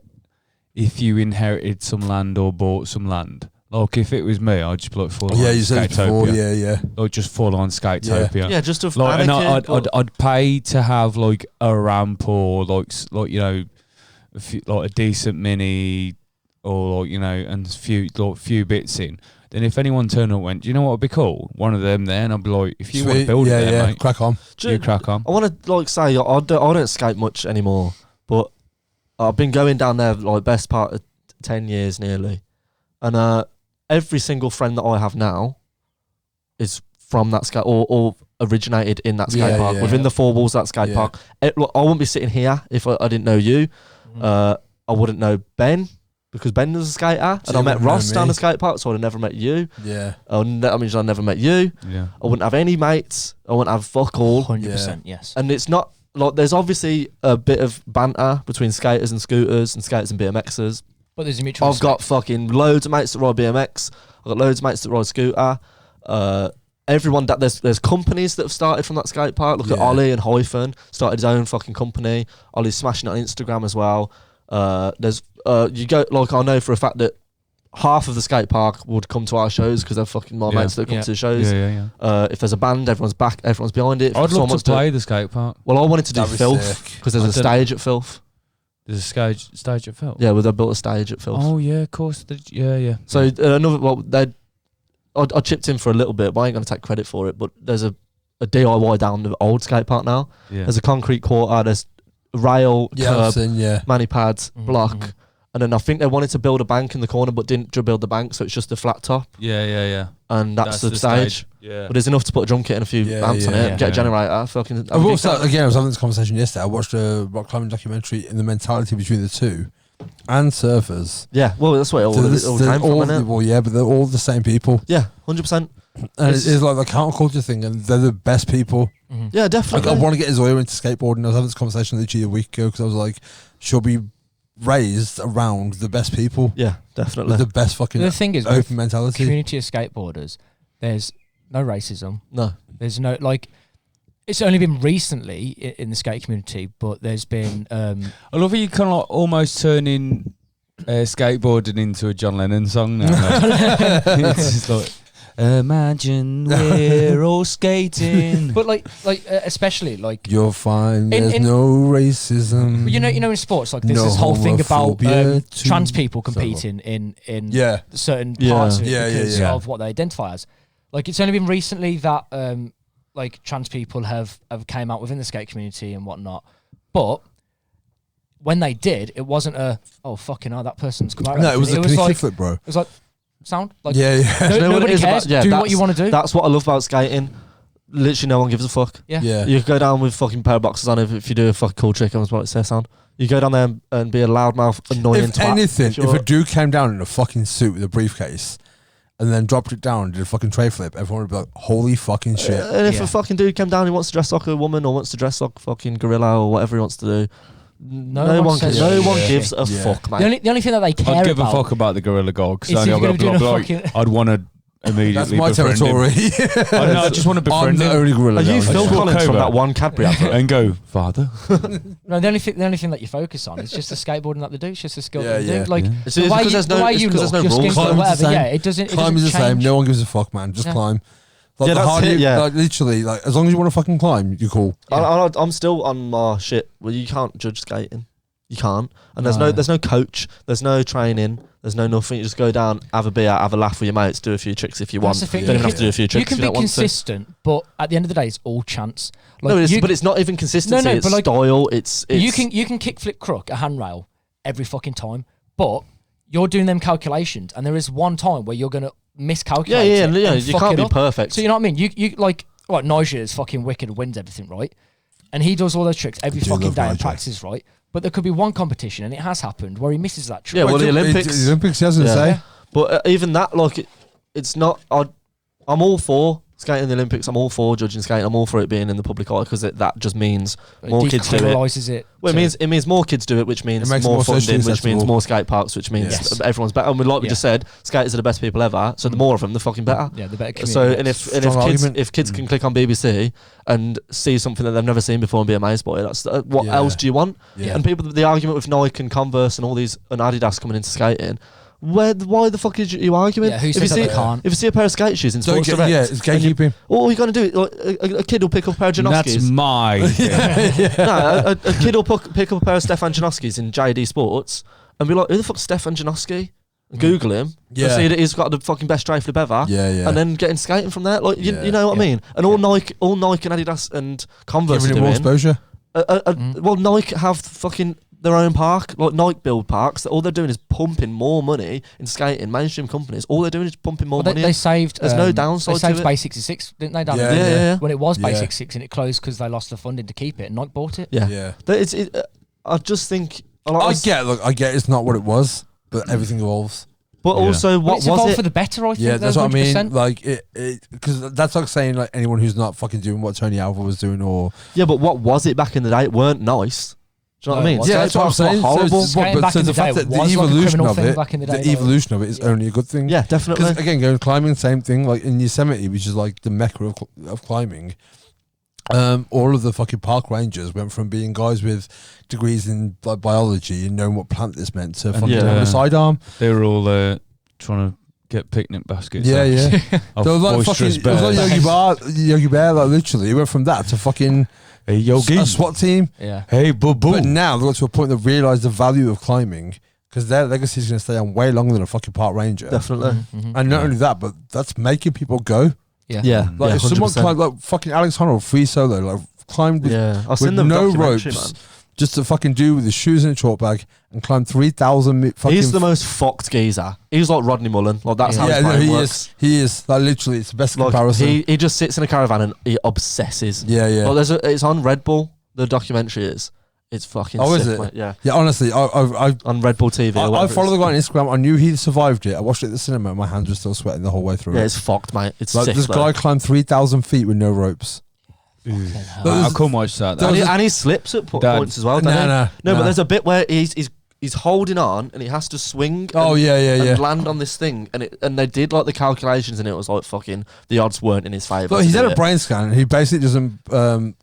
if you inherited some land or bought some land. Like if it was me, I'd just be like full on Skatopia. Like just full on Skatopia. Yeah, just to like, and I'd pay to have like a ramp or like a decent mini or like, and a few bits in. Then if anyone turned up and went, do you know what would be cool? One of them there, and I'd be like, if you want to build it there, mate, crack on. You crack on. I want to say, I don't skate much anymore, but I've been going down there like best part of 10 years nearly. And every single friend that I have now is from that skate or originated in that skate park, within the four walls of that skate park. Look, I wouldn't be sitting here if I didn't know you. I wouldn't know Ben, because Ben was a skater, and I met Ross down the skate park, so I'd have never met you. Yeah. That means I'd never met you. Yeah. I wouldn't have any mates. I wouldn't have fuck all. 100%, yes. And it's not, like, there's obviously a bit of banter between skaters and scooters and skaters and BMXers. But there's a mutual I've got fucking loads of mates that ride BMX. I've got loads of mates that ride scooter. Everyone that there's companies that have started from that skate park. Look at Ollie and Hyphen, started his own fucking company. Ollie's smashing it on Instagram as well. There's you go, like, I know for a fact that half of the skate park would come to our shows because they're fucking my mates that come to the shows. If there's a band, everyone's behind it. I'd love to play the skate park. Well, I wanted to do Filth because there's a stage at Filth. There's a stage at Filth? Yeah, well, they built a stage at Filth. Oh, yeah, of course. Yeah. So I chipped in for a little bit, but I ain't going to take credit for it. But there's a DIY down the old skate park now. Yeah. There's a concrete quarter, there's rail, curb, mani pads, block. And then I think they wanted to build a bank in the corner, but didn't build the bank, so it's just a flat top. Yeah. And that's the stage. Yeah. But there's enough to put a drum kit and a few amps on it, get a generator. Fucking. I was having this conversation yesterday. I watched a rock climbing documentary in the mentality between the two, and surfers. Yeah, well, that's what it all came from, isn't it? Well, yeah, but they're all the same people. Yeah, 100%. And it's like the counterculture thing, and they're the best people. Mm-hmm. Yeah, definitely. Like, I want to get Zoya into skateboarding. I was having this conversation literally a week ago because I was like, she'll be raised around the best people. Yeah, definitely. With the best fucking the thing is, open mentality. Community of skateboarders, there's no racism. No. There's no, like, it's only been recently in the skate community, but there's been... I love how you kind of like almost turning skateboarding into a John Lennon song now. It's just like... Imagine we're all skating. But especially like you'll find there's no racism. You know, in sports, like there's this whole thing about trans people competing in certain parts of it because of what they identify as. Like it's only been recently that like trans people have came out within the skate community and whatnot, but when they did, it wasn't that person's come out. No, it was a kickflip, bro. It was like sound like nobody cares. Do what you want to do. That's what I love about skating. Literally, no one gives a fuck. Yeah. You go down with fucking pair of boxes on if you do a fucking cool trick. I was about to say sound. You go down there and be a loudmouth, annoying. If anything, if a dude came down in a fucking suit with a briefcase and then dropped it down and did a fucking tray flip, everyone would be like, holy fucking shit. And if a fucking dude came down, he wants to dress like a woman or wants to dress like a fucking gorilla or whatever he wants to do. No one gives a fuck, mate. The only thing that they care about... I'd give a fuck about the gorilla guy because I'd want to immediately That's my territory. I just want to befriend him. I'm the only gorilla. Are you Phil Collins from that one Cadbury advert? And go, father. No, the only thing that you focus on is just the skateboarding that they do. It's just the skill that they do. Like the way you look, your skin color, whatever. Yeah, it doesn't. Climb is the same. No one gives a fuck, man. Just climb. Like that's it. Like literally, like as long as you want to fucking climb, you're cool. I'm still on my shit. Well, you can't judge skating. You can't. And there's no coach. There's no training. There's no nothing. You just go down, have a beer, have a laugh with your mates, do a few tricks if you want. Don't even have to do a few tricks. You can be consistent, but at the end of the day, it's all chance. Like but it's not even consistency. It's style. It's you can kickflip crook a handrail every fucking time, but you're doing them calculations, and there is one time where you're gonna miscalculate. Yeah. You can't be perfect. So you know what I mean? You like Nigel is fucking wicked, wins everything right, and he does all those tricks every fucking day and practices right. But there could be one competition, and it has happened, where he misses that trick. Yeah, well, the Olympics. The Olympics, he hasn't say. But even that, like, it's not. I'm all for skating in the Olympics. I'm all for judging skating. I'm all for it being in the public eye because that just means more kids do it. Well, it means more kids do it, which means more funding, which means more skate parks, which means everyone's better. And like we just said, skaters are the best people ever. So the more of them, the fucking better. Yeah, the better community. So if kids can click on BBC and see something that they've never seen before and be amazed by it, that's what else do you want? Yeah. And the argument with Nike and Converse and all these and Adidas coming into skating. Why the fuck are you arguing? Yeah, who says that they can't? If you see a pair of skate shoes in Sports Direct, it's gatekeeping. All you're going to do, a kid will pick up a pair of Janoskis. That's my No, a kid will pick up a pair of Stefan Janoskis in JD Sports and be like, who the fuck's Stefan Janoski? Google him. Yeah. See that he's got the fucking best tray flip ever. Yeah. And then getting skating from there. Like you know what I mean? And all Nike and Adidas and Converse giving him more exposure. Well, Nike have fucking their own park, like Nike build parks. That all they're doing is pumping more money in skating. Mainstream companies, all they're doing is pumping more money. They saved. There's no downside. They saved to Base 66, didn't they? Yeah. When it was Base 66 and it closed because they lost the funding to keep it, and Nike bought it. Yeah. I just think. I get. It's not what it was, but everything evolves. But also, what it's was it for the better? I think. Yeah, that's 100%. What I mean. Like it because that's like saying like anyone who's not fucking doing what Tony Alva was doing, or but what was it back in the day? It weren't nice. Do you know what I mean? Yeah, that's what I'm saying. Horrible. So the fact that the evolution of it, the evolution of it is only a good thing. Yeah, definitely. Because again, going climbing, same thing. Like in Yosemite, which is like the mecca of climbing. All of the fucking park rangers went from being guys with degrees in like biology and knowing what plant this meant to fucking on the sidearm. They were all trying to get picnic baskets. Yeah. They were like fucking. It was like Yogi Bear. Like literally, it went from that to fucking. Hey, Yogi. A SWAT team. Yeah. Hey, boo. But now they've got to a point that realise the value of climbing because their legacy is going to stay on way longer than a fucking park ranger. Definitely. Mm-hmm. And not only that, but that's making people go. Yeah. Like if someone climbed like fucking Alex Honnold free solo, like climbed with, with no ropes, man. Just to fucking do with his shoes in a chalk bag and climb 3,000 fucking... He's the most fucked geezer. He's like Rodney Mullen. Like that's how his brain works. He is. Like literally, it's the best comparison. He just sits in a caravan and he obsesses. Yeah. Like it's on Red Bull. The documentary is. It's fucking sick, is it? Mate. Yeah. Yeah, honestly, I on Red Bull TV. I follow the guy on Instagram. I knew he survived it. I watched it at the cinema. My hands were still sweating the whole way through. Yeah, it's fucked, mate. It's like sick. This guy climbed 3,000 feet with no ropes. I couldn't watch that. And he slips at points as well. No, but there's a bit where he's holding on and he has to swing. And land on this thing, and they did like the calculations, and it was like fucking the odds weren't in his favour. But he's had a brain scan, and he basically doesn't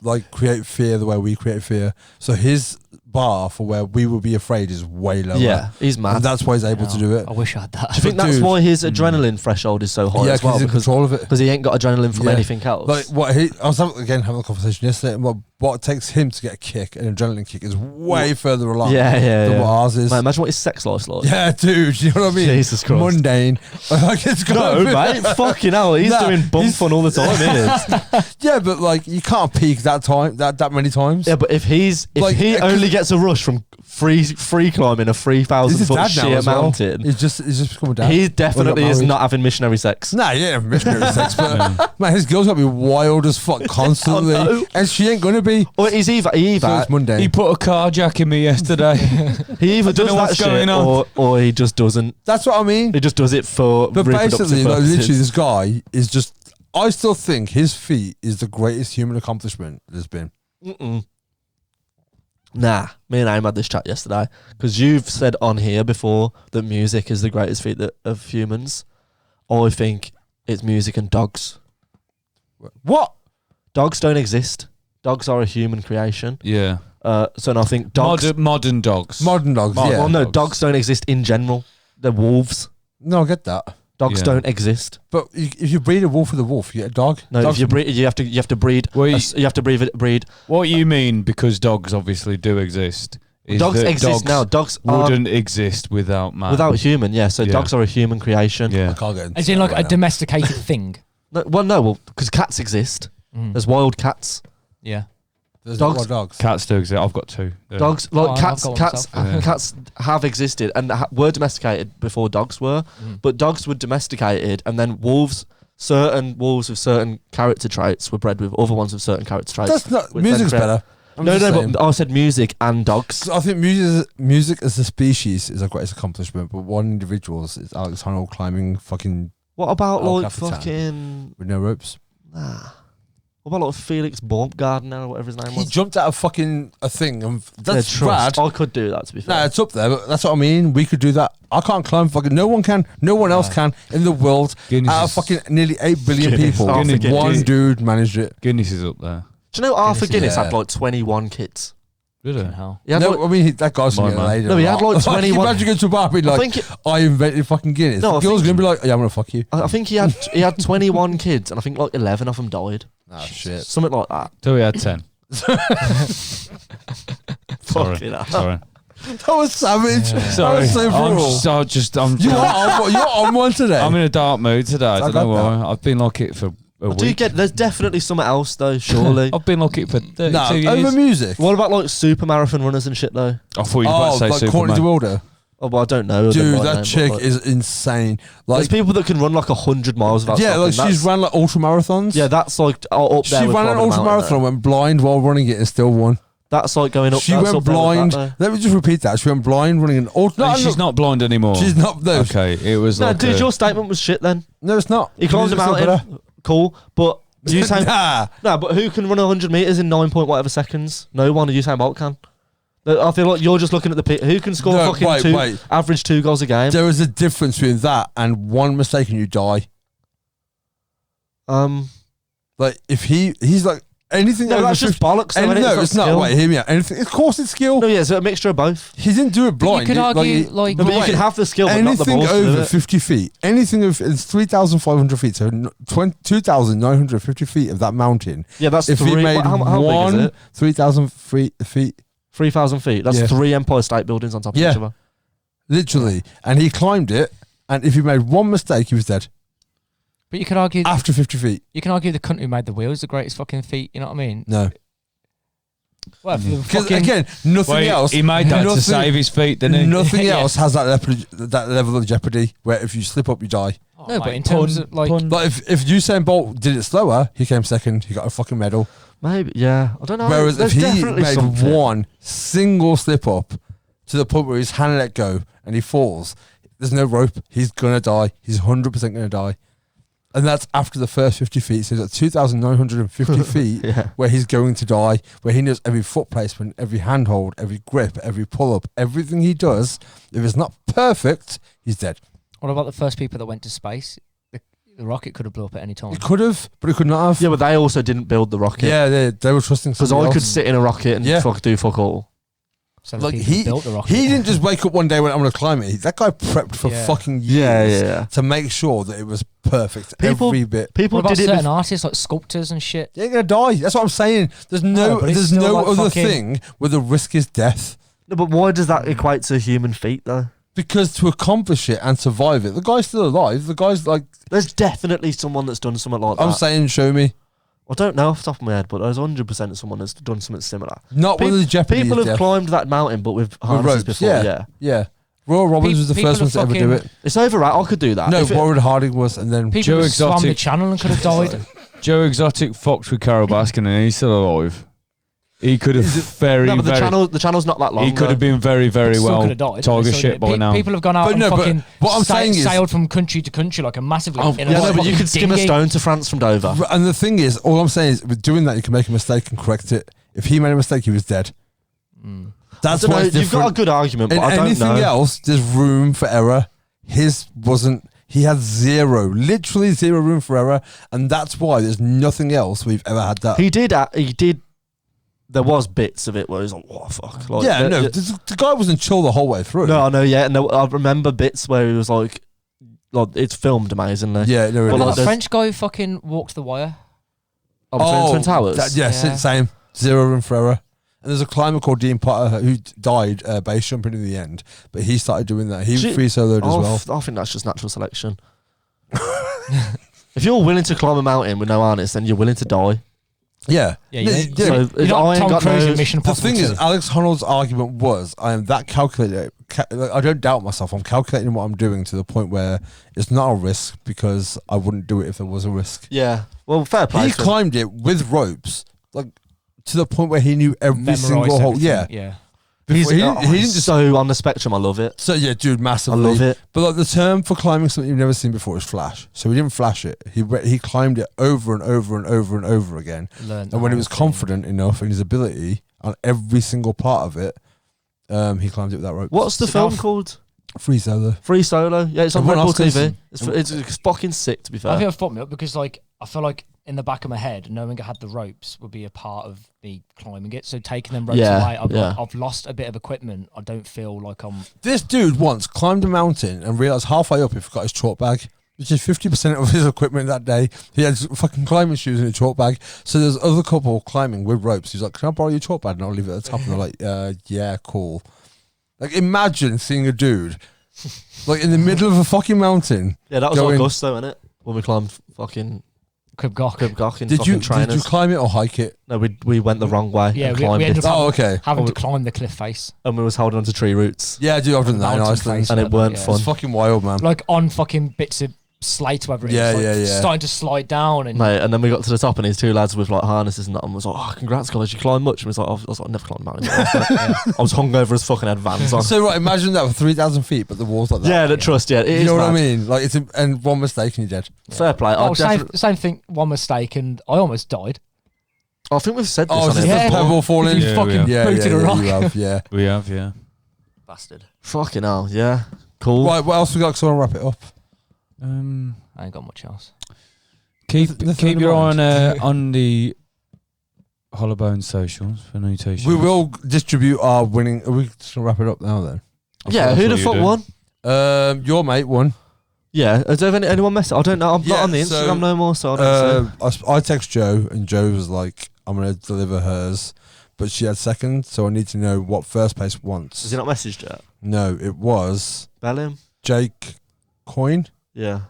like create fear the way we create fear. So his bar for where we would be afraid is way lower. Yeah, he's mad. And that's why he's able to do it. I wish I had that. Do you think that's why his adrenaline threshold is so high as well? He's in control of it. Because he ain't got adrenaline from anything else. Like I was having a conversation yesterday, and what takes him to get a kick, an adrenaline kick, is way further along than what ours is. Mate, imagine what his sex life's like. Yeah, dude, you know what I mean? Jesus Christ. Mundane. Like, it's no, mate, fucking hell. He's doing bump fun all the time, isn't Yeah, but like, you can't peak that many times. Yeah, but if he only gets a rush from free climbing a 3,000 foot sheer mountain, he's just become a dad. He definitely is not having missionary sex. Nah, yeah, missionary sex, but man, his girl's got to be wild as fuck constantly, and she ain't gonna be. Or he's either so it's mundane. He put a carjack in me yesterday. He either does that shit or he just doesn't. That's what I mean. He just does it for. But basically, like, literally, this guy is just. I still think his feat is the greatest human accomplishment there's been. Nah, me and Aim had this chat yesterday because you've said on here before that music is the greatest feat of humans. I think it's music and dogs. What? Dogs don't exist. Dogs are a human creation. Yeah. So I think dogs... Modern dogs. Modern dogs, yeah. Well, no, dogs don't exist in general. They're wolves. No, I get that. Dogs don't exist. But if you breed a wolf with a wolf, you get a dog. No, dogs if you breed, you have to breed. Well, you have to breed. What you mean? Because dogs obviously do exist. Dogs exist now. Dogs wouldn't exist without man. Without human, yeah. So dogs are a human creation. Yeah. I can't get into As in like a domesticated thing. No, because cats exist. There's wild cats. Yeah. There's dogs. Cats do exist. I've got two. Yeah. Dogs, cats have existed and were domesticated before dogs were. But dogs were domesticated, and then certain wolves with certain character traits were bred with other ones with certain character traits. That's not music's better. But I said music and dogs. I think music as a species is our greatest accomplishment, but one individual is Alex Honnold climbing fucking. What about El like Capitan fucking with no ropes? Nah. What about like Felix Baumgartner or whatever his name was? He jumped out of fucking a thing, and that's rad. I could do that, to be fair. Nah, it's up there, but that's what I mean. We could do that. I can't climb fucking. No one can. No one else can in the world. Out of fucking nearly 8 billion people, one dude managed it. Guinness is up there. Do you know Arthur Guinness had like 21 kids? Really? I mean, that guy's getting laid. No, he had like 21. Imagine going to a bar and be like, I invented fucking Guinness. No, the girl's going to be like, yeah, I'm going to fuck you. I think he had 21 kids, and I think like 11 of them died. Oh, shit. Something like that. So we had 10. Sorry. That was savage. Yeah. That was so brutal. You're on one today. I'm in a dark mood today. I don't know why. I've been like it for a week. There's definitely something else though, surely. I've been like it for 32 years. Over music. What about like super marathon runners and shit though? I thought you were about to say like Superman. Courtney DeWilder. Oh, well, I don't know. Dude, that chick is insane. Like, there's people that can run like 100 miles without stopping. like she's ran like ultra marathons. Yeah, that's like up there. She ran an ultra marathon, went blind while running it, and still won. That's like going up. She went blind. Let me just repeat that. She went blind running an ultra. She's not blind anymore. She's not. No. Okay, it was. No, like dude, your statement was shit. Then no, it's not. He climbed a mountain. Cool, but you saying nah, but who can run 100 meters in 9 point whatever seconds? No one. Usain Bolt can. I feel like you're just looking at who can score average 2 goals a game. There is a difference between that and one mistake and you die. Like if he's like anything. No, that's just bollocks. No, it's not. Wait, hear me out. Anything. Of course, it's skill. No, yeah, it's a mixture of both. He didn't do it blind. You could argue like but you can have the skill, but not the balls. Anything over 50 feet, anything of it's 3,500 feet, so 2,950 feet of that mountain. Yeah, that's if he made how big is it? 3,000 feet. 3,000 feet. That's 3 Empire State Buildings on top of each other. Literally, and he climbed it. And if he made one mistake, he was dead. But you could argue after 50 feet. You can argue the cunt who made the wheel is the greatest fucking feat. You know what I mean? No. Well, because again, nothing else. He made that to save his feet, didn't he? Nothing else has that level of jeopardy where if you slip up, you die. Oh, no, but in terms of like if Usain Bolt did it slower, he came second. He got a fucking medal. Maybe, yeah. I don't know. Whereas if he made one single slip up to the point where his hand let go and he falls, there's no rope. He's gonna die. He's 100% gonna die. And that's after the first 50 feet. So he's at 2,950 feet where he's going to die, where he knows every foot placement, every handhold, every grip, every pull-up, everything he does. If it's not perfect, he's dead. What about the first people that went to space? The rocket could have blew up at any time. It could have, but it could not have. Yeah, but they also didn't build the rocket. Yeah, they were trusting somebody else. Because I could sit in a rocket and do fuck all. So like he didn't just wake up one day when I'm going to climb it. That guy prepped for fucking years to make sure that it was perfect. Every bit. People did it. Certain artists like sculptors and shit. They're going to die. That's what I'm saying. There's no like other thing where the risk is death. No, but why does that equate to human feat though? Because to accomplish it and survive it, the guy's still alive. The guy's like, there's definitely someone that's done something like that. I'm saying, show me. I don't know off the top of my head, but there's 100% someone that's done something similar. Not one of the Jeopardy. People have climbed that mountain, but with harnesses before. Yeah. Royal Robbins was the first one to ever do it. It's overrated. I could do that. No, Warren Harding was, and then Joe Exotic swam the channel and could have died. Joe Exotic fucked with Carol Baskin, and he's still alive. He could have the channel's not that long. He could have been very, very well target shit by now. People have gone out and fucking sailed from country to country like a massive. But you could skim a stone to France from Dover. And the thing is, all I'm saying is, with doing that, you can make a mistake and correct it. If he made a mistake, he was dead. That's why you've got a good argument. But I don't know. Anything else, there's room for error. His wasn't. He had literally zero room for error, and that's why there's nothing else we've ever had that. He did. There was bits of it where he was like, what the fuck? Like, the guy wasn't chill the whole way through. No, and I remember bits where he was like it's filmed amazingly. Yeah, no, but like the French guy who fucking walked the wire. Twin Towers? Same. Zero room for error. And there's a climber called Dean Potter who died base jumping in the end, but he started doing that. He free soloed as well. I think that's just natural selection. If you're willing to climb a mountain with no harness, then you're willing to die. Yeah. You're not Tom Cruise in Mission Impossible. The thing is, Alex Honnold's argument was, I am that calculated. I don't doubt myself. I'm calculating what I'm doing to the point where it's not a risk because I wouldn't do it if there was a risk. Yeah. Well, fair play. He climbed it with ropes, like to the point where he knew every single hole. Yeah. He didn't just so on the spectrum. I love it. So yeah, dude, massively. I love it. But like the term for climbing something you've never seen before is flash. So he didn't flash it. He climbed it over and over and over and over again. And when he was confident enough in his ability on every single part of it, he climbed it with that rope. What's the film called? Free Solo. Free Solo. Yeah, it's on Red Bull TV. It's fucking sick, to be fair. I think it fucked me up because like I feel like in the back of my head, knowing I had the ropes would be a part of me climbing it. So taking them ropes away, I've lost a bit of equipment. I don't feel like I'm... This dude once climbed a mountain and realised halfway up he forgot his chalk bag, which is 50% of his equipment that day. He had fucking climbing shoes in a chalk bag. So there's other couple climbing with ropes. He's like, can I borrow your chalk bag? And I'll leave it at the top. And they're like, yeah, cool. Like, imagine seeing a dude like in the middle of a fucking mountain. Yeah, that was August though, wasn't it? When we climbed fucking... Crib Goch in did you climb it or hike it? No, we went the wrong way. Yeah, we ended up having to to climb the cliff face. And we was holding onto tree roots. Yeah, dude, I've done that in Iceland. And it weren't fun. It's fucking wild, man. Like on fucking bits of slate, whatever it is. Starting to slide down. And mate, and then we got to the top and these two lads with like harnesses and that and was like, oh, congrats guys, you climb much? And I was like, I've never climbed a mountain. I was hungover as fucking had Vans on. So right, imagine that with 3,000 feet, but the walls like that. Yeah, the trust, it you is know mad. what I mean? Like and one mistake and you're dead. Yeah. Fair play. Oh, same thing, one mistake and I almost died. I think we've said this. Oh, is this the pebble falling? You fucking booted a rock. We have, yeah. Bastard. Fucking hell, yeah. Cool. Right, what else we got? So I'll wrap it up. I ain't got much else. Keep your eye on the Hollowbone socials for notation. We will distribute our winning. Are we just gonna wrap it up now then? Yeah, who the fuck won? Your mate won. Yeah, has anyone messed? I don't know. I'm not on the Instagram no more, so I don't know. I text Joe, and Joe was like, "I'm gonna deliver hers," but she had second, so I need to know what first place wants. Has he not messaged yet? No, it was Bellingham. Jake Coyne. Yeah.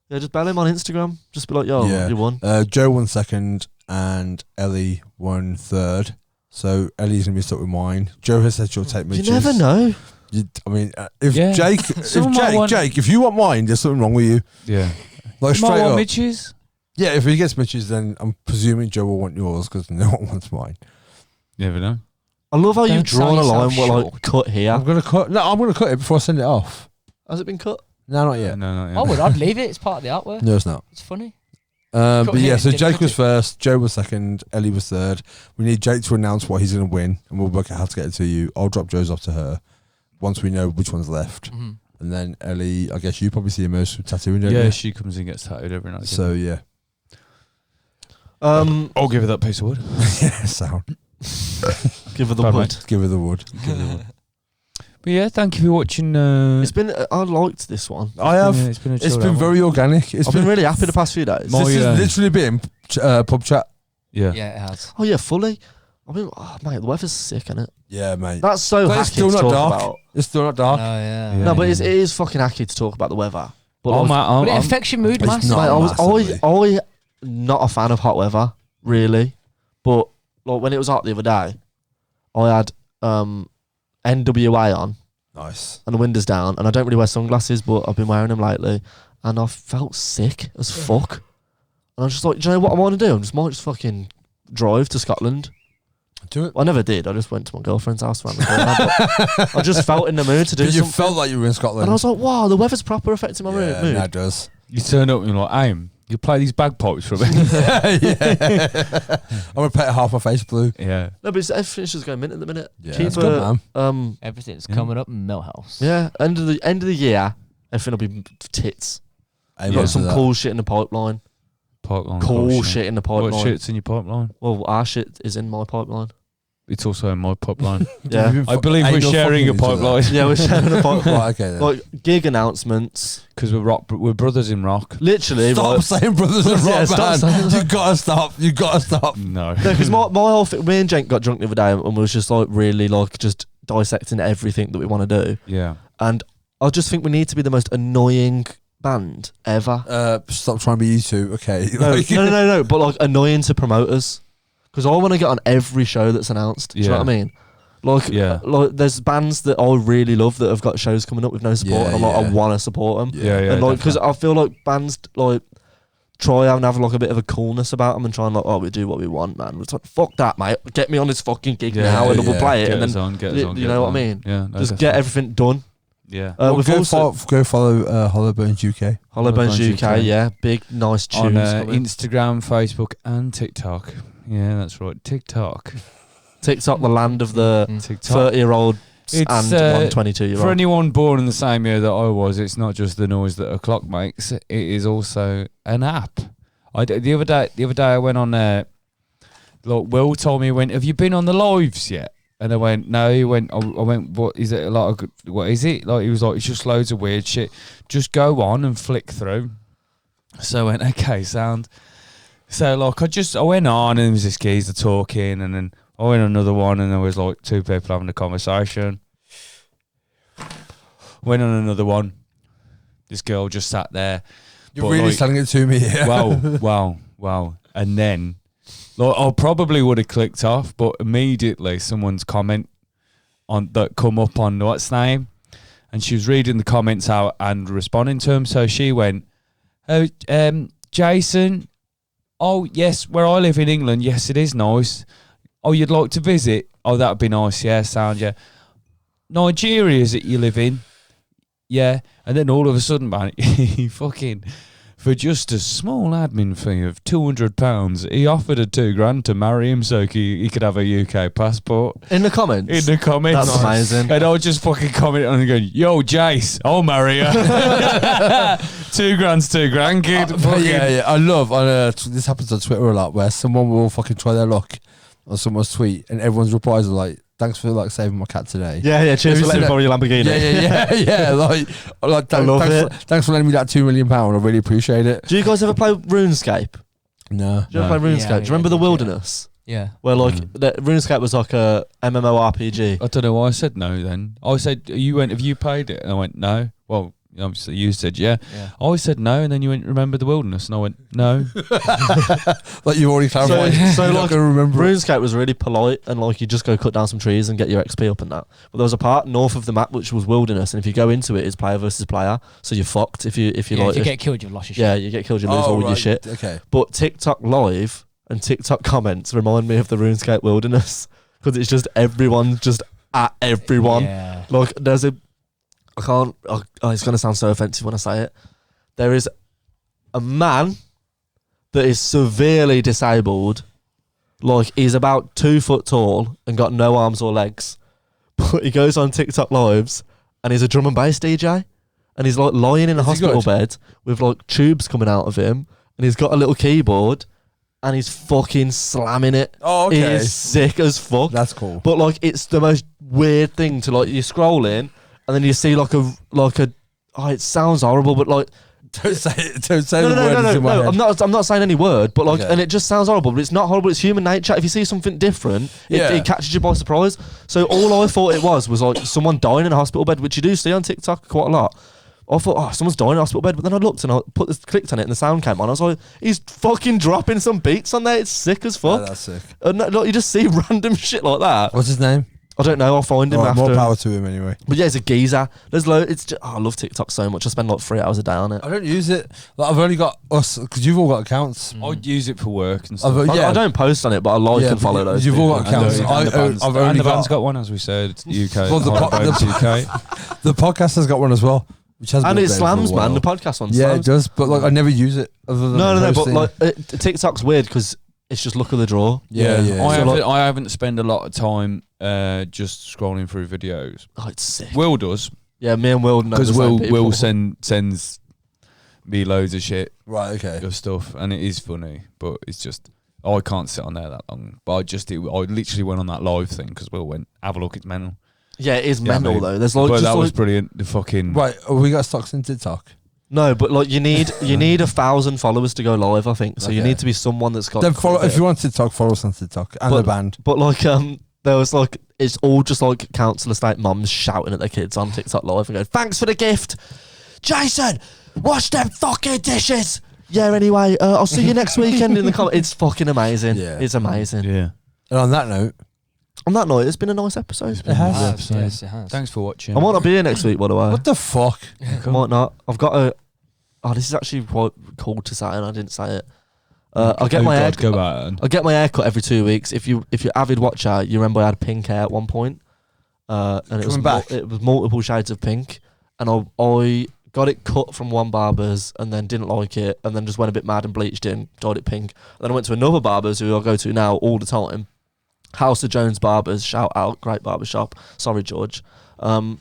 Yeah, just bell him on Instagram. Just be like, yo, you won. Joe won second and Ellie won third. So Ellie's going to be stuck with mine. Joe has said she'll take Mitch's. You never know. Jake, if you want mine, there's something wrong with you. Yeah. Like straight up. Mitch's? Yeah, if he gets Mitch's, then I'm presuming Joe will want yours because no one wants mine. You never know. I love how you've drawn a line where like cut here. I'm going to cut it before I send it off. Has it been cut? No, not yet. No, not yet. I'd leave it. It's part of the artwork. No, it's not. It's funny. But yeah, so Jake was first, Joe was second, Ellie was third. We need Jake to announce what he's going to win, and we'll work out how to get it to you. I'll drop Joe's off to her once we know which one's left. Mm-hmm. And then Ellie, I guess you probably see her most with tattooing, don't you? Yeah, she comes and gets tattooed every night. So yeah. I'll give her that piece of wood. Yeah, sound. Give her the wood. Give her the wood. But yeah, thank you for watching. It's been. I liked this one. I have. It's been very organic. I've been really happy the past few days. This has literally been pub chat. Yeah. Yeah, it has. Oh yeah, fully. I mean, mate, the weather's sick, isn't it? Yeah, mate. That's so But it's hacky still to not talk dark. about. It's still not dark. Oh, yeah. Yeah. No, but it is fucking hacky to talk about the weather. But But it affects your mood It's massively. not. Mate, I not a fan of hot weather, really. But like when it was hot the other day, I had NWA on Nice. and the windows down, and I don't really wear sunglasses, but I've been wearing them lately, and I felt sick as fuck. And I was just like, do you know what I want to do? Might just fucking drive to Scotland. Do it. I never did. I just went to my girlfriend's house around the corner. But I just felt in the mood to do But you something. felt like you were in Scotland. And I was like, wow, the weather's proper affecting my mood. Yeah, it does. You turn up and you're like, Aim, you play these bagpipes for me. Yeah. I'm going to paint half my face blue. Yeah. No, but everything's just going mint at the minute. Yeah, Keep that's good, man. Everything's coming up in Millhouse. Yeah, end of the year, everything will be tits. Amen Got to some that. cool shit in the pipeline. Pipeline. Cool shit in the pipeline. What shit's in your pipeline? Well, our shit is in my pipeline. It's also in my pipeline. Yeah. I believe we're Anal sharing a fucking into pipeline. Yeah, we're sharing a pipeline. Right, okay then. Like gig announcements. Because we're brothers in rock. Literally, Stop right? saying brothers and Yeah, rock, stop saying man. that. You gotta stop. You gotta stop. No. No, because my whole thing, me and Jenk got drunk the other day and was just like really like just dissecting everything that we want to do. Yeah. And I just think we need to be the most annoying band ever. Stop trying to be you two. Okay. No, Like- no, but like annoying to promoters. Because I want to get on every show that's announced. Do you know what I mean? Like, like there's bands that I really love that have got shows coming up with no support, Yeah, and I'm like, yeah. I want to support them. Yeah, yeah. And like, because I feel like bands like try and have like a bit of a coolness about them and try and like, oh, we do what we want, man. It's like, fuck that, mate. Get me on this fucking gig now, and we'll play it. Get And us then on, get us on, you get know us what I on. mean? Yeah. No, Just definitely. get everything done. Yeah. We've go also follow Hollowbones UK. Hollowbones UK, yeah, big nice tunes On coming. Instagram, Facebook, and TikTok. Yeah, that's right. TikTok. TikTok, the land of the TikTok. 30-year-olds It's, and 122-year-old. For anyone born in the same year that I was, it's not just the noise that a clock makes. It is also an app. The other day I went on there. Like Will told me, he went, "Have you been on the lives yet?" And I went, "No." He went, I went, "What is it? What is it?" Like he was like, "It's just loads of weird shit. Just go on and flick through." So I went, "Okay, sound." So like I went on and there was this geezer talking, and then I went on another one and there was like two people having a conversation. Went on another one. This girl just sat there. You're really selling it to me. Wow. And then like, I probably would have clicked off, but immediately someone's comment on that come up on what's the name, and she was reading the comments out and responding to him. So she went, "Oh, Jason, oh yes, where I live in England, yes, it is nice. Oh, you'd like to visit? Oh, that'd be nice. Yeah, sound, yeah. Nigeria, is it you live in? Yeah." And then all of a sudden, man, he fucking, for just a small admin fee of £200, he offered her $2,000 to marry him so he could have a UK passport. In the comments? In the comments. That's amazing. And I was just fucking commenting on and going, "Yo, Jace, I'll marry her." $2,000, kid. Yeah. I love, this happens on Twitter a lot, where someone will fucking try their luck on someone's tweet and everyone's replies are like, "Thanks for like saving my cat today." Yeah. Cheers for letting me borrow your Lamborghini. Yeah. Thanks for lending me that £2 million. I really appreciate it. Do you guys ever play RuneScape? No. Do you ever play RuneScape? Do you remember the Wilderness? Yeah. Where like RuneScape was like a MMORPG. I don't know why I said no then. I said, "You went, have you played it?" And I went, "No." Well, obviously you said yeah. I always said no, and then you went, "Remember the Wilderness?" And I went, "No." Like you already clarified. So You're not like gonna remember it. RuneScape was really polite and like you just go cut down some trees and get your XP up and that. But there was a part north of the map which was Wilderness, and if you go into it, it's player versus player. So you're fucked if you If like you get killed, you've lost your shit. yeah, you get killed, you lose all your shit. Okay. But TikTok Live and TikTok comments remind me of the RuneScape Wilderness because it's just everyone just at everyone. Yeah. Like there's a, I can't. Oh, it's gonna sound so offensive when I say it. There is a man that is severely disabled. Like he's about 2 foot tall and got no arms or legs, but he goes on TikTok lives and he's a drum and bass DJ, and he's like lying in a hospital bed with like tubes coming out of him, and he's got a little keyboard, and he's fucking slamming it. Oh, okay. He is sick as fuck. That's cool. But like, it's the most weird thing to like. You're scrolling and then you see like a. Oh, it sounds horrible, but like. Don't say the No. word in my head. I'm not saying any word, but like, Okay. and it just sounds horrible, but it's not horrible. It's human nature. If you see something different, it catches you by surprise. So all I thought it was like someone dying in a hospital bed, which you do see on TikTok quite a lot. I thought, oh, someone's dying in a hospital bed, but then I looked and I clicked on it and the sound came on. I was like, he's fucking dropping some beats on there. It's sick as fuck. Yeah, that's sick. And like, you just see random shit like that. What's his name? I don't know. I'll find him Right, after. more power to him anyway. But yeah, he's a geezer. There's it's just, I love TikTok so much. I spend like 3 hours a day on it. I don't use it. Like, I've only got us because you've all got accounts. I'd use it for work and stuff. I don't post on it, but I like and follow those. You've all got And accounts. I've only got one, as we said. UK. Well, the UK. The podcast has got one as well, which has. And been it updated slams, for a while. man. The podcast one. Yeah, slams. it does. But like, I never use it. Other than No. But posting. like, TikTok's weird because it's just luck of the draw. Yeah. I haven't spent a lot of time just scrolling through videos. Oh, it's sick. Will does, Yeah, me and Will know because the same Will people. sends me loads of shit Right. Okay. of stuff, and it is funny, but it's just I can't sit on there that long. But I literally went on that live thing because Will went, have a look, it's mental. Yeah, it is Yeah, mental mate. though. There's like But just that was like, brilliant. The fucking Right. We got stocks in TikTok. no, but like you need 1,000 followers to go live. I think so. You Okay. need to be someone that's got. Then follow if you want TikTok. Follow us on TikTok and the band. But like there was like it's all just like council estate mums shouting at their kids on TikTok live and going, "Thanks for the gift, Jason. Wash them fucking dishes." Yeah. Anyway, I'll see you next weekend in the comments. It's fucking amazing. Yeah. It's amazing. yeah. And on that note, On that note, it's been a nice episode. it has. Yes, it has. Thanks for watching. I might not be here next week, by the way. What the fuck? I might not. I've got a. Oh, this is actually quite cool to say, and I didn't say it. I'll get my hair. Go back. I get my hair cut every 2 weeks. If you're avid watcher, you remember I had pink hair at one point, and it was Coming back. it was multiple shades of pink, and I got it cut from one barber's and then didn't like it, and then just went a bit mad and bleached it, and dyed it pink. And then I went to another barber's who I go to now all the time, House of Jones Barbers. Shout out, great barber shop. Sorry, George. And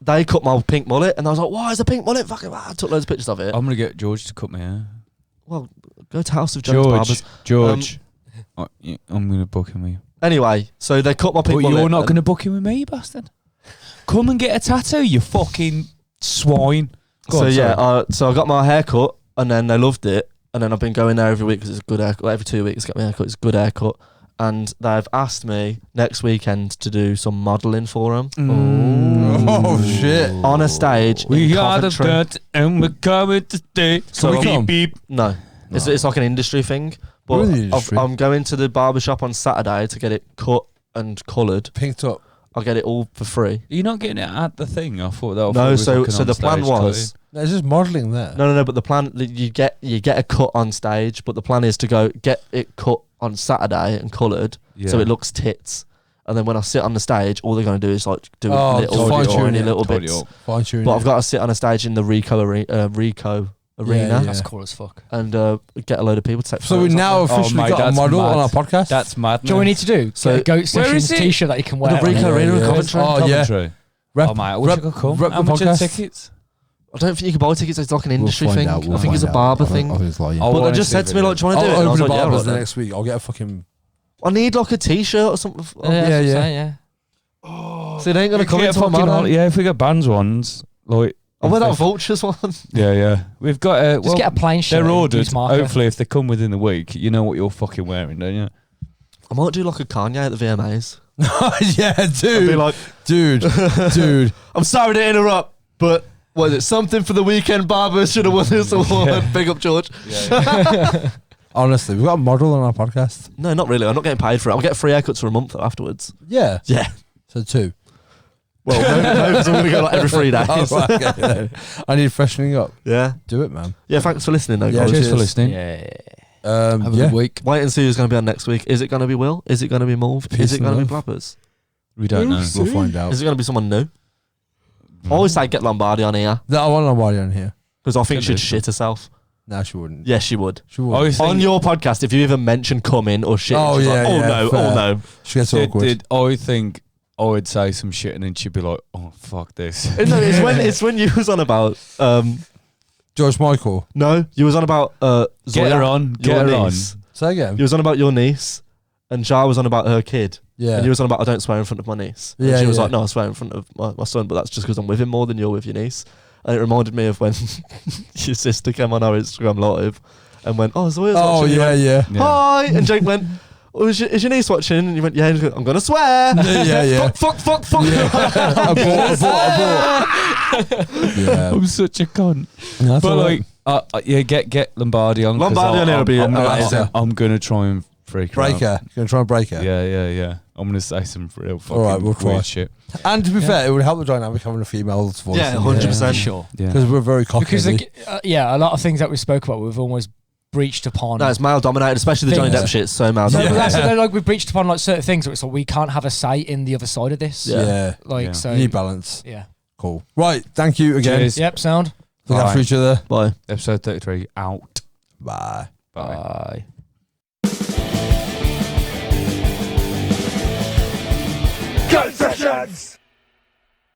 they cut my pink mullet, and I was like, "Why is a pink mullet?" Fucking, I took loads of pictures of it. I'm gonna get George to cut my hair. Well, go to House of Jones Barbers. George. I'm gonna book him with you. Anyway, so they cut my pink But mullet. you're not and- gonna book him with me, you bastard. Come and get a tattoo, you fucking swine. Go So on, yeah, sorry. so I got my hair cut, and then they loved it, and then I've been going there every week because it's a good haircut. Every 2 weeks, get my haircut. It's a good haircut, and they've asked me next weekend to do some modelling for them Oh shit! on a stage. We in got a Coventry. dirt and we're coming to stay. So we come? beep beep. No, it's like an industry thing. But We're in the industry. I'm going to the barber shop on Saturday to get it cut and coloured. Pinked up. I'll get it all for free. You're not getting it at the thing. I thought that. No, was so like an the plan on-stage was There's just modelling there. no. But the plan you get a cut on stage, but the plan is to go get it cut on Saturday and coloured, cutting. so Yeah. it looks tits. And then when I sit on the stage, all they're going to do is like do Oh, little fine tune tiny it, little tidy bits. up. Fine tuning. But I've got to sit on a stage in the Rico Arena Yeah. That's cool as fuck. and get a load of people to take So we photos now of me. officially mate, got a that's model mad. on our podcast. That's mad. Do you know what we need to do? So- Get a Goat Sessions is it? t-shirt that you can wear. The Rico on it. Arena in yeah. Coventry. Oh yeah. Rep, Oh mate, I wish I rep- could come. rep How the much are podcast. tickets? I don't think you can buy tickets. It's like an industry We'll thing. find out, we'll I think it's a find barber out. thing. I think it's like, Oh, But they wanna just see said to me, video. like, do you want to do it? I'll And I was open the like, yeah, barbers right the then. next week. I'll get a fucking. I need like a t-shirt or something. Yeah, yeah. yeah. So they ain't gonna come into my model. Yeah, if we get bands ones, like I wear that Vultures one. yeah. We've got Just get a plain shirt. they're and ordered. use marker. Hopefully, if they come within the week, you know what you're fucking wearing, don't you? I might do like a Kanye at the VMAs. Yeah, I'd be dude. like, Dude. I'm sorry to interrupt, but was it something for the weekend barber should have won this award? Yeah. Big up, George. Honestly, we've got a model on our podcast. No, not really. I'm not getting paid for it. I'll get free haircuts for a month afterwards. Yeah. Yeah. So 2. Well, no, because I'm going to go like every 3 days. Oh, right, okay, then. I need freshening up. Yeah. Do it, man. Yeah, thanks for listening, though, Yeah, guys. Cheers for cheers. listening. Yeah. Have a Yeah. good week. Wait and see who's going to be on next week. Is it going to be Will? Is it going to be Mulv? Peace Is it and going to be love. Blabbers? We don't know. We'll find out. Is it going to be someone new? I always say get Lombardi on here No, I want Lombardi on here. because I think Could she'd do. shit herself. No, she wouldn't. Yes, she would. She would. I was On thinking- your podcast, if you even mention coming or shit, Oh, she's yeah, like, oh yeah, no, fair. oh no. She gets awkward. I think I would say some shit and then she'd be like, "Oh fuck this." No, it's when you was on about George Michael. No, you was on about Get Zoya, her on. Get your her on. niece. Say again. You was on about your niece, and Jar was on about her kid. Yeah. And you was on about I don't swear in front of my niece. And Yeah, she was yeah. like, no, I swear in front of my son, but that's just because I'm with him more than you're with your niece. And it reminded me of when your sister came on our Instagram live and went, oh, Zoya's watching. You went, yeah. hi. And Jake went, oh, is your niece watching? And you went, yeah. And he went, I'm going to swear. Yeah. Fuck. Abort. Yeah. I'm such a cunt. That's But all like, right. get Lombardi on. 'cause Lombardi on here will be amazing. I'm gonna try and freak her out. break her. You're going to try and break her? Yeah. I'm gonna say some real fucking All right, we'll try. weird shit. And to be fair, it would help the dynamic having a female's voice. Yeah, 100%. Sure. Yeah. Because we're very cocky. Because a lot of things that we spoke about, we've almost breached upon. No, it's male dominated, especially the Johnny Depp shit. It's so male No, but dominated. that's like we've breached upon like certain things. Where it's like we can't have a say in the other side of this. Yeah. Like Yeah. so. You need balance. Yeah. Cool. Right. Thank you again. Cheers. Yep. Sound. Look after each other. Bye. Episode 33 out. Bye. Bye. Concessions!